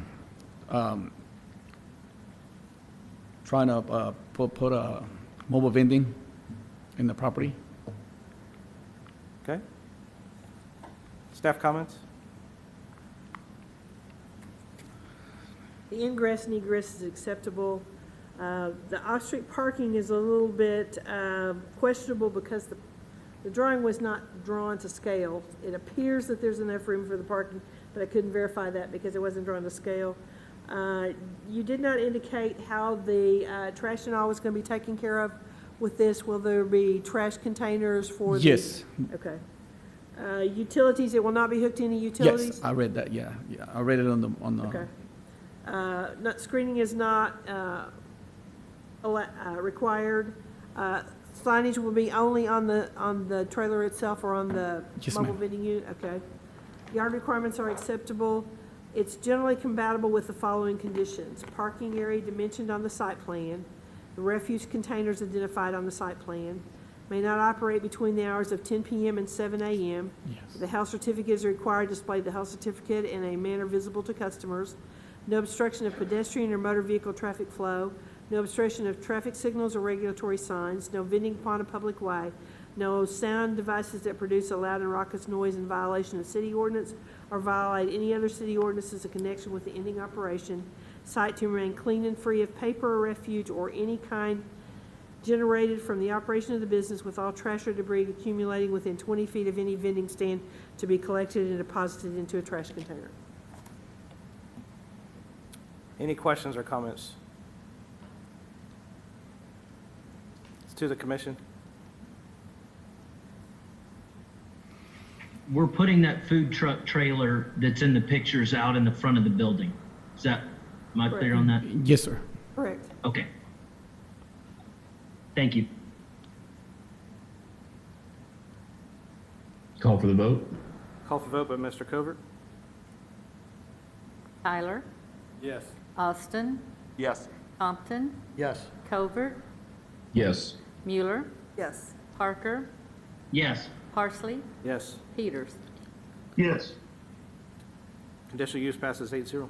trying to put a mobile vending in the property. Okay. Staff comments? The ingress and egress is acceptable. The off-street parking is a little bit questionable because the drawing was not drawn to scale. It appears that there's enough room for the parking, but I couldn't verify that because it wasn't drawn to scale. You did not indicate how the trash and all was going to be taken care of with this. Will there be trash containers for the? Yes. Okay. Utilities, it will not be hooked to any utilities? Yes, I read that, yeah. I read it on the. Okay. Screening is not required. Signage will be only on the trailer itself or on the Yes, mobile ma'am. vending unit? Okay. Yard requirements are acceptable. It's generally compatible with the following conditions: parking area dimensioned on the site plan, the refuse containers identified on the site plan, may not operate between the hours of 10 p.m. and 7 a.m. Yes. The health certificate is required to display the health certificate in a manner visible to customers. No obstruction of pedestrian or motor vehicle traffic flow. No obstruction of traffic signals or regulatory signs. No vending upon a public way. No sound devices that produce a loud and raucous noise in violation of city ordinance or violate any other city ordinances in connection with the ending operation. site to remain clean and free of paper or refuse or any kind generated from the operation of the business, with all trash or debris accumulating within 20 feet of any vending stand to be collected and deposited into a trash container. Any questions or comments? It's to the commission. We're putting that food truck trailer that's in the pictures out in the front of the building. Am I clear on that? Yes, sir. Correct. Okay. Thank you. Call for the vote. Call for vote by Mr. Covert. Tyler, Yes. Austin, Yes. Compton, Yes. Covert, Yes. Mueller, Yes. Parker, Yes. Parsley, Yes. Peters. Yes. Conditional use passes 8-0.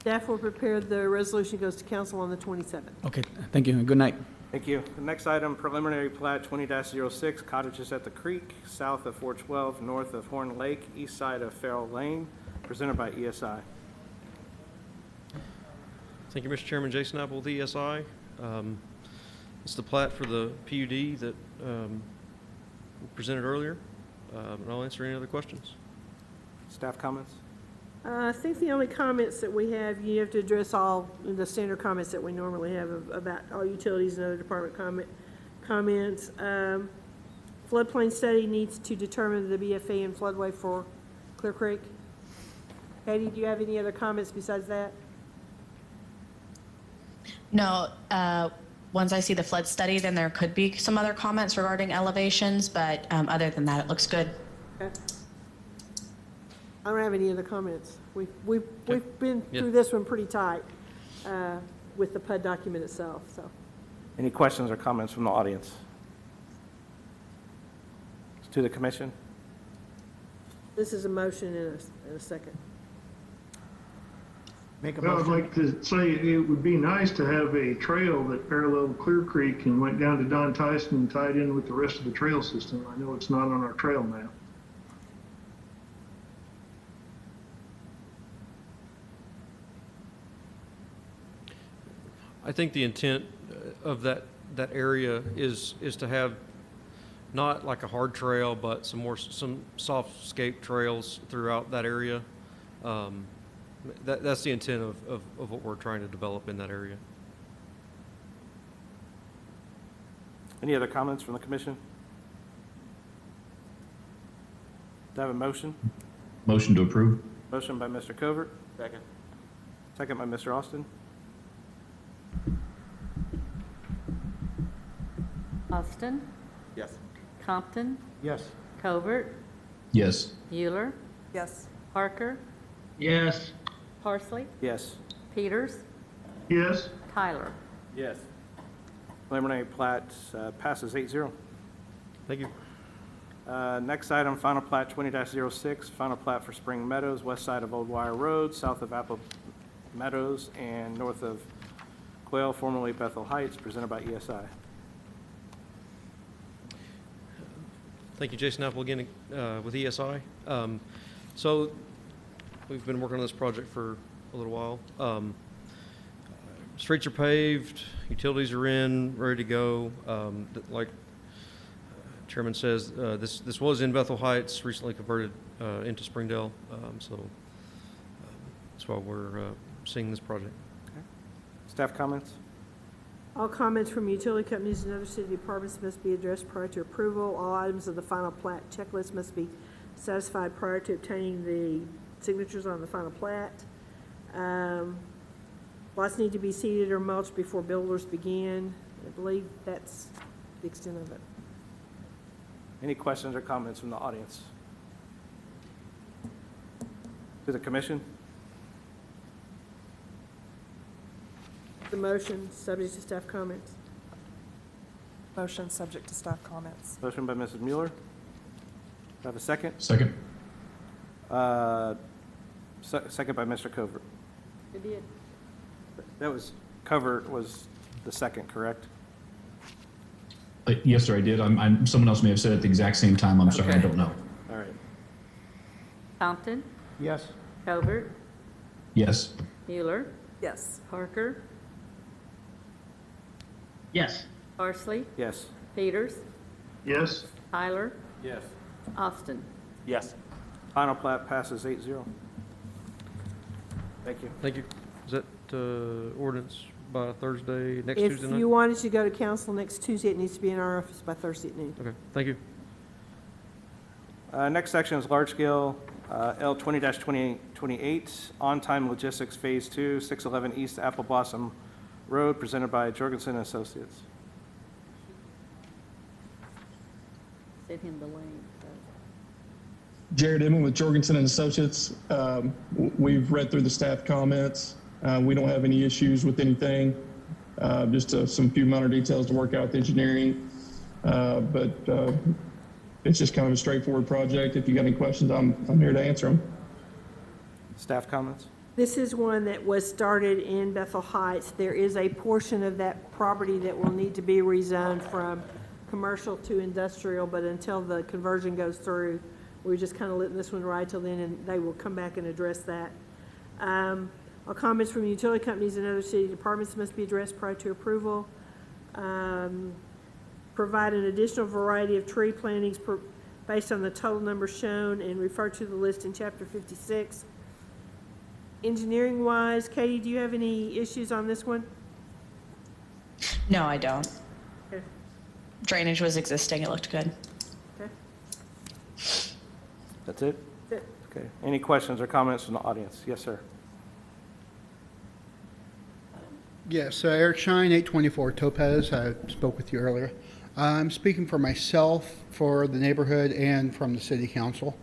Staff will prepare the resolution, goes to council on the 27th. Okay, thank you, and good night. Thank you. The next item, preliminary plat 20-06, cottages at the creek, south of 412, north of Horn Lake, east side of Farrell Lane, presented by ESI. Thank you, Mr. Chairman. Jason Apple with ESI. It's the plat for the PUD that we presented earlier, and I'll answer any other questions. Staff comments? I think the only comments that we have, you have to address all the standard comments that we normally have about all utilities and other department comments. Floodplain study needs to determine the BFE and floodway for Clear Creek. Katie, do you have any other comments besides that? No, once I see the flood study, then there could be some other comments regarding elevations, but other than that, it looks good. Okay. I don't have any other comments. We've been Yeah. through this one pretty tight with the PUD document itself, so. Any questions or comments from the audience? To the commission? This is a motion in a second. Make a Well, I'd motion. like to say it would be nice to have a trail that paralleled Clear Creek and went down to Don Tyson and tied in with the rest of the trail system. I know it's not on our trail map. I think the intent of that area is to have not like a hard trail, but some soft scape trails throughout that area. That's the intent of what we're trying to develop in that area. Any other comments from the commission? Do I have a motion? Motion to approve. Motion by Mr. Covert, Second. second by Mr. Austin. Austin, Yes. Compton, Yes. Covert, Yes. Mueller, Yes. Parker, Yes. Parsley, Yes. Peters, Yes. Tyler. Yes. Preliminary plat passes 8-0. Thank you. Next item, final plat 20-06, final plat for Spring Meadows, west side of Old Wire Road, south of Apple Meadows, and north of Quail, formerly Bethel Heights, presented by ESI. Thank you, Jason Apple again with ESI. So we've been working on this project for a little while. Streets are paved, utilities are in, ready to go. Like Chairman says, this was in Bethel Heights, recently converted into Springdale. That's why we're seeing this project. Okay. Staff comments? All comments from utility companies and other city departments must be addressed prior to approval. All items of the final plat checklist must be satisfied prior to obtaining the signatures on the final plat. Lots need to be seeded or mulched before builders begin. I believe that's the extent of it. Any questions or comments from the audience? To the commission? The motion, subject to staff comments. Motion subject to staff comments. Motion by Mrs. Mueller. Do I have a second? Second. Second by Mr. Covert. It did. That was, Covert was the second, correct? Yes, sir, I did. Someone else may have said it at the exact same time. I'm sorry, I Okay. don't know. All right. Compton, Yes. Covert, Yes. Mueller, Yes. Parker, Yes. Parsley, Yes. Peters, Yes. Tyler, Yes. Austin. Yes. Final plat passes 8-0. Thank you. Thank you. Is that ordinance by Thursday, next If Tuesday night? you wanted to go to council next Tuesday, it needs to be in our office by Thursday at noon. Okay, thank you. Next section is large-scale L 20-2028, on-time logistics Phase 2, 611 East Apple Blossom Road, presented by Jorgensen Associates. Send him the link. Jared Emmett with Jorgensen and Associates. We've read through the staff comments. We don't have any issues with anything. Just some few minor details to work out with engineering. But it's just kind of a straightforward project. If you got any questions, I'm here to answer them. Staff comments? This is one that was started in Bethel Heights. There is a portion of that property that will need to be rezoned from commercial to industrial, but until the conversion goes through, we're just kind of letting this one ride till then, and they will come back and address that. All comments from utility companies and other city departments must be addressed prior to approval. Provide an additional variety of tree plantings based on the total number shown and refer to the list in Chapter 56. Engineering-wise, Katie, do you have any issues on this one? No, I don't. Okay. Drainage was existing. It looked good. Okay. That's it? That's it. Okay. Any questions or comments from the audience? Yes, sir. Yes, Eric Shine, 824 Topaz. I spoke with you earlier. I'm speaking for myself, for the neighborhood, and from the city council.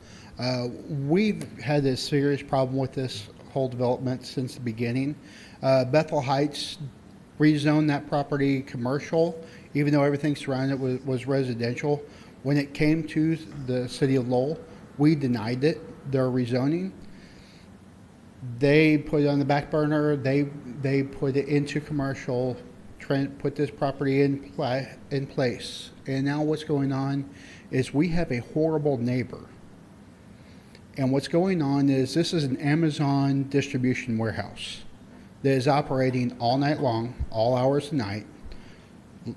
We've had a serious problem with this whole development since the beginning. Bethel Heights rezoned that property commercial, even though everything surrounding it was residential. When it came to the city of Lowell, we denied it, their rezoning. They put it on the back burner. They put it into commercial, put this property in place. And now what's going on is we have a horrible neighbor. And what's going on is this is an Amazon distribution warehouse that is operating all night long, all hours of the night.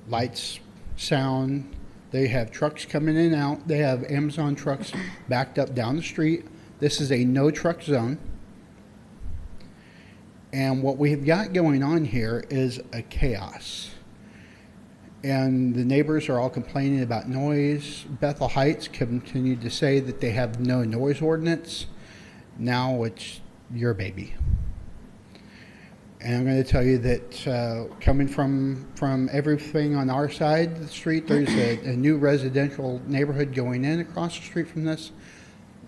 Lights, sound. They have trucks coming in and out. They have Amazon trucks backed up down the street. This is a no truck zone. And what we've got going on here is a chaos. And the neighbors are all complaining about noise. Bethel Heights continued to say that they have no noise ordinance. Now it's your baby. And I'm going to tell you that coming from everything on our side of the street, there's a new residential neighborhood going in across the street from this.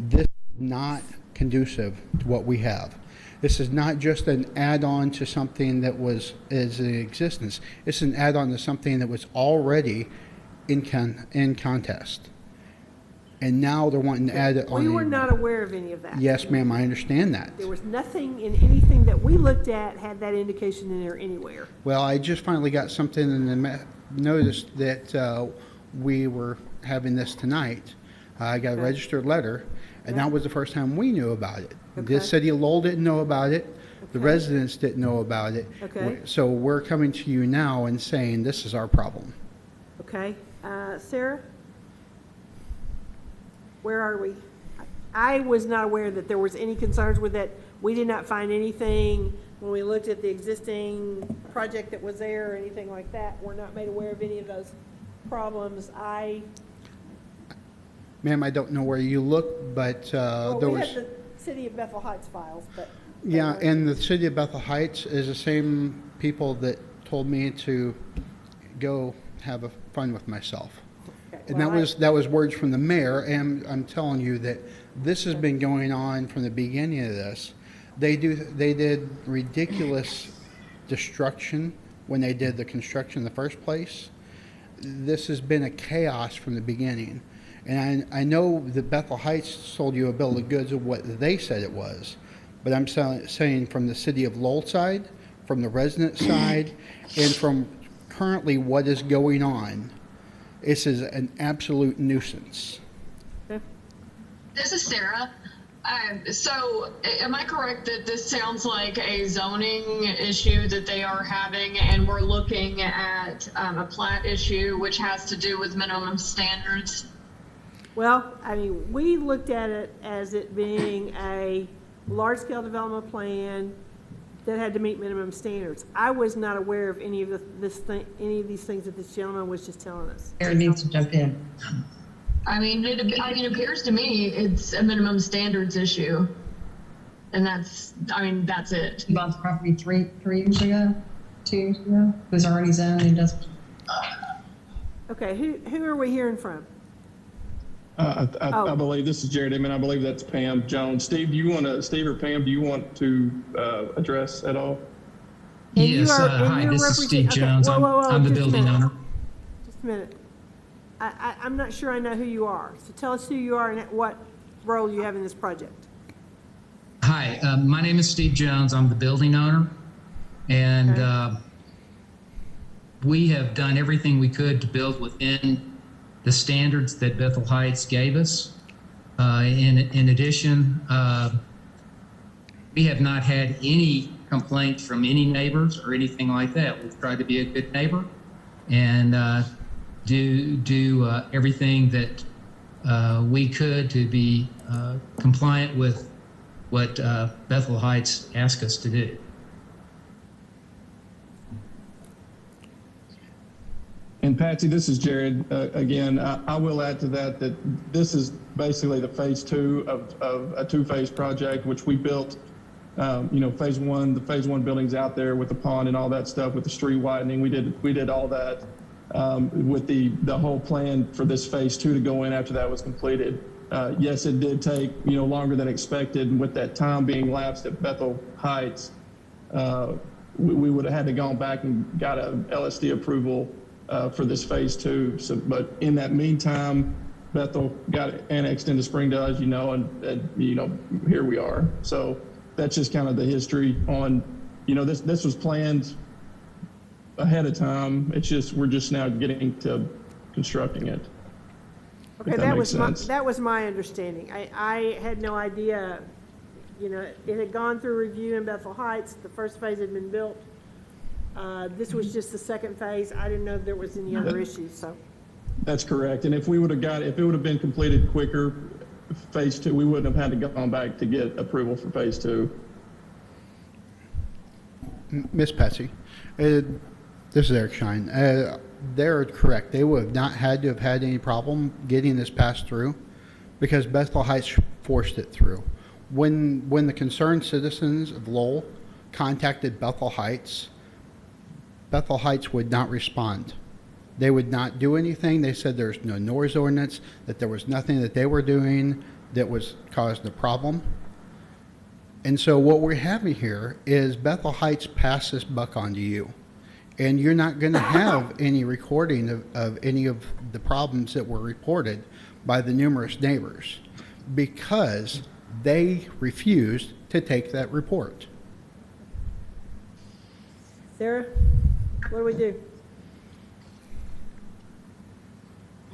This is not conducive to what we have. This is not just an add-on to something that is in existence. It's an add-on to something that was already in contest. And now they're wanting to add it on. We were not aware of any of that. Yes, ma'am, I understand that. There was nothing in anything that we looked at had that indication in there anywhere. Well, I just finally got something in the notice that we were having this tonight. I got a registered letter, and that was the first time we knew about it. The city of Lowell didn't know about it. The residents didn't know about it. Okay. So we're coming to you now and saying this is our problem. Okay. Sarah? Where are we? I was not aware that there was any concerns with that. We did not find anything when we looked at the existing project that was there or anything like that. We're not made aware of any of those problems. Ma'am, I don't know where you look, but Well, there we was... have the City of Bethel Heights files, but... Yeah, and the city of Bethel Heights is the same people that told me to go have fun with myself. Okay, And well, that was words from the mayor, and I'm telling you that this has been going on from the beginning of this. They did ridiculous destruction when they did the construction in the first place. This has been a chaos from the beginning. And I know that Bethel Heights sold you a bill of goods of what they said it was, but I'm saying from the city of Lowell side, from the resident side, and from currently what is going on, this is an absolute nuisance. This is Sarah. So am I correct that this sounds like a zoning issue that they are having, and we're looking at a plat issue which has to do with minimum standards? Well, I mean, we looked at it as it being a large-scale development plan that had to meet minimum standards. I was not aware of any of any of these things that this gentleman was just telling us. Aaron needs to jump in. I mean, it appears to me it's a minimum standards issue, and that's it. He bought the property three years ago, 2 years ago. It was already zoned and doesn't. Okay, who are we hearing from? I believe this is Jared Inman. I believe that's Pam Jones. Steve or Pam, do you want to address at all? Yes, hi, this is Steve Jones. I'm the building owner. Just a minute. I'm not sure I know who you are. So tell us who you are and what role you have in this project. Hi, my name is Steve Jones. I'm the building owner. And we have done everything we could to build within the standards that Bethel Heights gave us. In addition, we have not had any complaints from any neighbors or anything like that. We've tried to be a good neighbor and do everything that we could to be compliant with what Bethel Heights asked us to do. And Patsy, this is Jared again. I will add to that this is basically the phase 2 of a 2-phase project, which we built. Phase 1, the phase 1 buildings out there with the pond and all that stuff, with the street widening. We did all that with the whole plan for this phase 2 to go in after that was completed. Yes, it did take longer than expected, and with that time being lapsed at Bethel Heights, we would have had to gone back and got a LSD approval for this phase 2. So, but in that meantime, Bethel got annexed into Springdale, as you know, and here we are. So that's just kind of the history on, this was planned ahead of time. It's just, we're just now getting to constructing it. Okay, that was my understanding. I had no idea, it had gone through review in Bethel Heights. The first phase had been built. This was just the second phase. I didn't know there was any other issues, so. That's correct. And if it would have been completed quicker, phase 2, we wouldn't have had to go back to get approval for phase 2. Miss Patsy, this is Eric Shine. They're correct. They would have not had to have had any problem getting this passed through because Bethel Heights forced it through. When the concerned citizens of Lowell contacted Bethel Heights would not respond. They would not do anything. They said there's no noise ordinance, that there was nothing that they were doing that was causing a problem. And so what we're having here is Bethel Heights pass this buck on to you. And you're not going to have any recording of any of the problems that were reported by the numerous neighbors because they refused to take that report. Sarah, what do we do?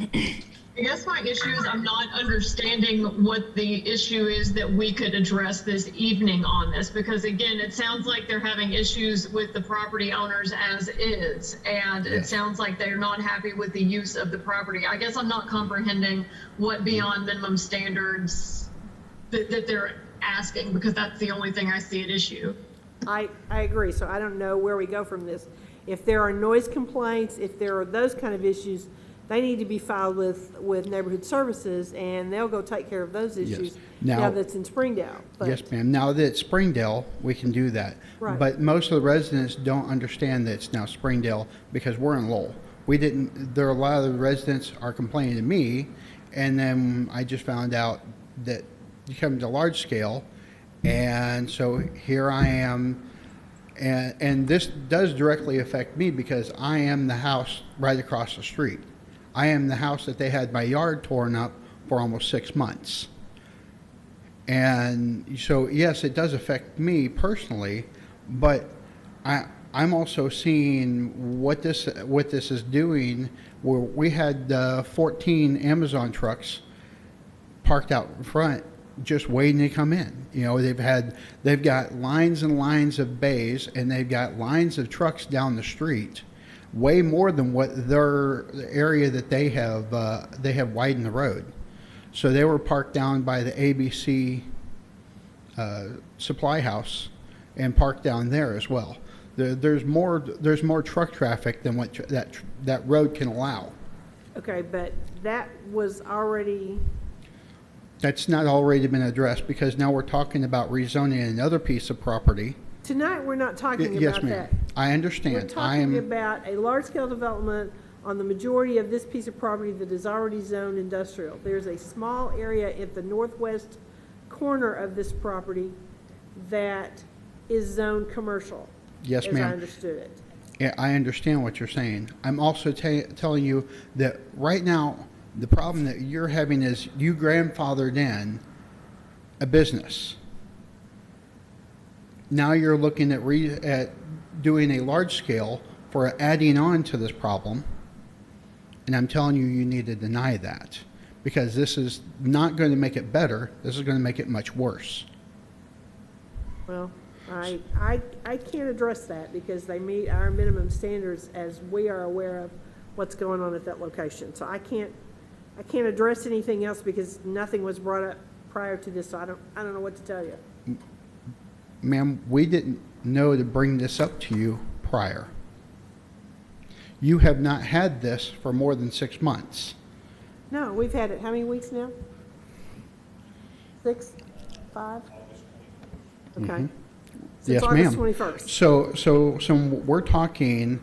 I guess my issue is I'm not understanding what the issue is that we could address this evening on this, because again, it sounds like they're having issues with the property owners as is, and it sounds like they're not happy with the use of the property. I guess I'm not comprehending what beyond minimum standards that they're asking, because that's the only thing I see at issue. I agree, so I don't know where we go from this. If there are noise complaints, if there are those kind of issues, they need to be filed with Neighborhood Services, and they'll go take care of those issues now that's in Springdale. But yes, ma'am. Now that it's Springdale, we can do that. Right. But most of the residents don't understand that it's now Springdale because we're in Lowell. There are a lot of the residents are complaining to me, and then I just found out that you come to large scale, and so here I am. And this does directly affect me because I am the house right across the street. I am the house that they had my yard torn up for almost 6 months. And so, yes, it does affect me personally, but I'm also seeing what this is doing, where we had 14 Amazon trucks parked out in front just waiting to come in. You know, they've got lines and lines of bays, and they've got lines of trucks down the street, way more than what the area that they have widened the road. So they were parked down by the ABC supply house and parked down there as well. There's more truck traffic than what that road can allow. Okay, but that was already, That's not already been addressed because now we're talking about rezoning another piece of property. tonight, we're not talking Yes, about ma'am. that. I understand. We're talking about a large-scale development on the majority of this piece of property that is already zoned industrial. There's a small area at the northwest corner of this property that is zoned commercial. Yes, As ma'am. I understood it. Yeah, I understand what you're saying. I'm also telling you that right now, the problem that you're having is you grandfathered in a business. Now you're looking at doing a large scale for adding on to this problem. And I'm telling you, you need to deny that because this is not going to make it better. This is going to make it much worse. Well, I can't address that because they meet our minimum standards as we are aware of what's going on at that location. So I can't address anything else because nothing was brought up prior to this, so I don't know what to tell you. Ma'am, we didn't know to bring this up to you prior. You have not had this for more than 6 months. No, we've had it, how many weeks now? 6? 5? Okay. Mhm. Since Yes, August ma'am. 21st. So we're talking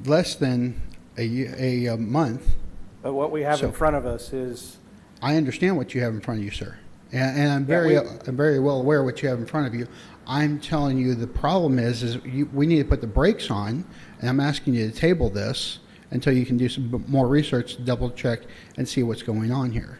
less than a month. But what we have in So- front of us is, I understand what you have in front of you, sir. And I'm very well aware of what you have in front of you. I'm telling you the problem is we need to put the brakes on, and I'm asking you to table this until you can do some more research to double check and see what's going on here.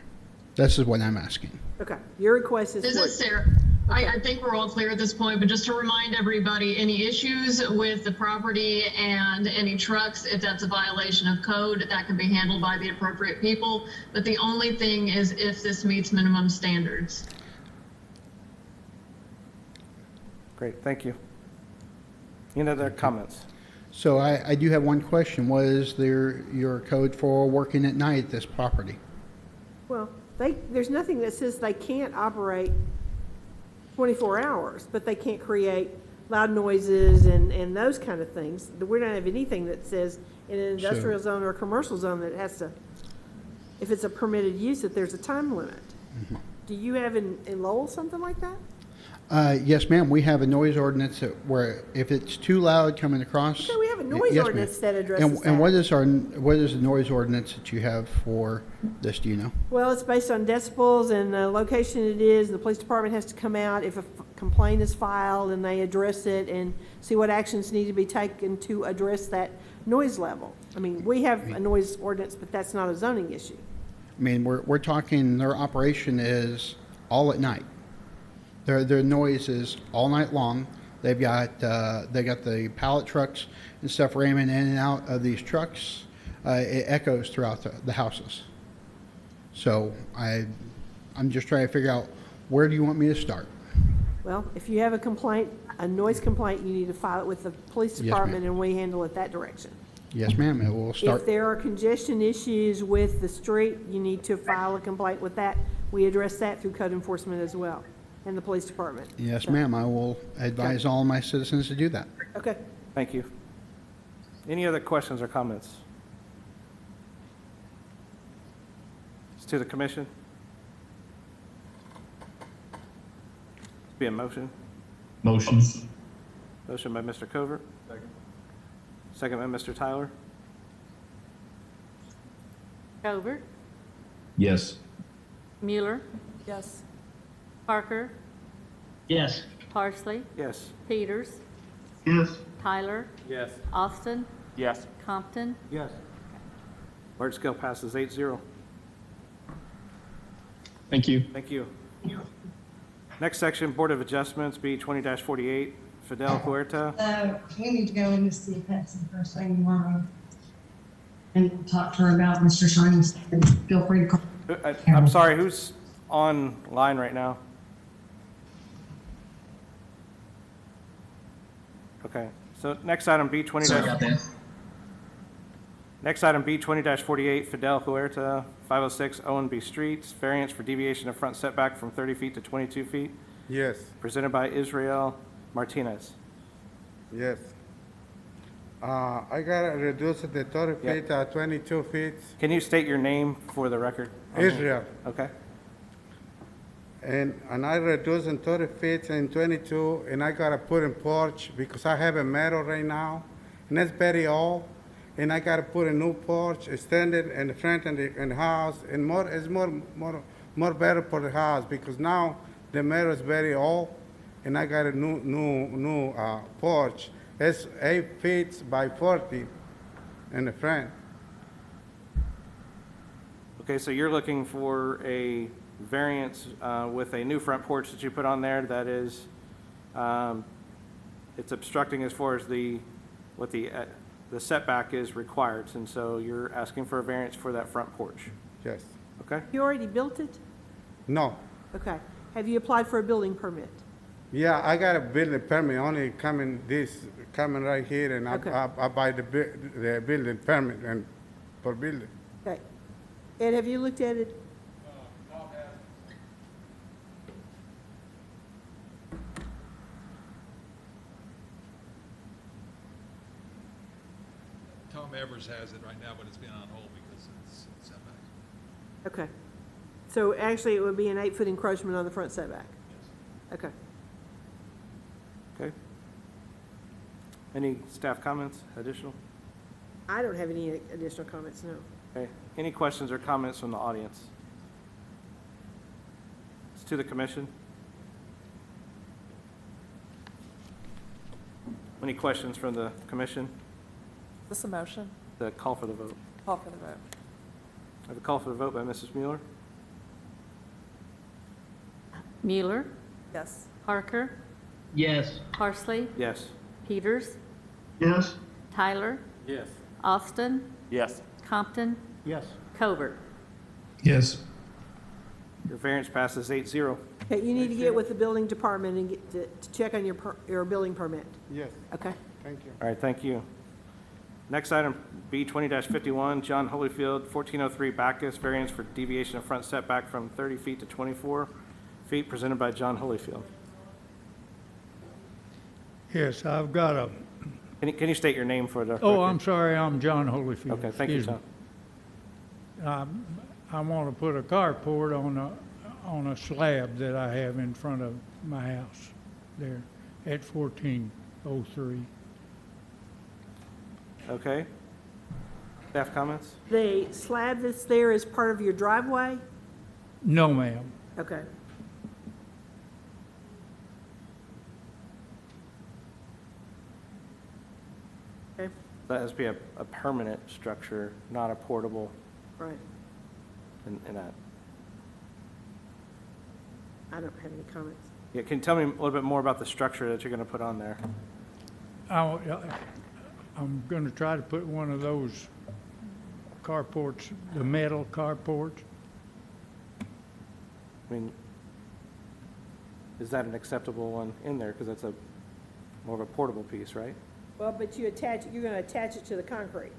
This is what I'm asking. Okay, your request is. This is Sarah. I think we're all clear at this point, but just to remind everybody, any issues with the property and any trucks, if that's a violation of code, that can be handled by the appropriate people. But the only thing is if this meets minimum standards. great, thank you. Any other comments? So I do have one question. What is your code for working at night at this property? Well, there's nothing that says they can't operate 24 hours, but they can't create loud noises and those kind of things. We don't have anything that says in an industrial zone or a commercial zone that it has to, if it's a permitted use, that there's a time limit. Mm-hmm. Do you have in Lowell something like that? Yes, ma'am. We have a noise ordinance where if it's too loud coming across. Okay, we have a noise Yes, ordinance ma'am. that addresses that. And what is the noise ordinance that you have for this? Do you know? Well, it's based on decibels and the location it is. The police department has to come out if a complaint is filed and they address it and see what actions need to be taken to address that noise level. I mean, we have a noise ordinance, but that's not a zoning issue. I mean, we're talking their operation is all at night. Their noise is all night long. They've got the pallet trucks and stuff ramming in and out of these trucks. It echoes throughout the houses. So I'm just trying to figure out where do you want me to start? Well, if you have a complaint, a noise complaint, you need to file it with the police Yes, department ma'am. and we handle it that direction. Yes, ma'am. It will start. If there are congestion issues with the street, you need to file a complaint with that. We address that through code enforcement as well and the police department. Yes, So- ma'am. I will advise all my citizens to do that. Okay. Thank you. Any other questions or comments? It's to the commission. Be a motion. Motion. Motion by Mr. Covert. Second by Mr. Tyler. Covert, Yes. Mueller, Yes. Parker, Yes. Parsley, Yes. Peters, Yes. Tyler, Yes. Austin, Yes. Compton. Yes. Large scale passes 8-0. Thank you. Thank you. Next section, Board of Adjustments, B 20-48, Fidel Huerta. We need to go in to see Patsy first thing tomorrow and talk to her about Mr. Shining. Feel free to call. I'm sorry, who's online right now. Okay, so next item, B20. Sorry about that. Next item, B20-48, Fidel Huerta, 506 Owen B. Streets, variance for deviation of front setback from 30 feet to 22 feet, Yes, presented by Israel Martinez. yes. I gotta reduce the 30 Yeah. feet to 22 feet. Can you state your name for the record? Israel. Okay. And I reduce in 30 feet and 22, and I gotta put in porch because I have a metal right now, and it's very old, and I gotta put a new porch, extend it in the front and the house, and it's more better for the house because now the metal is very old, and I got a new porch. It's 8 feet by 40 in the front. Okay, so you're looking for a variance with a new front porch that you put on there that is, it's obstructing as far as what the setback is required, and so you're asking for a variance for that front porch. Yes. Okay? You already built it? No. Okay. Have you applied for a building permit? Yeah, I got a building permit, only coming right here, and Okay. I buy the building permit and for building. Okay. And have you looked at it? Tom Evers has it right now, but it's been on hold because it's setback. Okay. So actually, it would be an 8-foot encroachment on the front setback? Okay. Okay. Any staff comments, additional? I don't have any additional comments, no. Okay. Any questions or comments from the audience? It's to the commission. Any questions from the commission? Is this a motion? The call for the vote. Call for the vote. I have a call for the vote by Mrs. Mueller. Mueller, Yes. Parker, Yes. Parsley, Yes. Peters, Yes? Tyler, Yes. Austin, Yes. Compton, Yes. Covert. Yes. Your variance passes 8-0. Okay, you need to get with the building department and get to check on your building permit. Yes, Okay. thank you. All right, thank you. Next item, B20-51, John Holyfield, 1403 Bacchus, variance for deviation of front setback from 30 feet to 24 feet, presented by John Holyfield. Yes, I've got a, Can you state your name for the record? oh, I'm sorry, I'm John Holyfield. Okay, thank you, Excuse John. me. I want to put a carport on a slab that I have in front of my house there at 1403. Okay. Staff comments? The slab that's there is part of your driveway? No, ma'am. Okay. Okay, That has to be a permanent structure, not a portable right. in that. I don't have any comments. Yeah, can you tell me a little bit more about the structure that you're going to put on there? I'm going to try to put one of those carports, the metal carports. I mean, is that an acceptable one in there? Because that's more of a portable piece, right? Well, but you're going to attach it to the concrete.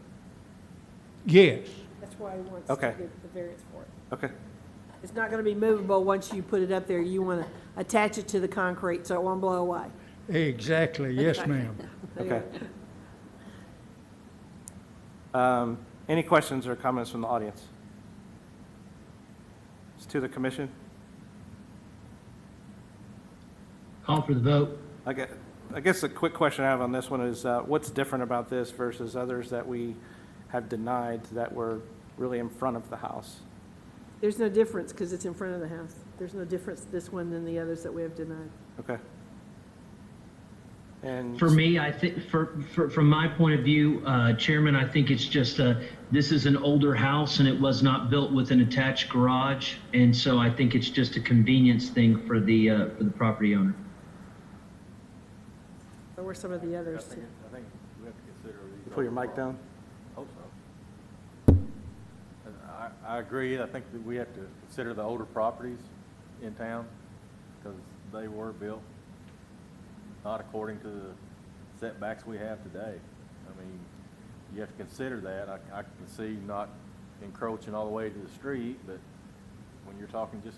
Yes. That's why he wants Okay. to get the variance for it. Okay. It's not going to be movable once you put it up there. You want to attach it to the concrete so it won't blow away. Exactly. Yes, ma'am. Okay. Any questions or comments from the audience? It's to the commission. Call for the vote. I guess a quick question I have on this one is what's different about this versus others that we have denied that were really in front of the house? There's no difference because it's in front of the house. There's no difference this one than the others that we have denied. Okay. And For me, I think, from my point of view, Chairman, I think it's just, this is an older house and it was not built with an attached garage. And so I think it's just a convenience thing for the property owner. So were some of the others too. I think we have to consider these. Put your mic down. Hope so. I agree. I think that we have to consider the older properties in town, because they were built not according to the setbacks we have today. I mean, you have to consider that. I can see not encroaching all the way to the street, but when you're talking just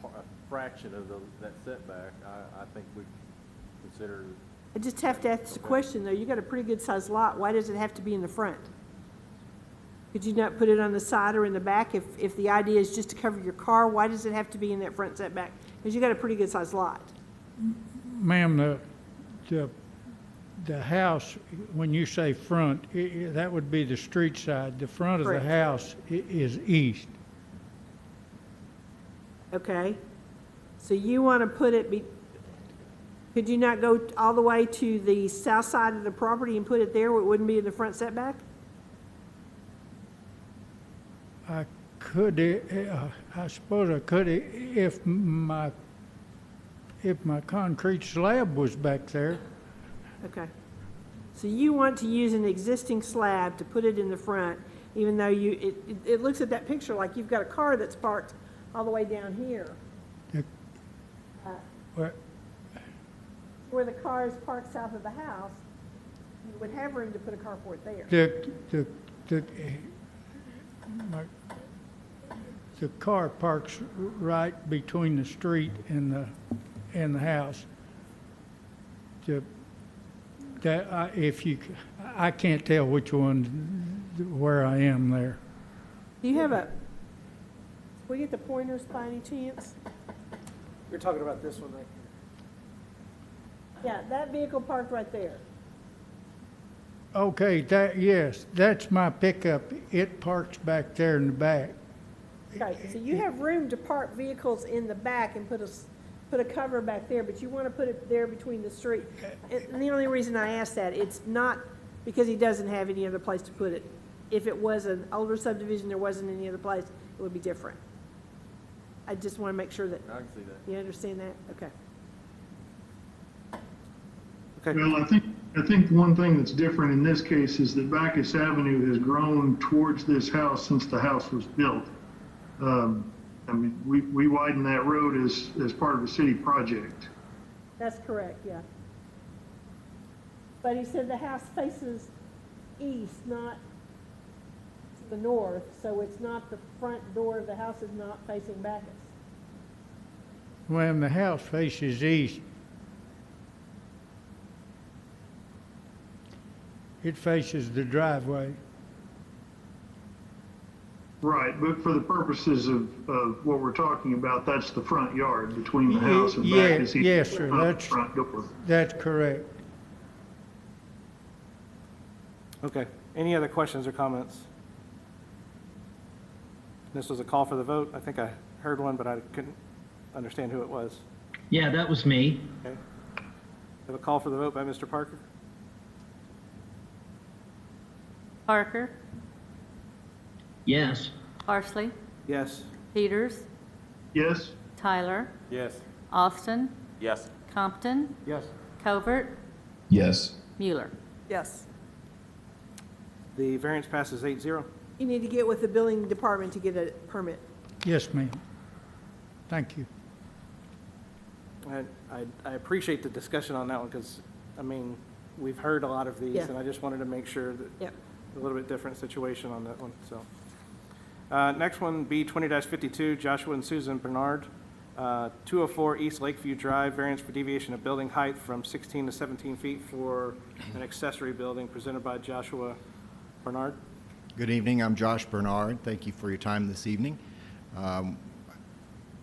a fraction of that setback, I think we consider. I just have to ask the question, though. You got a pretty good sized lot. Why does it have to be in the front? Could you not put it on the side or in the back? If the idea is just to cover your car, why does it have to be in that front setback? Because you got a pretty good sized lot. Ma'am, the house, when you say front, that would be the street side. The front of the Correct. house is east. Okay. So you want to put it, could you not go all the way to the south side of the property and put it there where it wouldn't be in the front setback? I could, I suppose I could, if my concrete slab was back there. Okay. So you want to use an existing slab to put it in the front, even though it looks at that picture like you've got a car that's parked all the way down here. Where the car is parked south of the house, you would have room to put a carport there. The car parks right between the street and the house. I can't tell which one, where I am there. Do you have can we get the pointers by any chance? You're talking about this one, right? Yeah, that vehicle parked right there. Okay, yes, that's my pickup. It parks back there in the back. Okay, so you have room to park vehicles in the back and put a cover back there, but you want to put it there between the street. And the only reason I ask that, it's not because he doesn't have any other place to put it. If it was an older subdivision, there wasn't any other place, it would be different. I just want to make sure that. I can see that. You understand that? Okay. Well, I think one thing that's different in this case is that Bacchus Avenue has grown towards this house since the house was built. I mean, we widened that road as part of a city project. That's correct, yeah. But he said the house faces east, not to the north, so it's not the front door of the house is not facing Bacchus. When the house faces east, it faces the driveway. Right, but for the purposes of what we're talking about, that's the front yard between the house and Bacchus. Yes, sir, That's front door. That's correct. Okay. Any other questions or comments? This was a call for the vote. I think I heard one, but I couldn't understand who it was. Yeah, that was me. Okay. Have a call for the vote by Mr. Parker. Parker, Yes. Parsley, Yes. Peters, Yes? Tyler, Yes. Austin, Yes. Compton, Yes. Covert, Yes. Mueller. Yes. The variance passes 8-0. You need to get with the building department to get a permit. Yes, ma'am. Thank you. I appreciate the discussion on that one because, I mean, we've heard a lot of these, Yeah. and I just wanted to make sure that Yep. a little bit different situation on that one, so. Next one, B 20-52, Joshua and Susan Bernard, 204 East Lakeview Drive, variance for deviation of building height from 16 to 17 feet for an accessory building, presented by Joshua Bernard. Good evening, I'm Josh Bernard. Thank you for your time this evening.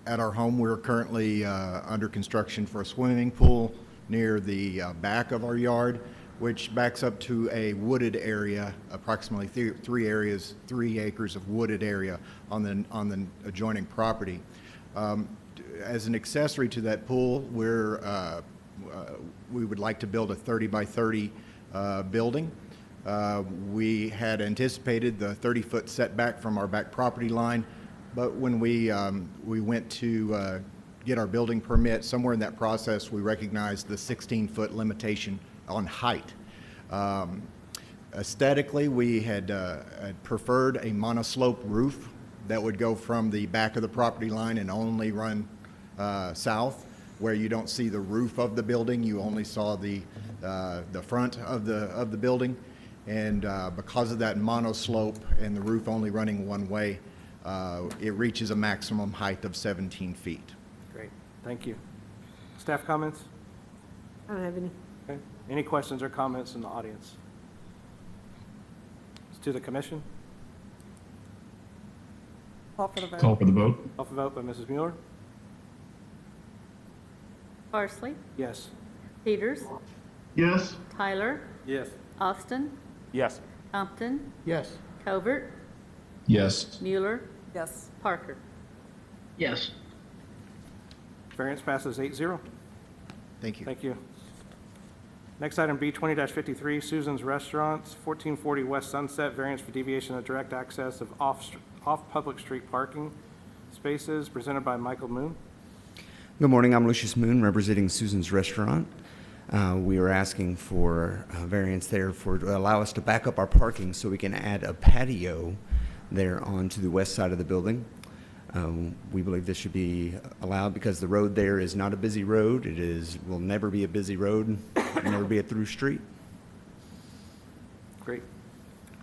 At our home, we're currently under construction for a swimming pool near the back of our yard, which backs up to a wooded area, approximately 3 acres of wooded area on the adjoining property. As an accessory to that pool, we would like to build a 30 by 30 building. We had anticipated the 30-foot setback from our back property line, but when we went to get our building permit, somewhere in that process, we recognized the 16-foot limitation on height. Aesthetically, we had preferred a monoslope roof that would go from the back of the property line and only run south, where you don't see the roof of the building. You only saw the front of the building. And because of that monoslope and the roof only running one way, it reaches a maximum height of 17 feet. Great, thank you. Staff comments? I don't have any. Okay. Any questions or comments in the audience? It's to the commission. Call for the vote. Call for the vote. Call for vote by Mrs. Mueller. Parsley, Yes. Peters, Yes? Tyler, Yes. Austin, Yes. Compton, Yes. Covert, Yes. Mueller, Yes. Parker. Yes. Variance passes 8-0. Thank you. Thank you. Next item, B 20-53, Susan's Restaurants, 1440 West Sunset, variance for deviation of direct access of off public street parking spaces, presented by Michael Moon. Good morning, I'm Lucius Moon, representing Susan's Restaurant. We are asking for a variance there to allow us to back up our parking so we can add a patio there onto the west side of the building. We believe this should be allowed because the road there is not a busy road. Will never be a busy road, never be a through street. Great.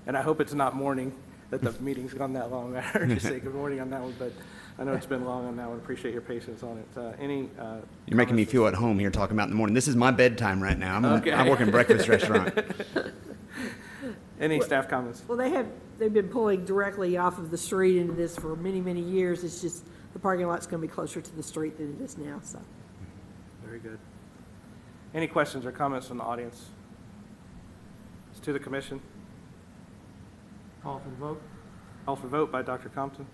And I hope it's not morning that the meeting's gone that long. I heard you say good morning on that one, but I know it's been long on that one. Appreciate your patience on it. You're making me feel at home here talking about in the morning. This is my bedtime right now. Okay. I work in a breakfast restaurant. Any staff comments? Well, they've been pulling directly off of the street into this for many, many years. It's just the parking lot's going to be closer to the street than it is now, so. Very good. Any questions or comments from the audience? It's to the commission. Call for the vote. Call for vote by Dr. Compton.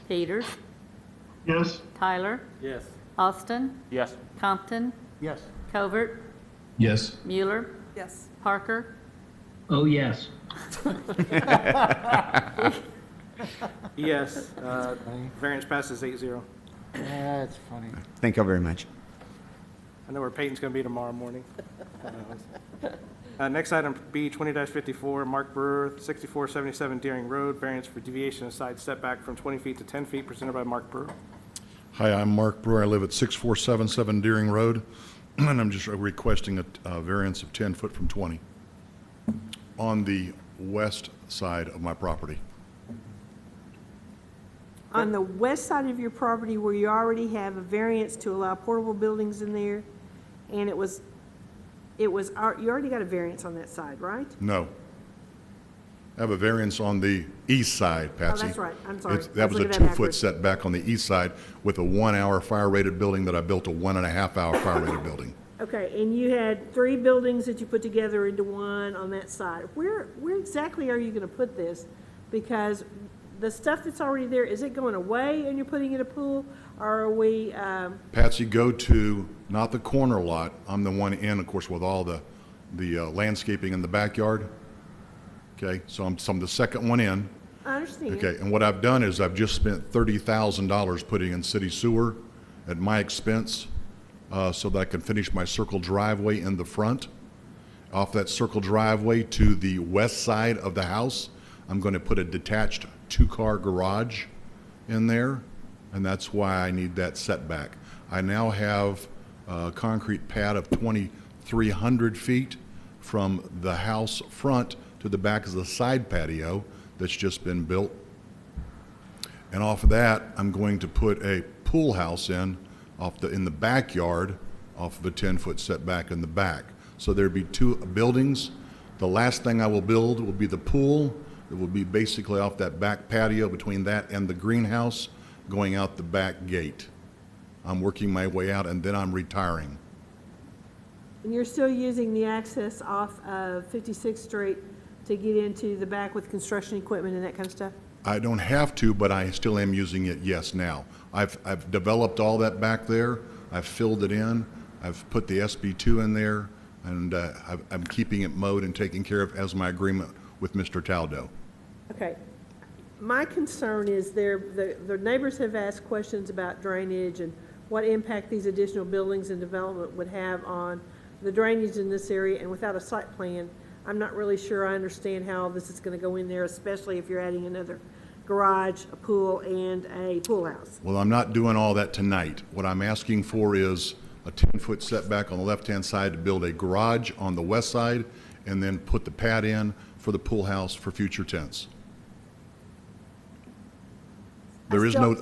Peters, Yes? Tyler, Yes. Austin, Yes. Compton, Yes. Covert, Yes. Mueller, Yes. Parker. Oh, yes. Yes. Variance passes 8-0. That's funny. Thank you very much. I know where Peyton's going to be tomorrow morning. Next item, B 20-54, Mark Brewer, 6477 Deering Road, variance for deviation of side setback from 20 feet to 10 feet, presented by Mark Brewer. Hi, I'm Mark Brewer. I live at 6477 Deering Road, and I'm just requesting a variance of 10 foot from 20 on the west side of my property. On the west side of your property where you already have a variance to allow portable buildings in there, and you already got a variance on that side, right? No. I have a variance on the east side, Patsy. Oh, that's right. I'm sorry. That was a 2-foot setback on the east side with a 1-hour fire-rated building that I built a 1.5-hour fire-rated building. Okay, and you had 3 buildings that you put together into one on that side. Where exactly are you going to put this? Because the stuff that's already there, is it going away and you're putting in a pool, or are we? Patsy, go to, not the corner lot, I'm the one in, of course, with all the landscaping in the backyard. Okay, so I'm the second one in. I understand. Okay, and what I've done is I've just spent $30,000 putting in city sewer at my expense so that I can finish my circle driveway in the front. Off that circle driveway to the west side of the house, I'm going to put a detached 2-car garage in there, and that's why I need that setback. I now have a concrete pad of 2,300 feet from the house front to the back of the side patio that's just been built. And off of that, I'm going to put a pool house in the backyard off of a 10-foot setback in the back. So there'd be 2 buildings. The last thing I will build will be the pool. It will be basically off that back patio between that and the greenhouse going out the back gate. I'm working my way out, and then I'm retiring. And you're still using the access off of 56th Street to get into the back with construction equipment and that kind of stuff? I don't have to, but I still am using it, yes, now. I've developed all that back there. I've filled it in. I've put the SB2 in there, and I'm keeping it mowed and taken care of as my agreement with Mr. Taldo. Okay. My concern is the neighbors have asked questions about drainage and what impact these additional buildings and development would have on the drainage in this area, and without a site plan, I'm not really sure I understand how this is going to go in there, especially if you're adding another garage, a pool, and a pool house. Well, I'm not doing all that tonight. What I'm asking for is a 10-foot setback on the left-hand side to build a garage on the west side and then put the pad in for the pool house for future tenants. There is no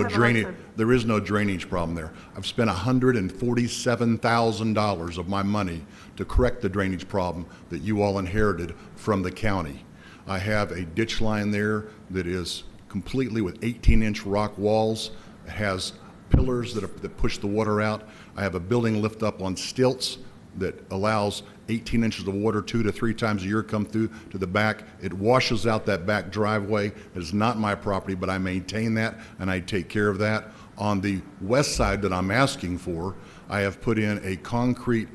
drainage problem there. I've spent $147,000 of my money to correct the drainage problem that you all inherited from the county. I have a ditch line there that is completely with 18-inch rock walls. It has pillars that push the water out. I have a building lift up on stilts that allows 18 inches of water 2 to 3 times a year come through to the back. It washes out that back driveway. It is not my property, but I maintain that and I take care of that. On the west side that I'm asking for, I have put in a concrete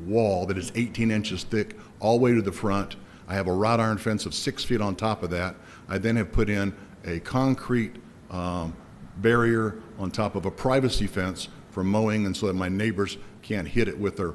wall that is 18 inches thick all the way to the front. I have a wrought iron fence of 6 feet on top of that. I then have put in a concrete barrier on top of a privacy fence for mowing, and so that my neighbors can't hit it with their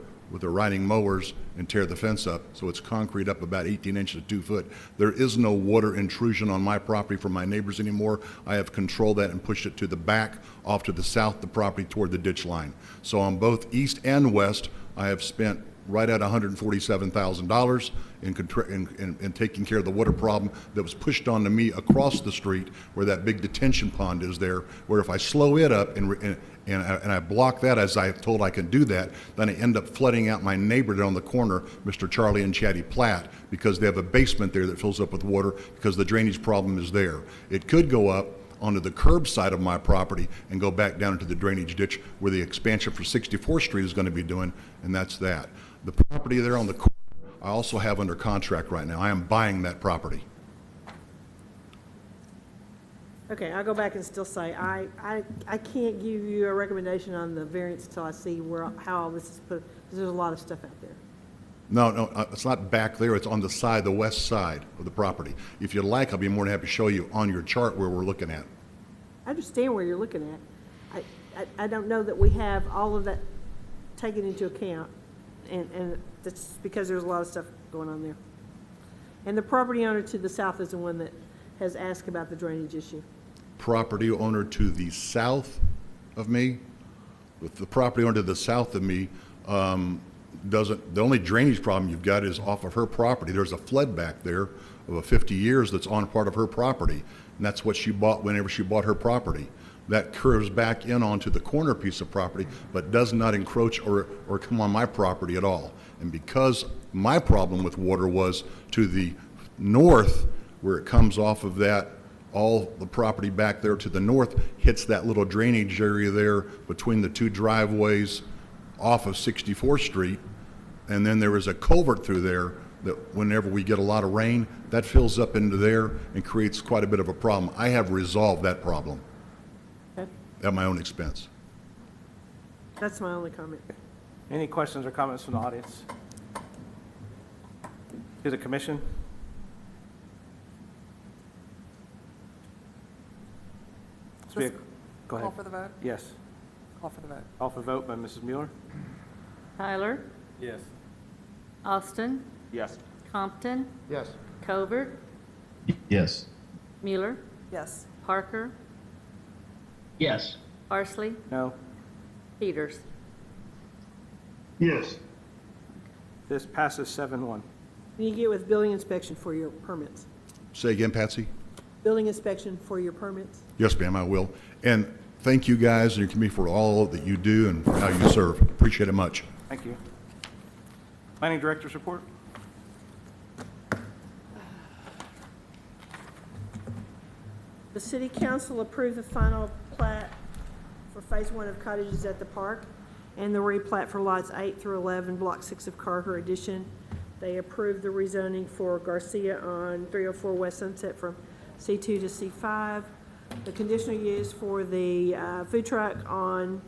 riding mowers and tear the fence up. So it's concrete up about 18 inches to 2 foot. There is no water intrusion on my property from my neighbors anymore. I have controlled that and pushed it to the back, off to the south of the property toward the ditch line. So on both east and west, I have spent right at $147,000 in taking care of the water problem that was pushed onto me across the street where that big detention pond is there, where if I slow it up and I block that as I told I can do that, then I end up flooding out my neighbor down the corner, Mr. Charlie and Chatty Plat, because they have a basement there that fills up with water because the drainage problem is there. It could go up onto the curb side of my property and go back down into the drainage ditch where the expansion for 64th Street is going to be doing, and that's that. The property there on the corner, I also have under contract right now. I am buying that property. Okay, I'll go back and still say, I can't give you a recommendation on the variance until I see how all this is put, because there's a lot of stuff out there. No, it's not back there. It's on the side, the west side of the property. If you'd like, I'll be more than happy to show you on your chart where we're looking at. I understand where you're looking at. I don't know that we have all of that taken into account, and that's because there's a lot of stuff going on there. And the property owner to the south is the one that has asked about the drainage issue. Property owner to the south of me, with the property owner to the south of me, the only drainage problem you've got is off of her property. There's a flood back there of 50 years that's on part of her property, and that's what she bought whenever she bought her property. That curves back in onto the corner piece of property, but does not encroach or come on my property at all. And because my problem with water was to the north, where it comes off of that, all the property back there to the north hits that little drainage area there between the two driveways off of 64th Street, and then there is a culvert through there that whenever we get a lot of rain, that fills up into there and creates quite a bit of a problem. I have resolved that problem at my own expense. That's my only comment. Any questions or comments from the audience? To the commission? Go ahead. Call for the vote? Yes. Call for the vote. Call for vote by Mrs. Mueller. Tyler, Yes. Austin, Yes. Compton, Yes. Covert, Yes. Mueller, Yes. Parker, Yes. Parsley, No. Peters. Yes. This passes 7-1. Can you get with building inspection for your permits? Say again, Patsy? Building inspection for your permits? Yes, ma'am, I will. And thank you guys and your committee for all that you do and for how you serve. Appreciate it much. Thank you. Planning Director's report. The City Council approved the final plat for Phase 1 of Cottages at the Park and the replat for lots 8 through 11, Block 6 of Carter Addition. They approved the rezoning for Garcia on 304 West Sunset from C2 to C5. The conditional use for the food truck on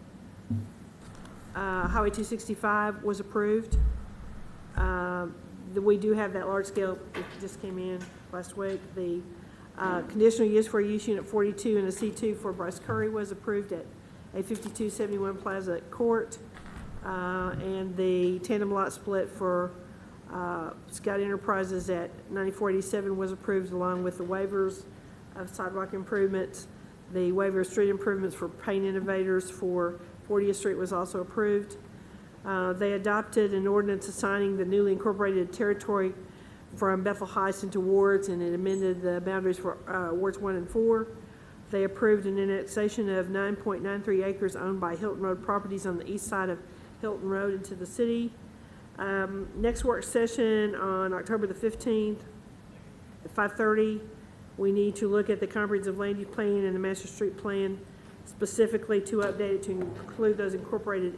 Highway 265 was approved. We do have that large scale, it just came in last week. The conditional use for use unit 42 and a C2 for Bryce Curry was approved at a 5271 Plaza Court. And the tandem lot split for Scott Enterprises at 9487 was approved along with the waivers of sidewalk improvements. The waiver of street improvements for Paint Innovators for 40th Street was also approved. They adopted an ordinance assigning the newly incorporated territory from Bethel Heights into wards, and it amended the boundaries for wards 1 and 4. They approved an annexation of 9.93 acres owned by Hilton Road Properties on the east side of Hilton Road into the city. Next work session on October the 15th at 5:30. We need to look at the comprehensive land use plan and the master street plan, specifically to update it to include those incorporated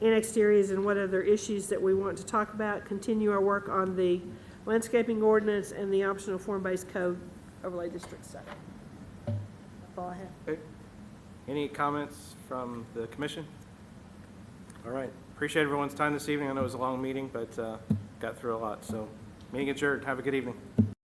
annexed areas and what other issues that we want to talk about. Continue our work on the landscaping ordinance and the optional form-based code overlay district site. That's all I have. Okay. Any comments from the commission? All right. Appreciate everyone's time this evening. I know it was a long meeting, but got through a lot. So meeting adjourned. Have a good evening.